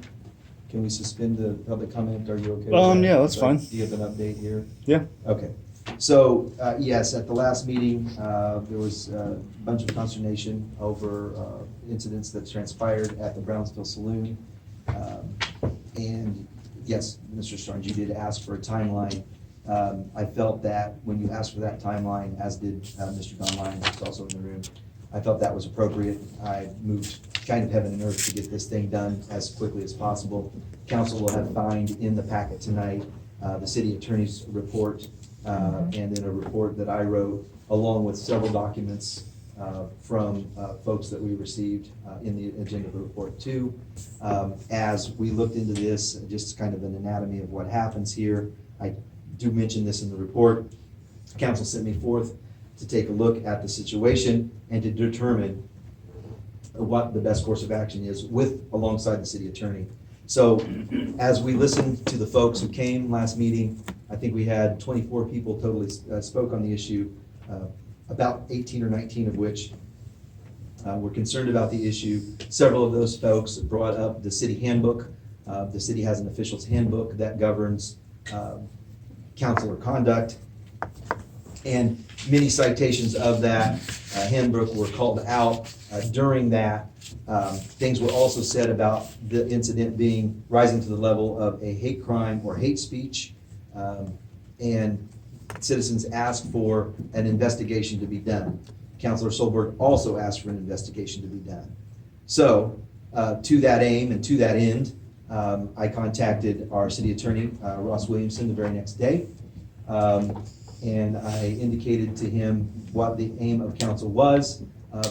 can we suspend the public comment? Are you okay with that? Yeah, that's fine. Do you have an update here? Yeah. Okay. So, yes, at the last meeting, there was a bunch of consternation over incidents that transpired at the Brownsville Saloon. And yes, Mr. Starnes, you did ask for a timeline. I felt that when you asked for that timeline, as did Mr. Don Lyons, who's also in the room, I felt that was appropriate. I moved kind of heaven and earth to get this thing done as quickly as possible. Council will have found in the packet tonight the city attorney's report and then a report that I wrote along with several documents from folks that we received in the agenda report too. As we looked into this, just kind of an anatomy of what happens here, I do mention this in the report. Council sent me forth to take a look at the situation and to determine what the best course of action is alongside the city attorney. So as we listened to the folks who came last meeting, I think we had 24 people totally spoke on the issue, about 18 or 19 of which were concerned about the issue. Several of those folks brought up the city handbook. The city has an official's handbook that governs councilor conduct. And many citations of that handbook were called out during that. Things were also said about the incident being rising to the level of a hate crime or hate speech. And citizens asked for an investigation to be done. Councilor Solberg also asked for an investigation to be done. So to that aim and to that end, I contacted our city attorney, Ross Williamson, the very next day. And I indicated to him what the aim of council was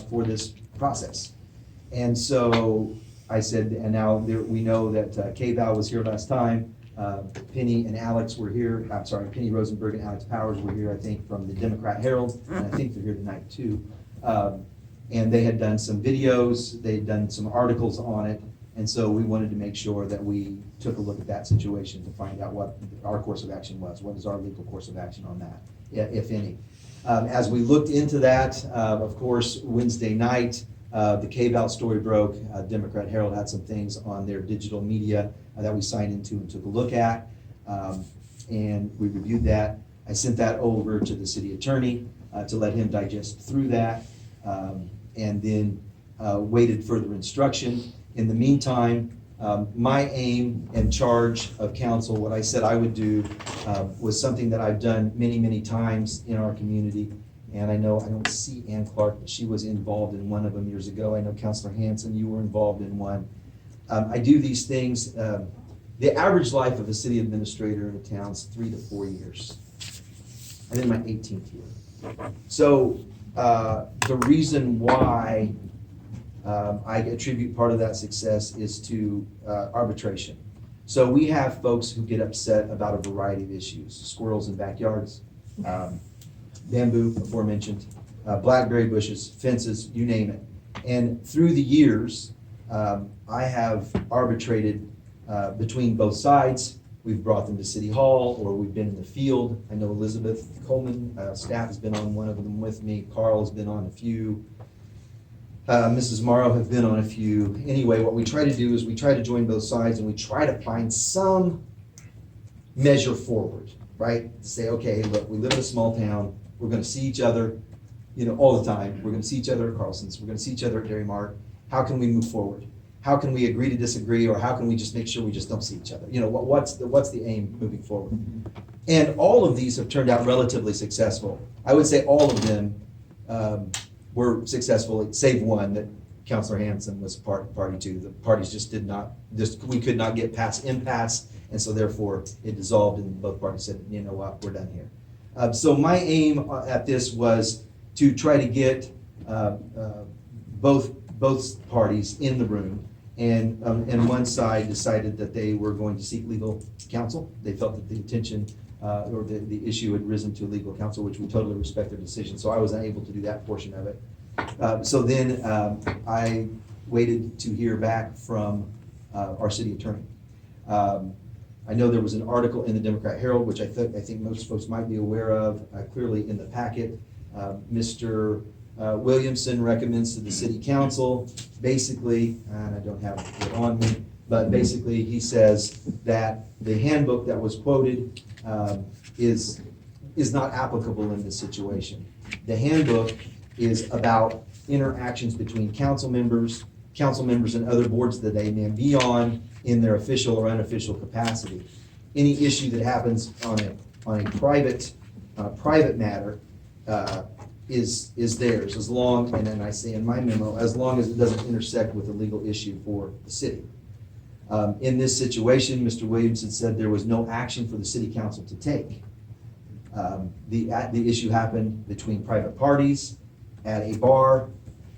for this process. And so I said, and now we know that K-Val was here last time. Penny and Alex were here. I'm sorry, Penny Rosenberg and Alex Powers were here, I think, from the Democrat Herald, and I think they're here tonight too. And they had done some videos, they'd done some articles on it, and so we wanted to make sure that we took a look at that situation to find out what our course of action was. What is our legal course of action on that, if any? As we looked into that, of course, Wednesday night, the K-Val story broke. Democrat Herald had some things on their digital media that we signed into and took a look at, and we reviewed that. I sent that over to the city attorney to let him digest through that, and then waited further instruction. In the meantime, my aim and charge of council, what I said I would do, was something that I've done many, many times in our community. And I know, I don't see Ann Clark, but she was involved in one of them years ago. I know Councilor Hanson, you were involved in one. I do these things, the average life of a city administrator in a town is 3 to 4 years. I'm in my 18th year. So the reason why I attribute part of that success is to arbitration. So we have folks who get upset about a variety of issues: squirrels in backyards, bamboo, aforementioned, blackberry bushes, fences, you name it. And through the years, I have arbitrated between both sides. We've brought them to City Hall, or we've been in the field. I know Elizabeth Coleman, staff has been on one of them with me. Carl has been on a few. Mrs. Morrow have been on a few. Anyway, what we try to do is we try to join both sides, and we try to find some measure forward, right? To say, okay, look, we live in a small town. We're going to see each other, all the time. We're going to see each other at Carlson's. We're going to see each other at Dairy Mart. How can we move forward? How can we agree to disagree, or how can we just make sure we just don't see each other? What's the aim moving forward? And all of these have turned out relatively successful. I would say all of them were successful, save one that Councilor Hanson was party to. The parties just we could not get past impasse, and so therefore it dissolved, and both parties said, you know what, we're done here. So my aim at this was to try to get both parties in the room, and one side decided that they were going to seek legal counsel. They felt that the intention or the issue had risen to legal counsel, which we totally respect their decision. So I was unable to do that portion of it. So then I waited to hear back from our city attorney. I know there was an article in the Democrat Herald, which I think most folks might be aware of, clearly in the packet. Mr. Williamson recommends to the city council, basically, and I don't have it on me, but basically he says that the handbook that was quoted is not applicable in this situation. The handbook is about interactions between council members and other boards that they may be on in their official or unofficial capacity. Any issue that happens on a private matter is theirs, as long, and then I say in my memo, as long as it doesn't intersect with a legal issue for the city. In this situation, Mr. Williamson said there was no action for the city council to take. The issue happened between private parties at a bar,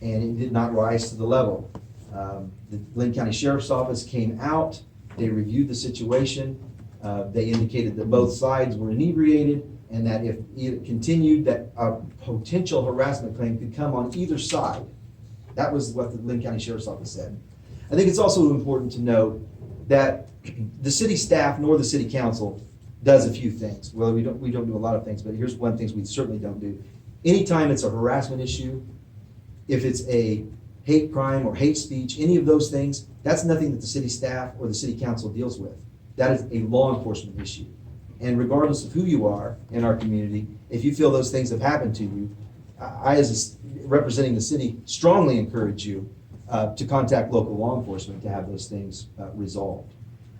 and it did not rise to the level. The Lynn County Sheriff's Office came out, they reviewed the situation, they indicated that both sides were inebriated, and that if it continued, that a potential harassment claim could come on either side. That was what the Lynn County Sheriff's Office said. I think it's also important to note that the city staff nor the city council does a few things. Well, we don't do a lot of things, but here's one thing we certainly don't do. Anytime it's a harassment issue, if it's a hate crime or hate speech, any of those things, that's nothing that the city staff or the city council deals with. That is a law enforcement issue. And regardless of who you are in our community, if you feel those things have happened to you, I, as representing the city, strongly encourage you to contact local law enforcement to have those things resolved.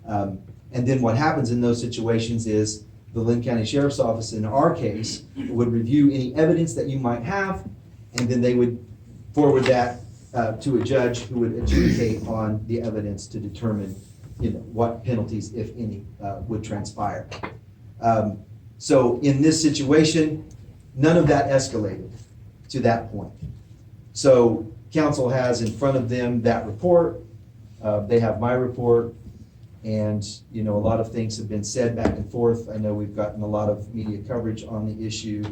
And then what happens in those situations is the Lynn County Sheriff's Office, in our case, would review any evidence that you might have, and then they would forward that to a judge who would adjudicate on the evidence to determine what penalties, if any, would transpire. So in this situation, none of that escalated to that point. So council has in front of them that report. They have my report, and a lot of things have been said back and forth. I know we've gotten a lot of media coverage on the issue.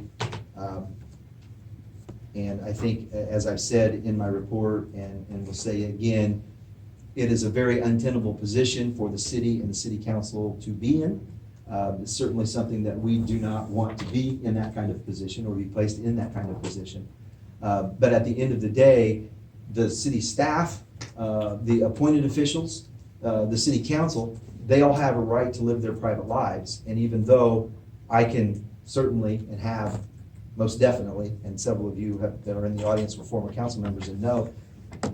And I think, as I've said in my report, and will say again, it is a very untenable position for the city and the city council to be in. It's certainly something that we do not want to be in that kind of position or be placed in that kind of position. But at the end of the day, the city staff, the appointed officials, the city council, they all have a right to live their private lives. And even though I can certainly and have most definitely, and several of you that are in the audience were former council members and know,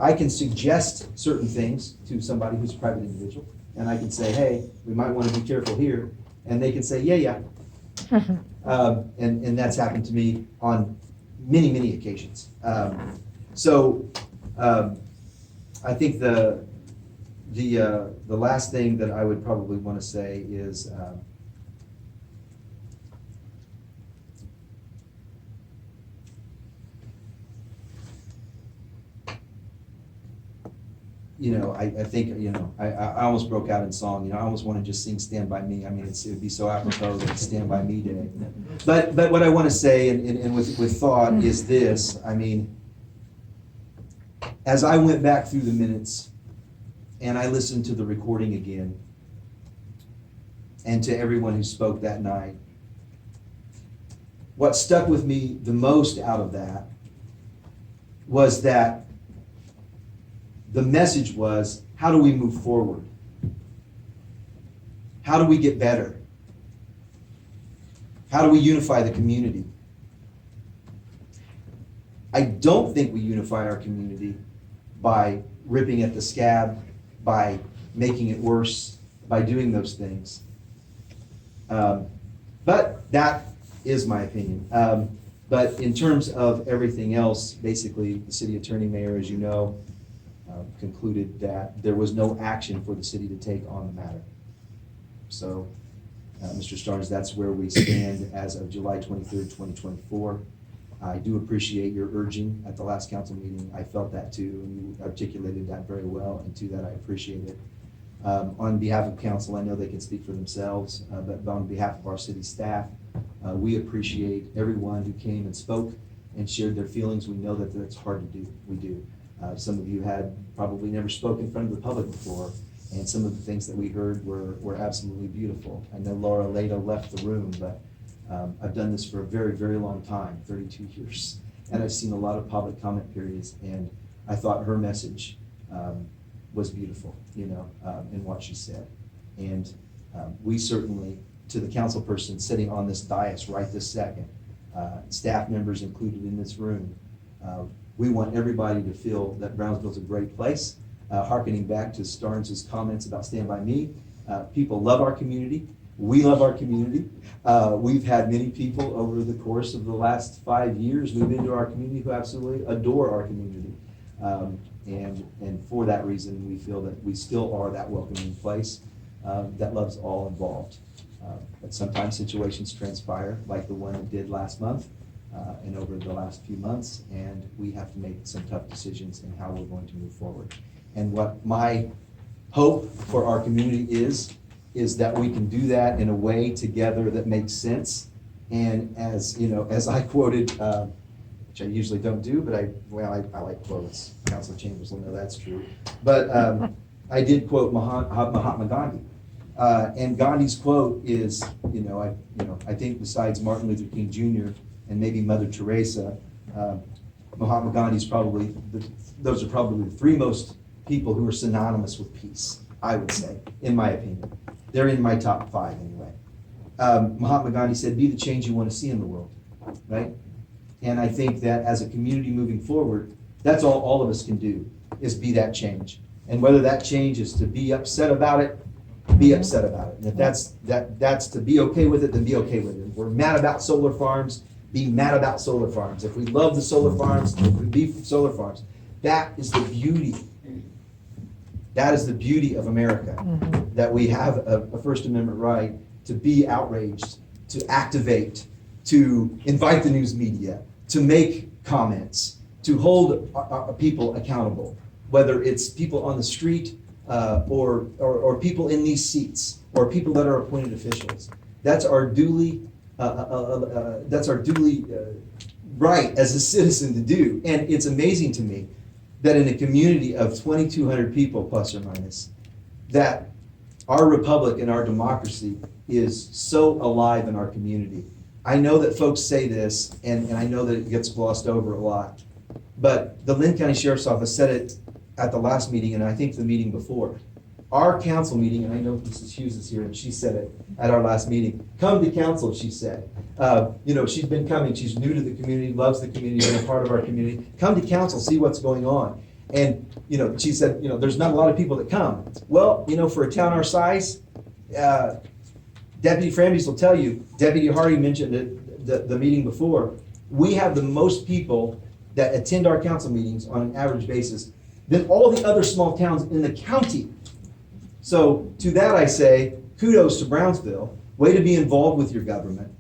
I can suggest certain things to somebody who's a private individual, and I can say, hey, we might want to be careful here, and they can say, yeah. And that's happened to me on many, many occasions. So I think the last thing that I would probably want to say is I think, I almost broke out in song, I almost want to just sing Stand By Me. I mean, it would be so apropos that it's Stand By Me Day. But what I want to say, and with thought, is this. I mean, as I went back through the minutes and I listened to the recording again, and to everyone who spoke that night, what stuck with me the most out of that was that the message was, how do we move forward? How do we get better? How do we unify the community? I don't think we unify our community by ripping at the scab, by making it worse, by doing those things. But that is my opinion. But in terms of everything else, basically, the city attorney, mayor, as you know, concluded that there was no action for the city to take on the matter. So, Mr. Starnes, that's where we stand as of July 23rd, 2024. I do appreciate your urging at the last council meeting. I felt that too, and you articulated that very well, and to that I appreciate it. On behalf of council, I know they can speak for themselves, but on behalf of our city staff, we appreciate everyone who came and spoke and shared their feelings. We know that that's hard to do. We do. Some of you had probably never spoken in front of the public before, and some of the things that we heard were absolutely beautiful. I know Laura Leda left the room, but I've done this for a very, very long time, 32 years, and I've seen a lot of public comment periods, and I thought her message was beautiful, in what she said. And we certainly, to the council person sitting on this dais right this second, staff members included in this room, we want everybody to feel that Brownsville's a great place. Harkening back to Starnes' comments about Stand By Me, people love our community. We love our community. We've had many people over the course of the last 5 years move into our community who absolutely adore our community. And for that reason, we feel that we still are that welcoming place that loves all involved. But sometimes situations transpire, like the one it did last month and over the last few months, and we have to make some tough decisions in how we're going to move forward. And what my hope for our community is that we can do that in a way together that makes sense. And as as I quoted, which I usually don't do, but I like quotes. Councilor Chambers will know that's true. But I did quote Mahatma Gandhi. And Gandhi's quote is, I think besides Martin Luther King Jr. and maybe Mother Teresa, Mahatma Gandhi's those are probably the three most people who are synonymous with peace, I would say, in my opinion. They're in my top 5 anyway. Mahatma Gandhi said, be the change you want to see in the world, right? And I think that as a community moving forward, that's all of us can do, is be that change. And whether that change is to be upset about it, be upset about it. And if that's to be okay with it, then be okay with it. If we're mad about solar farms, be mad about solar farms. If we love the solar farms, if we be for solar farms. That is the beauty. That is the beauty of America, that we have a First Amendment right to be outraged, to activate, to invite the news media, to make comments, to hold people accountable, whether it's people on the street or people in these seats or people that are appointed officials. That's our duly right as a citizen to do. And it's amazing to me that in a community of 2,200 people, plus or minus, that our republic and our democracy is so alive in our community. I know that folks say this, and I know that it gets glossed over a lot, but the Lynn County Sheriff's Office said it at the last meeting, and I think the meeting before. our council meeting, and I know Mrs. Hughes is here, and she said it at our last meeting, come to council, she said. She's been coming, she's new to the community, loves the community, been a part of our community. Come to council, see what's going on. And, she said, there's not a lot of people that come. Well, for a town our size, Deputy Frambies will tell you, Deputy Hardy mentioned it, the meeting before, we have the most people that attend our council meetings on an average basis than all the other small towns in the county. So to that I say, kudos to Brownsville, way to be involved with your government,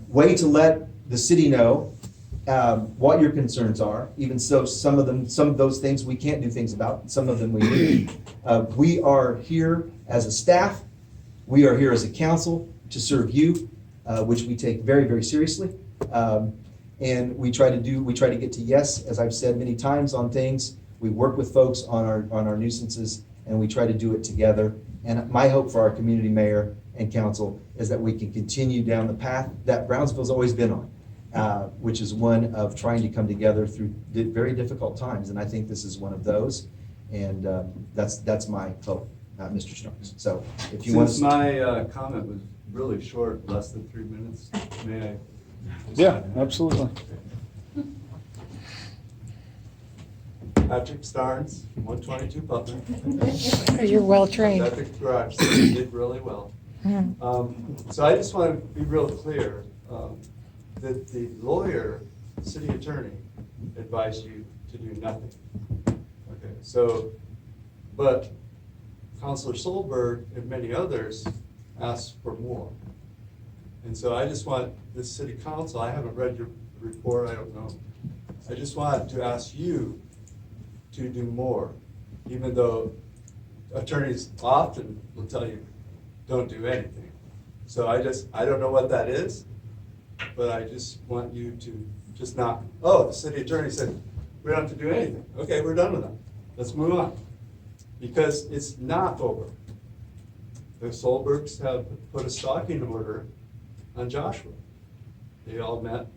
way to let the city know what your concerns are, even so some of those things we can't do things about, some of them we do. We are here as a staff, we are here as a council to serve you, which we take very, very seriously. And we try to get to yes, as I've said many times, on things. We work with folks on our nuisances, and we try to do it together. And my hope for our community mayor and council is that we can continue down the path that Brownsville's always been on, which is one of trying to come together through very difficult times. And I think this is one of those. And that's my hope, Mr. Starks. So if you want to. Since my comment was really short, less than 3 minutes, may I? Yeah, absolutely. Patrick Starnes, 122 Putnam. You're well trained. Epic Garage, so you did really well. So I just want to be real clear that the lawyer, city attorney, advised you to do nothing. Okay, so, but Counselor Solberg and many others asked for more. And so I just want this city council, I haven't read your report, I don't know. I just want to ask you to do more, even though attorneys often will tell you, don't do anything. So I don't know what that is, but I just want you to just not, the city attorney said, we don't have to do anything. Okay, we're done with that. Let's move on. Because it's not over. The Solbergs have put a stalking order on Joshua. They all met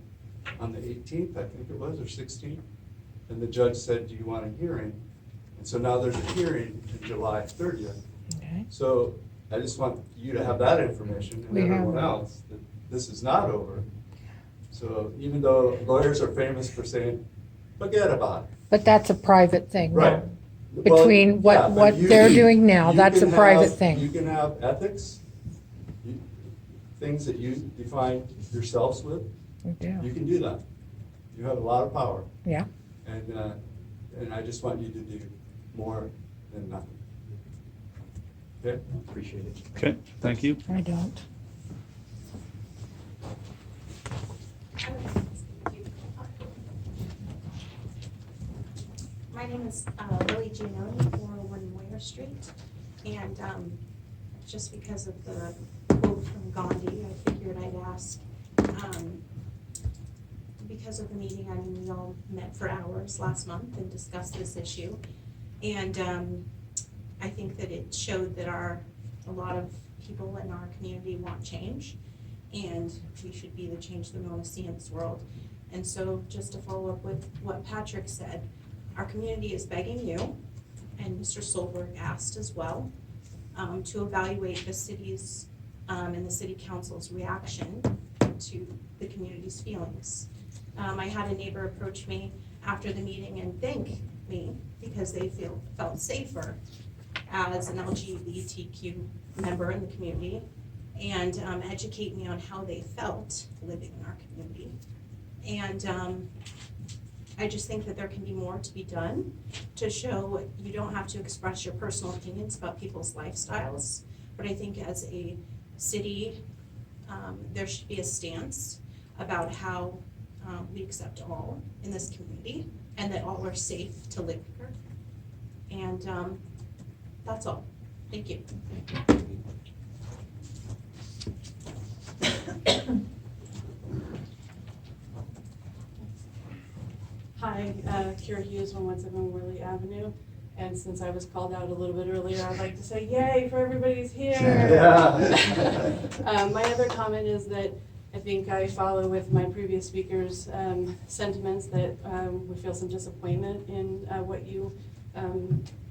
on the 18th, I think it was, or 16th. And the judge said, do you want a hearing? And so now there's a hearing on July 30th. Okay. So I just want you to have that information and We have everyone that. else, that this is not over. So even though lawyers are famous for saying, forget about it. But that's a private thing. Right. now. Between Well, yeah, but what they're doing now, you that's a can private have- thing. You can have ethics, things that you define yourselves with. Yeah. You can do that. You have a lot of power. Yeah. And I just want you to do more than nothing. Okay? Appreciate it. Okay, thank you. I don't. My name is Lily Giannone, 401 Moyer Street, and just because of the quote from Gandhi, I figured I'd ask, because of the meeting, we all met for hours last month and discussed this issue, and I think that it showed that a lot of people in our community want change, and we should be the change that we want to see in this world. And so just to follow up with what Patrick said, our community is begging you, and Mr. Solberg asked as well, to evaluate the city's and the city council's reaction to the community's feelings. I had a neighbor approach me after the meeting and thank me because they felt safer as an LGBTQ member in the community, and educate me on how they felt living in our community. And I just think that there can be more to be done to show you don't have to express your personal opinions about people's lifestyles, but I think as a city, there should be a stance about how we accept all in this community and that all are safe to live here. And that's all. Thank you. Hi, Kira Hughes, 117 Worley Avenue. And since I was called out a little bit earlier, I'd like to say yay for everybody's here. Yeah. My other comment is that I think I follow with my previous speakers' sentiments that we feel some disappointment in what you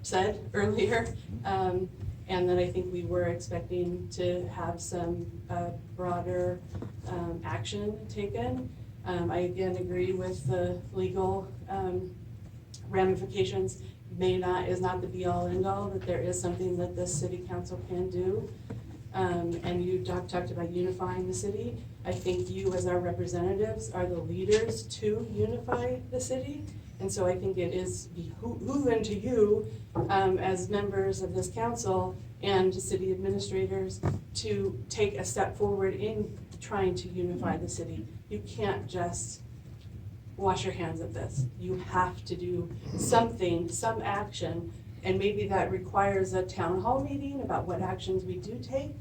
said earlier. And that I think we were expecting to have some broader action taken. I again agree with the legal ramifications. Is not the be-all end-all, that there is something that the city council can do. And you talked about unifying the city. I think you as our representatives are the leaders to unify the city. And so I think it is behooving to you as members of this council and city administrators to take a step forward in trying to unify the city. You can't just wash your hands of this. You have to do something, some action, and maybe that requires a town hall meeting about what actions we do take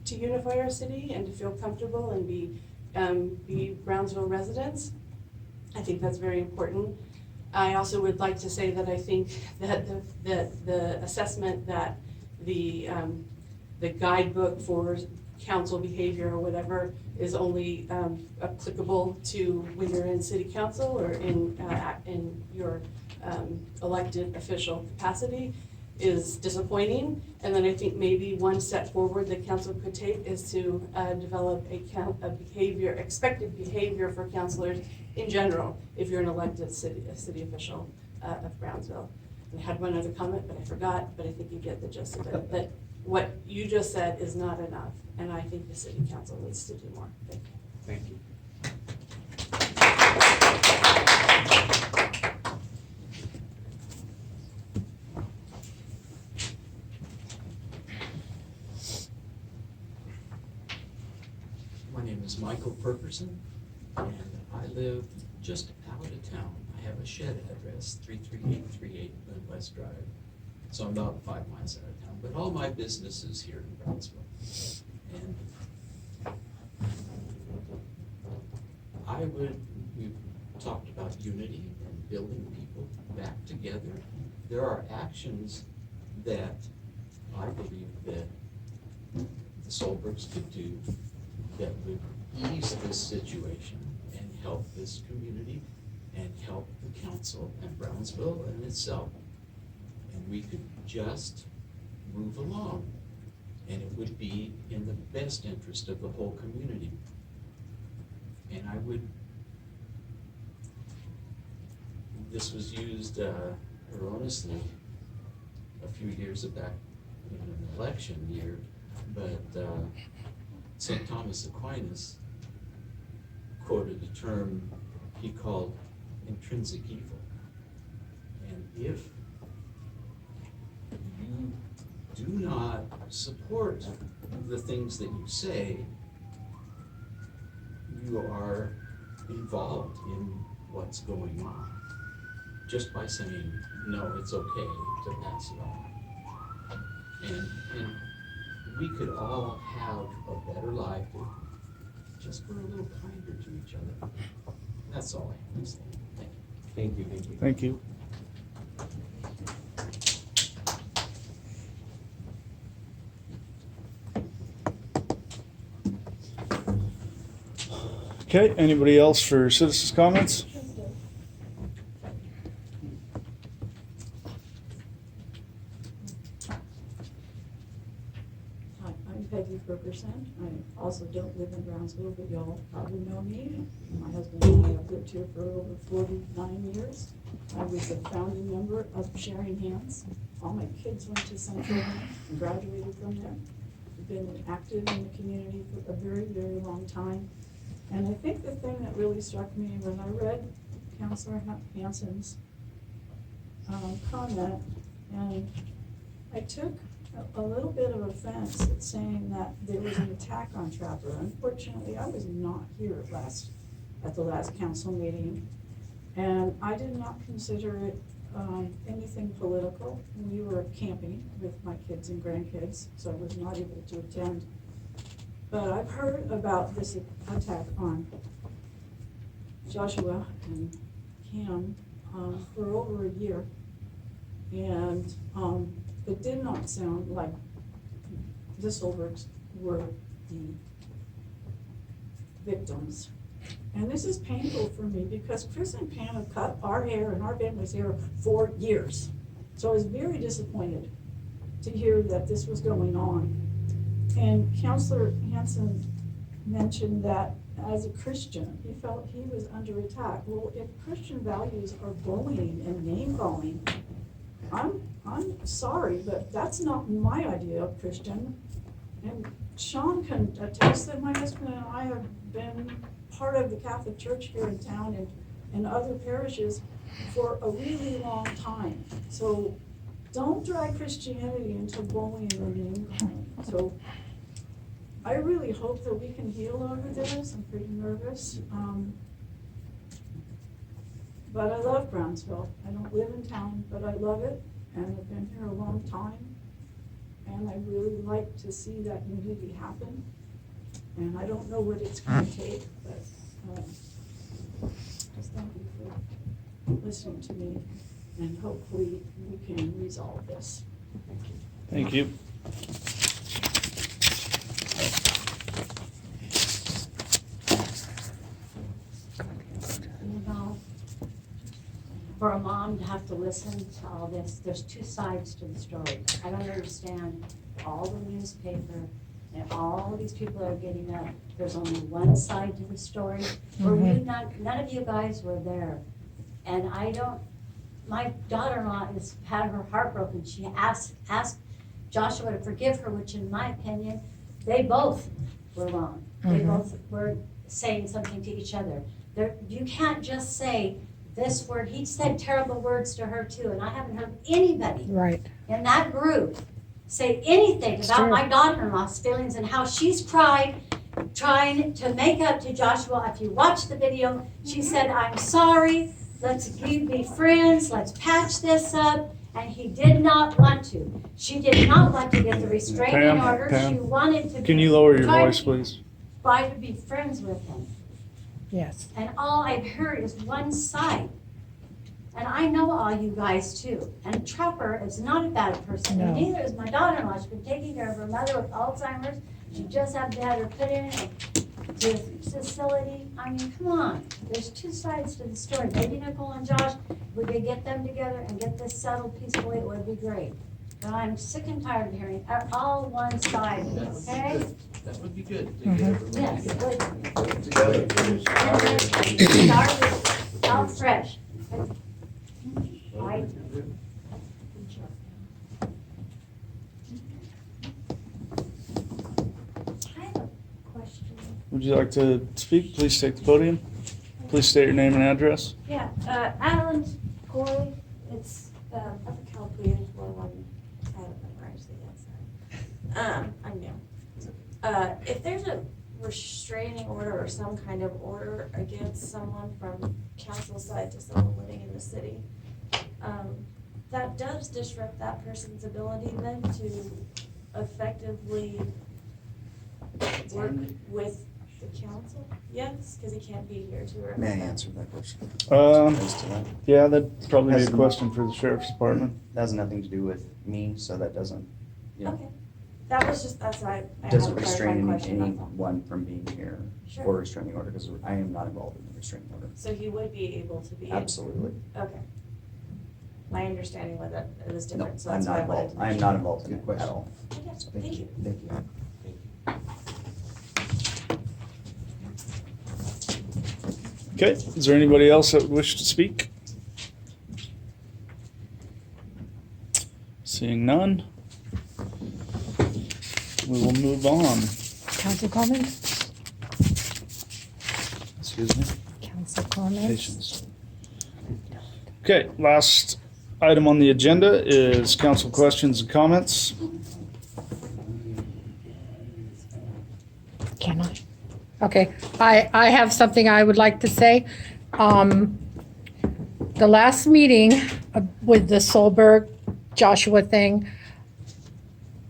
to unify our city and to feel comfortable and be Brownsville residents. I think that's very important. I also would like to say that I think that the assessment that the guidebook for council behavior or whatever is only applicable to when you're in city council or in your elected official capacity is disappointing. And then I think maybe one step forward the council could take is to develop a behavior, expected behavior for councilors in general, if you're an elected city official of Brownsville. And I had one other comment, but I forgot, but I think you get the gist of it. That what you just said is not enough, and I think the city council needs to do more. Thank you. Thank you. My name is Michael Perkerson, and I live just out of town. I have a shed address, 33838 Glen West Drive. So I'm about 5 miles out of town, but all my business is here in Brownsville. And we've talked about unity and building people back together. There are actions that I believe that the Solbergs could do that would ease this situation and help this community and help the council and Brownsville and itself. And we could just move along, and it would be in the best interest of the whole community. And this was used erroneously a few years back in an election year, but St. Thomas Aquinas quoted a term he called intrinsic evil. And if you do not support the things that you say, you are involved in what's going on just by saying, no, it's okay to pass it on. And we could all have a better life if just we're a little kinder to each other. That's all I have to say. Thank you. Thank you. Thank you. Okay, anybody else for citizens' comments? Hi, I'm Peggy Ferguson. I also don't live in Brownsville, but y'all probably know me. My husband and I have lived here for over 49 years. I was a founding member of Sharing Hands. All my kids went to Central and graduated from there. I've been active in the community for a very, very long time. And I think the thing that really struck me when I read Councilor Hanson's comment, and I took a little bit of offense at saying that there was an attack on Trapper. Unfortunately, I was not here at the last council meeting, and I did not consider it anything political. We were camping with my kids and grandkids, so I was not able to attend. But I've heard about this attack on Joshua and Cam for over a year. And it did not sound like the Solbergs were the victims. And this is painful for me because Chris and Pam have cut our hair and our family's hair for years. So I was very disappointed to hear that this was going on. And Counselor Hanson mentioned that as a Christian, he felt he was under attack. Well, if Christian values are bullying and name calling, I'm sorry, but that's not my idea of Christian. And Sean can attest that my husband and I have been part of the Catholic Church here in town and other parishes for a really long time. So don't drag Christianity into bullying or name calling. So I really hope that we can heal over this. I'm pretty nervous. But I love Brownsville. I don't live in town, but I love it. And I've been here a long time. And I really like to see that unity happen. And I don't know what it's going to take, but just thank you for listening to me. And hopefully we can resolve this. Thank you. You know, for a mom to have to listen to all this, there's two sides to the story. I don't understand all the newspaper and all these people are getting up. There's only one side to the story. None of you guys were there. And my daughter-in-law has had her heart broken. She asked Joshua to forgive her, which in my opinion, they both were wrong. They both were saying something to each other. You can't just say this word. He said terrible words to her too, and I haven't heard anybody in that group say anything about my daughter-in-law's feelings and how she's cried, trying to make up to Joshua. If you watch the video, she said, "I'm sorry, let's be friends, let's patch this up," and he did not want to. She did not want to get the restraining order. Pam, She wanted to can you lower your voice, please? try to be friends with him. Yes. And all I've heard is one side. And I know all you guys too. And Trapper is not a bad person. No. And neither is my daughter-in-law. She's been taking care of her mother with Alzheimer's. She just had her put in a facility. I mean, come on. There's two sides to the story. Maybe Nicole and Josh, if we could get them together and get this settled peacefully, it would be great. But I'm sick and tired of hearing all one side, okay? That would be good. Yes, it would. Together. And start out fresh. Right? I have a question. Would you like to speak? Please take the podium. Please state your name and address. Yeah, Alan Corley, it's up at Calpria, 111, I haven't memorized it yet, sorry. I'm new. If there's a restraining order or some kind of order against someone from council side to someone living in the city, that does disrupt that person's ability then to effectively work with the council? Yes, because he can't be here to. May I answer that question? Um, As to that? Yeah, that'd probably be a Has- question for the sheriff's department. That has nothing to do with me, so that doesn't, Okay, that was just, that's why I had a doesn't restrain clarifying question, that's all. anyone from being here Sure. or restraining order, because I am not involved in the restraining order. So he would be able to be. Absolutely. Okay. My understanding was that it was No, different, so I'm that's why not I wanted involved. to. I am not involved in it at all. Okay, thank you. Thank you. Okay, is there anybody else that would wish to speak? Seeing none, we will move on. Council comments? Excuse me. Council comments? Patience. Okay, last item on the agenda is council questions and comments. Can I? Okay, I have something I would like to say. The last meeting with the Solberg Joshua thing,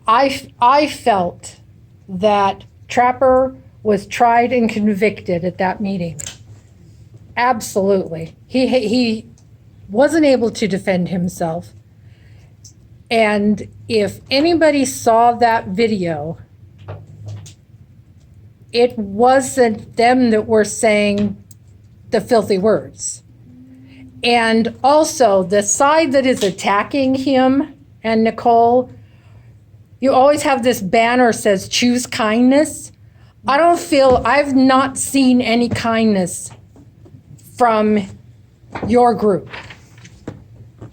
I felt that Trapper was tried and convicted at that meeting. Absolutely. He wasn't able to defend himself. And if anybody saw that video, it wasn't them that were saying the filthy words. And also, the side that is attacking him and Nicole, you always have this banner says choose kindness. I've not seen any kindness from your group.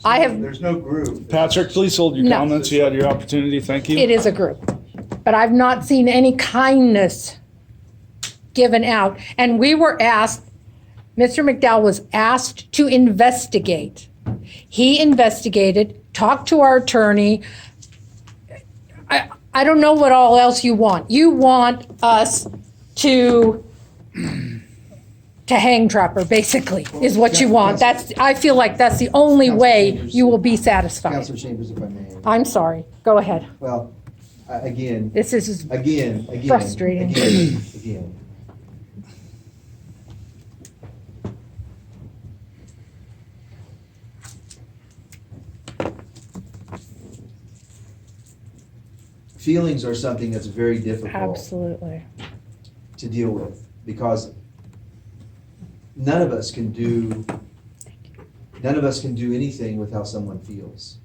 There's no group. Patrick, please hold your No. comments. You had your opportunity. Thank you. It is a group. But I've not seen any kindness given out. And we were asked, Mr. McDowell was asked to investigate. He investigated, talked to our attorney. I don't know what all else you want. You want us to hang Trapper, basically, is what you want. I feel like that's the only way you will be satisfied. Counselor Chambers, if I may. I'm sorry. Go ahead. Well, again. This is Again. frustrating. Again. Feelings are something that's very difficult. Absolutely. To deal with, because none of us can do anything with how someone feels.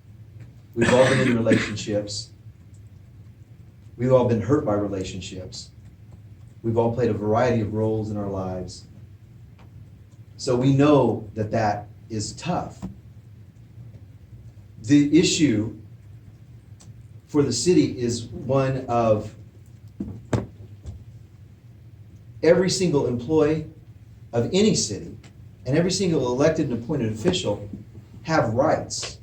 We've all been in relationships. We've all been hurt by relationships. We've all played a variety of roles in our lives. So we know that that is tough. The issue for the city is one of every single employee of any city and every single elected and appointed official have rights.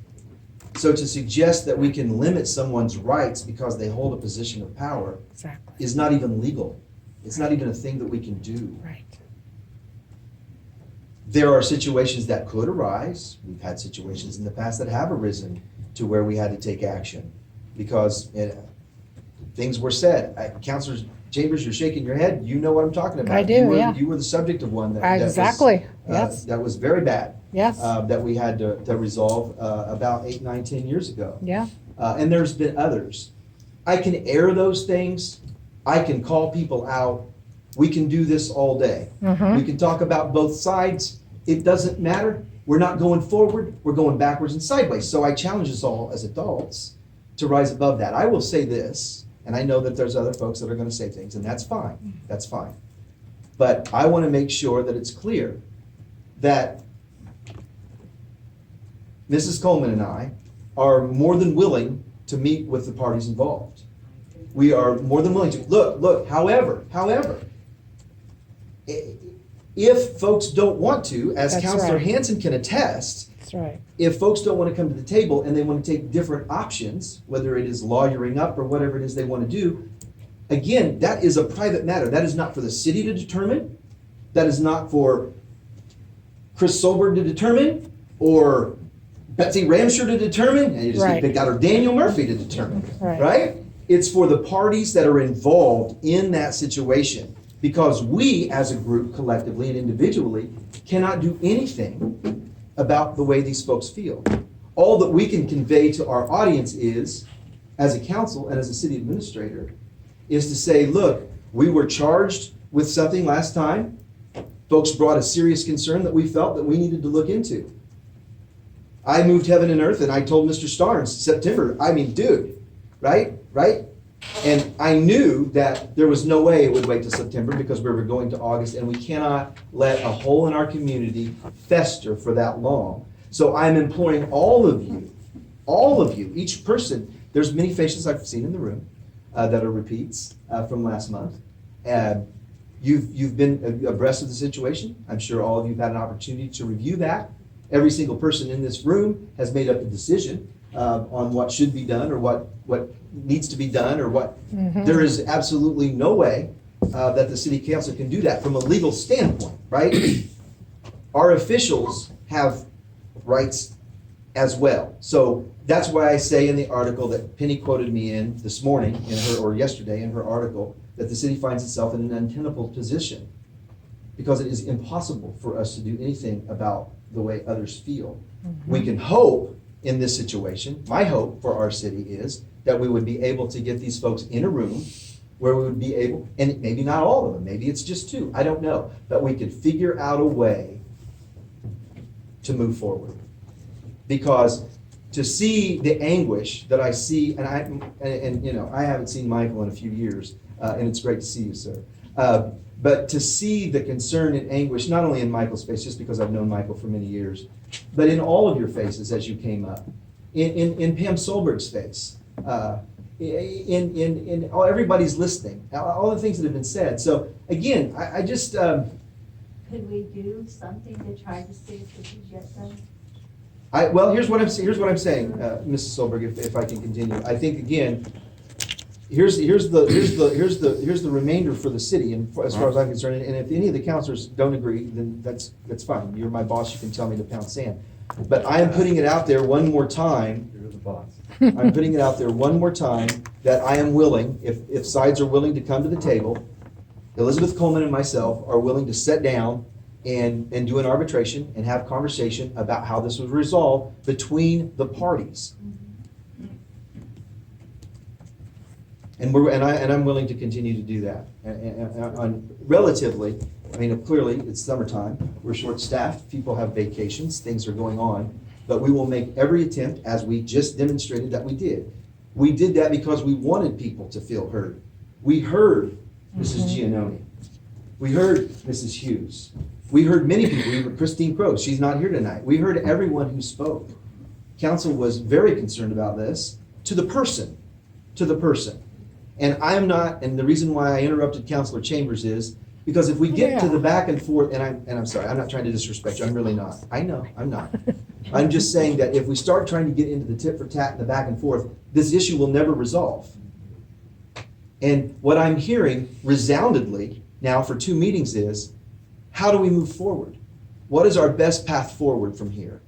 So to suggest that we can limit someone's rights because they hold a position of power is not even legal. It's not even a thing that we can do. Right. There are situations that could arise. We've had situations in the past that have arisen to where we had to take action because things were said. Counselor Chambers, you're shaking your head. You know what I'm talking about. I do, yeah. You were the subject of one Exactly, yes. that was very bad. Yes. That we had to resolve about 8, 9, 10 years ago. Yeah. And there's been others. I can air those things. I can call people out. We can do this all day. Mhm. We can talk about both sides. It doesn't matter. We're not going forward. We're going backwards and sideways. So I challenge us all as adults to rise above that. I will say this, and I know that there's other folks that are going to say things, and that's fine. That's fine. But I want to make sure that it's clear that Mrs. Coleman and I are more than willing to meet with the parties involved. We are more than willing to. Look, however, if folks don't want to, as That's Counselor right. Hanson can attest, That's right. if folks don't want to come to the table and they want to take different options, whether it is lawyering up or whatever it is they want to do, again, that is a private matter. That is not for the city to determine. That is not for Chris Solberg to determine or Betsy Ramsher to determine. And you just Right. picked out or Daniel Murphy to determine, Right. right? It's for the parties that are involved in that situation. Because we, as a group, collectively and individually, cannot do anything about the way these folks feel. All that we can convey to our audience is, as a council and as a city administrator, is to say, look, we were charged with something last time. Folks brought a serious concern that we felt that we needed to look into. I moved heaven and earth, and I told Mr. Starnes, September, dude, right? And I knew that there was no way it would wait till September because we were going to August, and we cannot let a hole in our community fester for that long. So I'm imploring all of you, each person. There's many faces I've seen in the room that are repeats from last month. You've been abreast of the situation. I'm sure all of you have had an opportunity to review that. Every single person in this room has made up a decision on what should be done or what needs to be done or what. Mhm. There is absolutely no way that the city council can do that from a legal standpoint, right? Our officials have rights as well. So that's why I say in the article that Penny quoted me in this morning or yesterday in her article that the city finds itself in an untenable position because it is impossible for us to do anything about the way others feel. Mm-hmm. We can hope in this situation, my hope for our city is that we would be able to get these folks in a room where we would be able, and maybe not all of them, maybe it's just 2, I don't know, but we could figure out a way to move forward. Because to see the anguish that I see, and you know, I haven't seen Michael in a few years, and it's great to see you, sir. But to see the concern and anguish, not only in Michael's face, just because I've known Michael for many years, but in all of your faces as you came up, in Pam Solberg's face, in all, everybody's listening, all the things that have been said. So again, I just. Could we do something to try to see if we can get them? Well, here's what I'm saying, Mrs. Solberg, if I can continue. I think again, here's the remainder for the city, and as far as I'm concerned. And if any of the counselors don't agree, then that's fine. You're my boss. You can tell me to pound sand. But I am putting it out there one more time. You're the boss. I'm putting it out there one more time that I am willing, if sides are willing to come to the table, Elizabeth Coleman and myself are willing to sit down and do an arbitration and have conversation about how this was resolved between the parties. And I'm willing to continue to do that. And relatively, I mean, clearly it's summertime, we're short-staffed, people have vacations, things are going on, but we will make every attempt, as we just demonstrated that we did. We did that because we wanted people to feel heard. We heard Mrs. Giannone. We heard Mrs. Hughes. We heard many people. We heard Christine Crowe. She's not here tonight. We heard everyone who spoke. Council was very concerned about this, to the person. And I'm not, and the reason why I interrupted Councilor Chambers is because if we get to the back and forth, and I'm sorry, I'm not trying to disrespect you, I'm really not. I know, I'm not. I'm just saying that if we start trying to get into the tit for tat and the back and forth, this issue will never resolve. And what I'm hearing resoundingly now for 2 meetings is, how do we move forward? What is our best path forward from here?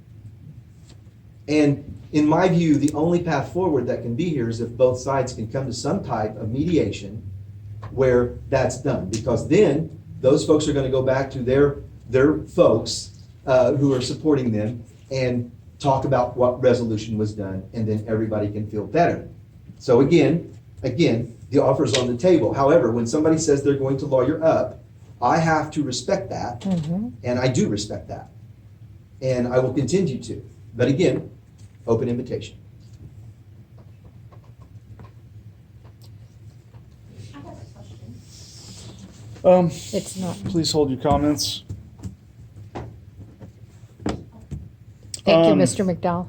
And in my view, the only path forward that can be here is if both sides can come to some type of mediation where that's done. Because then those folks are going to go back to their folks who are supporting them and talk about what resolution was done, and then everybody can feel better. So again, the offer's on the table. However, when somebody says they're going to lawyer up, I have to respect that, and I do respect that. And I will continue to. But again, open invitation. I have a question. It's not. Please hold your comments. Thank you, Mr. McDowell.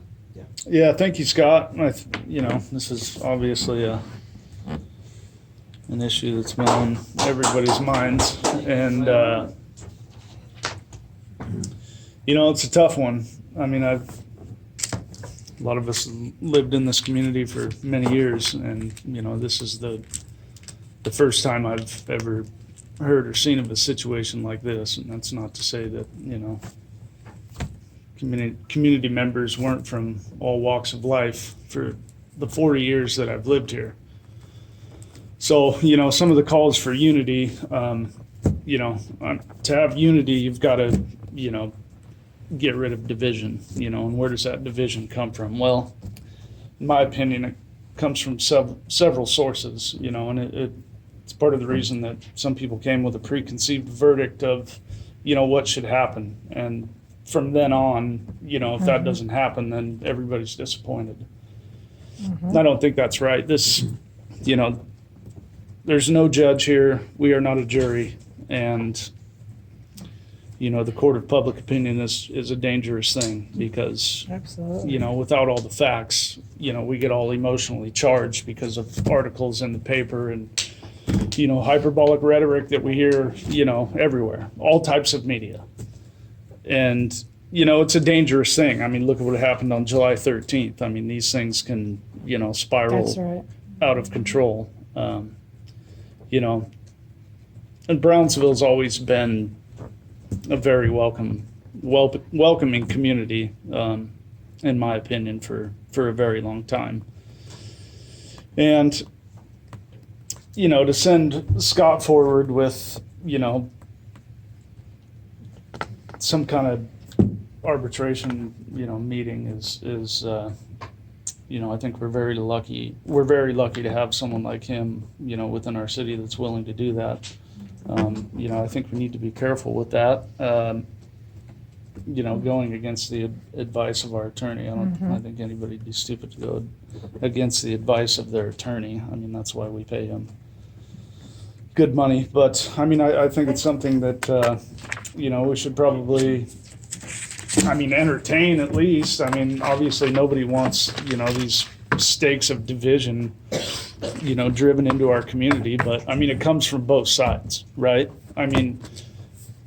Yeah, thank you, Scott. You know, this is obviously an issue that's been on everybody's minds, and you know, it's a tough one. I mean, a lot of us lived in this community for many years, and you know, this is the first time I've ever heard or seen of a situation like this. And that's not to say that, you know, community members weren't from all walks of life for the 40 years that I've lived here. So, you know, some of the calls for unity, you know, to have unity, you've got to, you know, get rid of division, you know, and where does that division come from? Well, in my opinion, it comes from several sources, you know, and it's part of the reason that some people came with a preconceived verdict of, you know, what should happen. And from then on, you know, if that doesn't happen, then everybody's disappointed. I don't think that's right. This, you know, there's no judge here. We are not a jury. And, you know, the court of public opinion is a dangerous thing because, Absolutely. you know, without all the facts, you know, we get all emotionally charged because of articles in the paper and, you know, hyperbolic rhetoric that we hear, you know, everywhere, all types of media. And, you know, it's a dangerous thing. I mean, look at what happened on July 13th. I mean, these things can, you know, spiral That's right. out of control. You know, and Brownsville's always been a very welcoming community, in my opinion, for a very long time. And, you know, to send Scott forward with, you know, some kind of arbitration, you know, meeting is you know, I think we're very lucky. We're very lucky to have someone like him, you know, within our city that's willing to do that. You know, I think we need to be careful with that. going against the advice of our attorney. I think anybody'd be stupid to go against the advice of their attorney. I mean, that's why we pay him good money. But I mean, I think it's something that, we should probably, entertain at least. I mean, obviously nobody wants, these stakes of division, driven into our community. But I mean, it comes from both sides, right? I mean,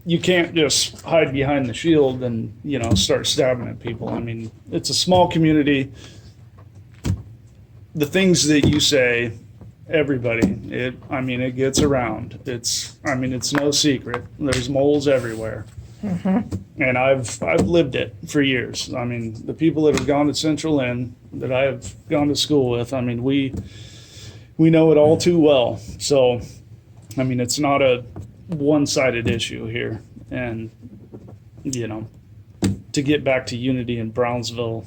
you can't just hide behind the shield and, start stabbing at people. I mean, it's a small community. The things that you say, everybody, it gets around. It's no secret. There's moles everywhere. And I've lived it for years. I mean, the people that have gone to Central Inn that I have gone to school with, we know it all too well. So, it's not a one-sided issue here. And, to get back to unity in Brownsville,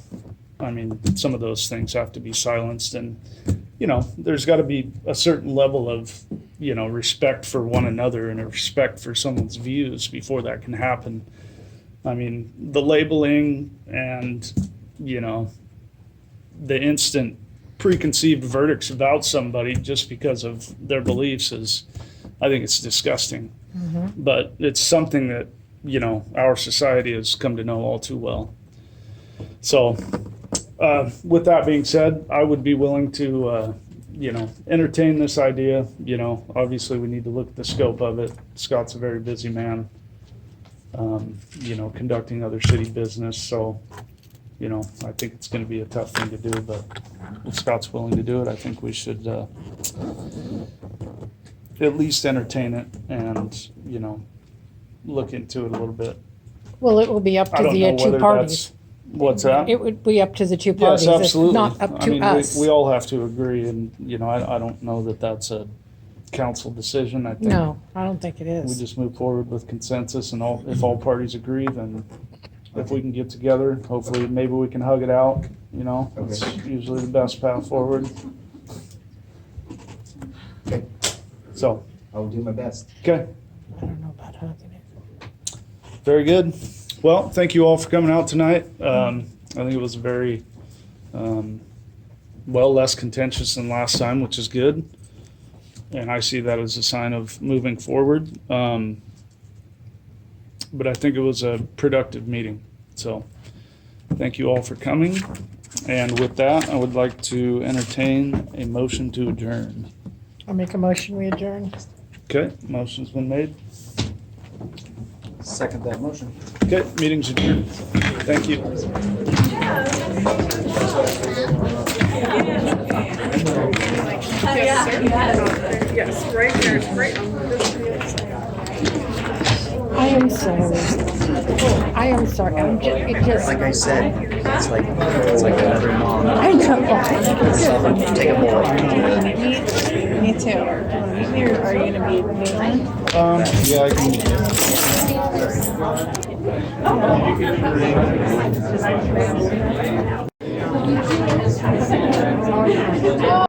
some of those things have to be silenced. And, there's got to be a certain level of, respect for one another and a respect for someone's views before that can happen. The labeling and, the instant preconceived verdicts about somebody just because of their beliefs I think it's disgusting. But it's something that, our society has come to know all too well. So, with that being said, I would be willing to, entertain this idea. Obviously we need to look at the scope of it. Scott's a very busy man, conducting other city business. So, I think it's going to be a tough thing to do, but if Scott's willing to do it, I think we should at least entertain it and, look into it a little bit. Well, it will be up I to don't know the two whether parties. What's that? It would be up to the two Yes, parties. It's absolutely. not up to us. We all have to agree, and, I don't know that that's a council decision. I think No, I don't think it we is. just move forward with consensus, and if all parties agree, then if we can get together, hopefully maybe we can hug it out, It's usually the best path forward. Okay. So. I will do my best. Okay. I don't know about hugging it. Very good. Well, thank you all for coming out tonight. I think it was very, less contentious than last time, which is good. And I see that as a sign of moving forward. But I think it was a productive meeting. So thank you all for coming. And with that, I would like to entertain a motion to adjourn. I'll make a motion, we adjourn. Okay, motion's been made. Second that motion. Okay, meeting's adjourned. Thank you. Yes, right there, right on this. I am sorry. I am sorry. It just. Like I said, it's like another mom. I know. Take a bowl. Me too. Are you gonna be moving? Yeah, I can.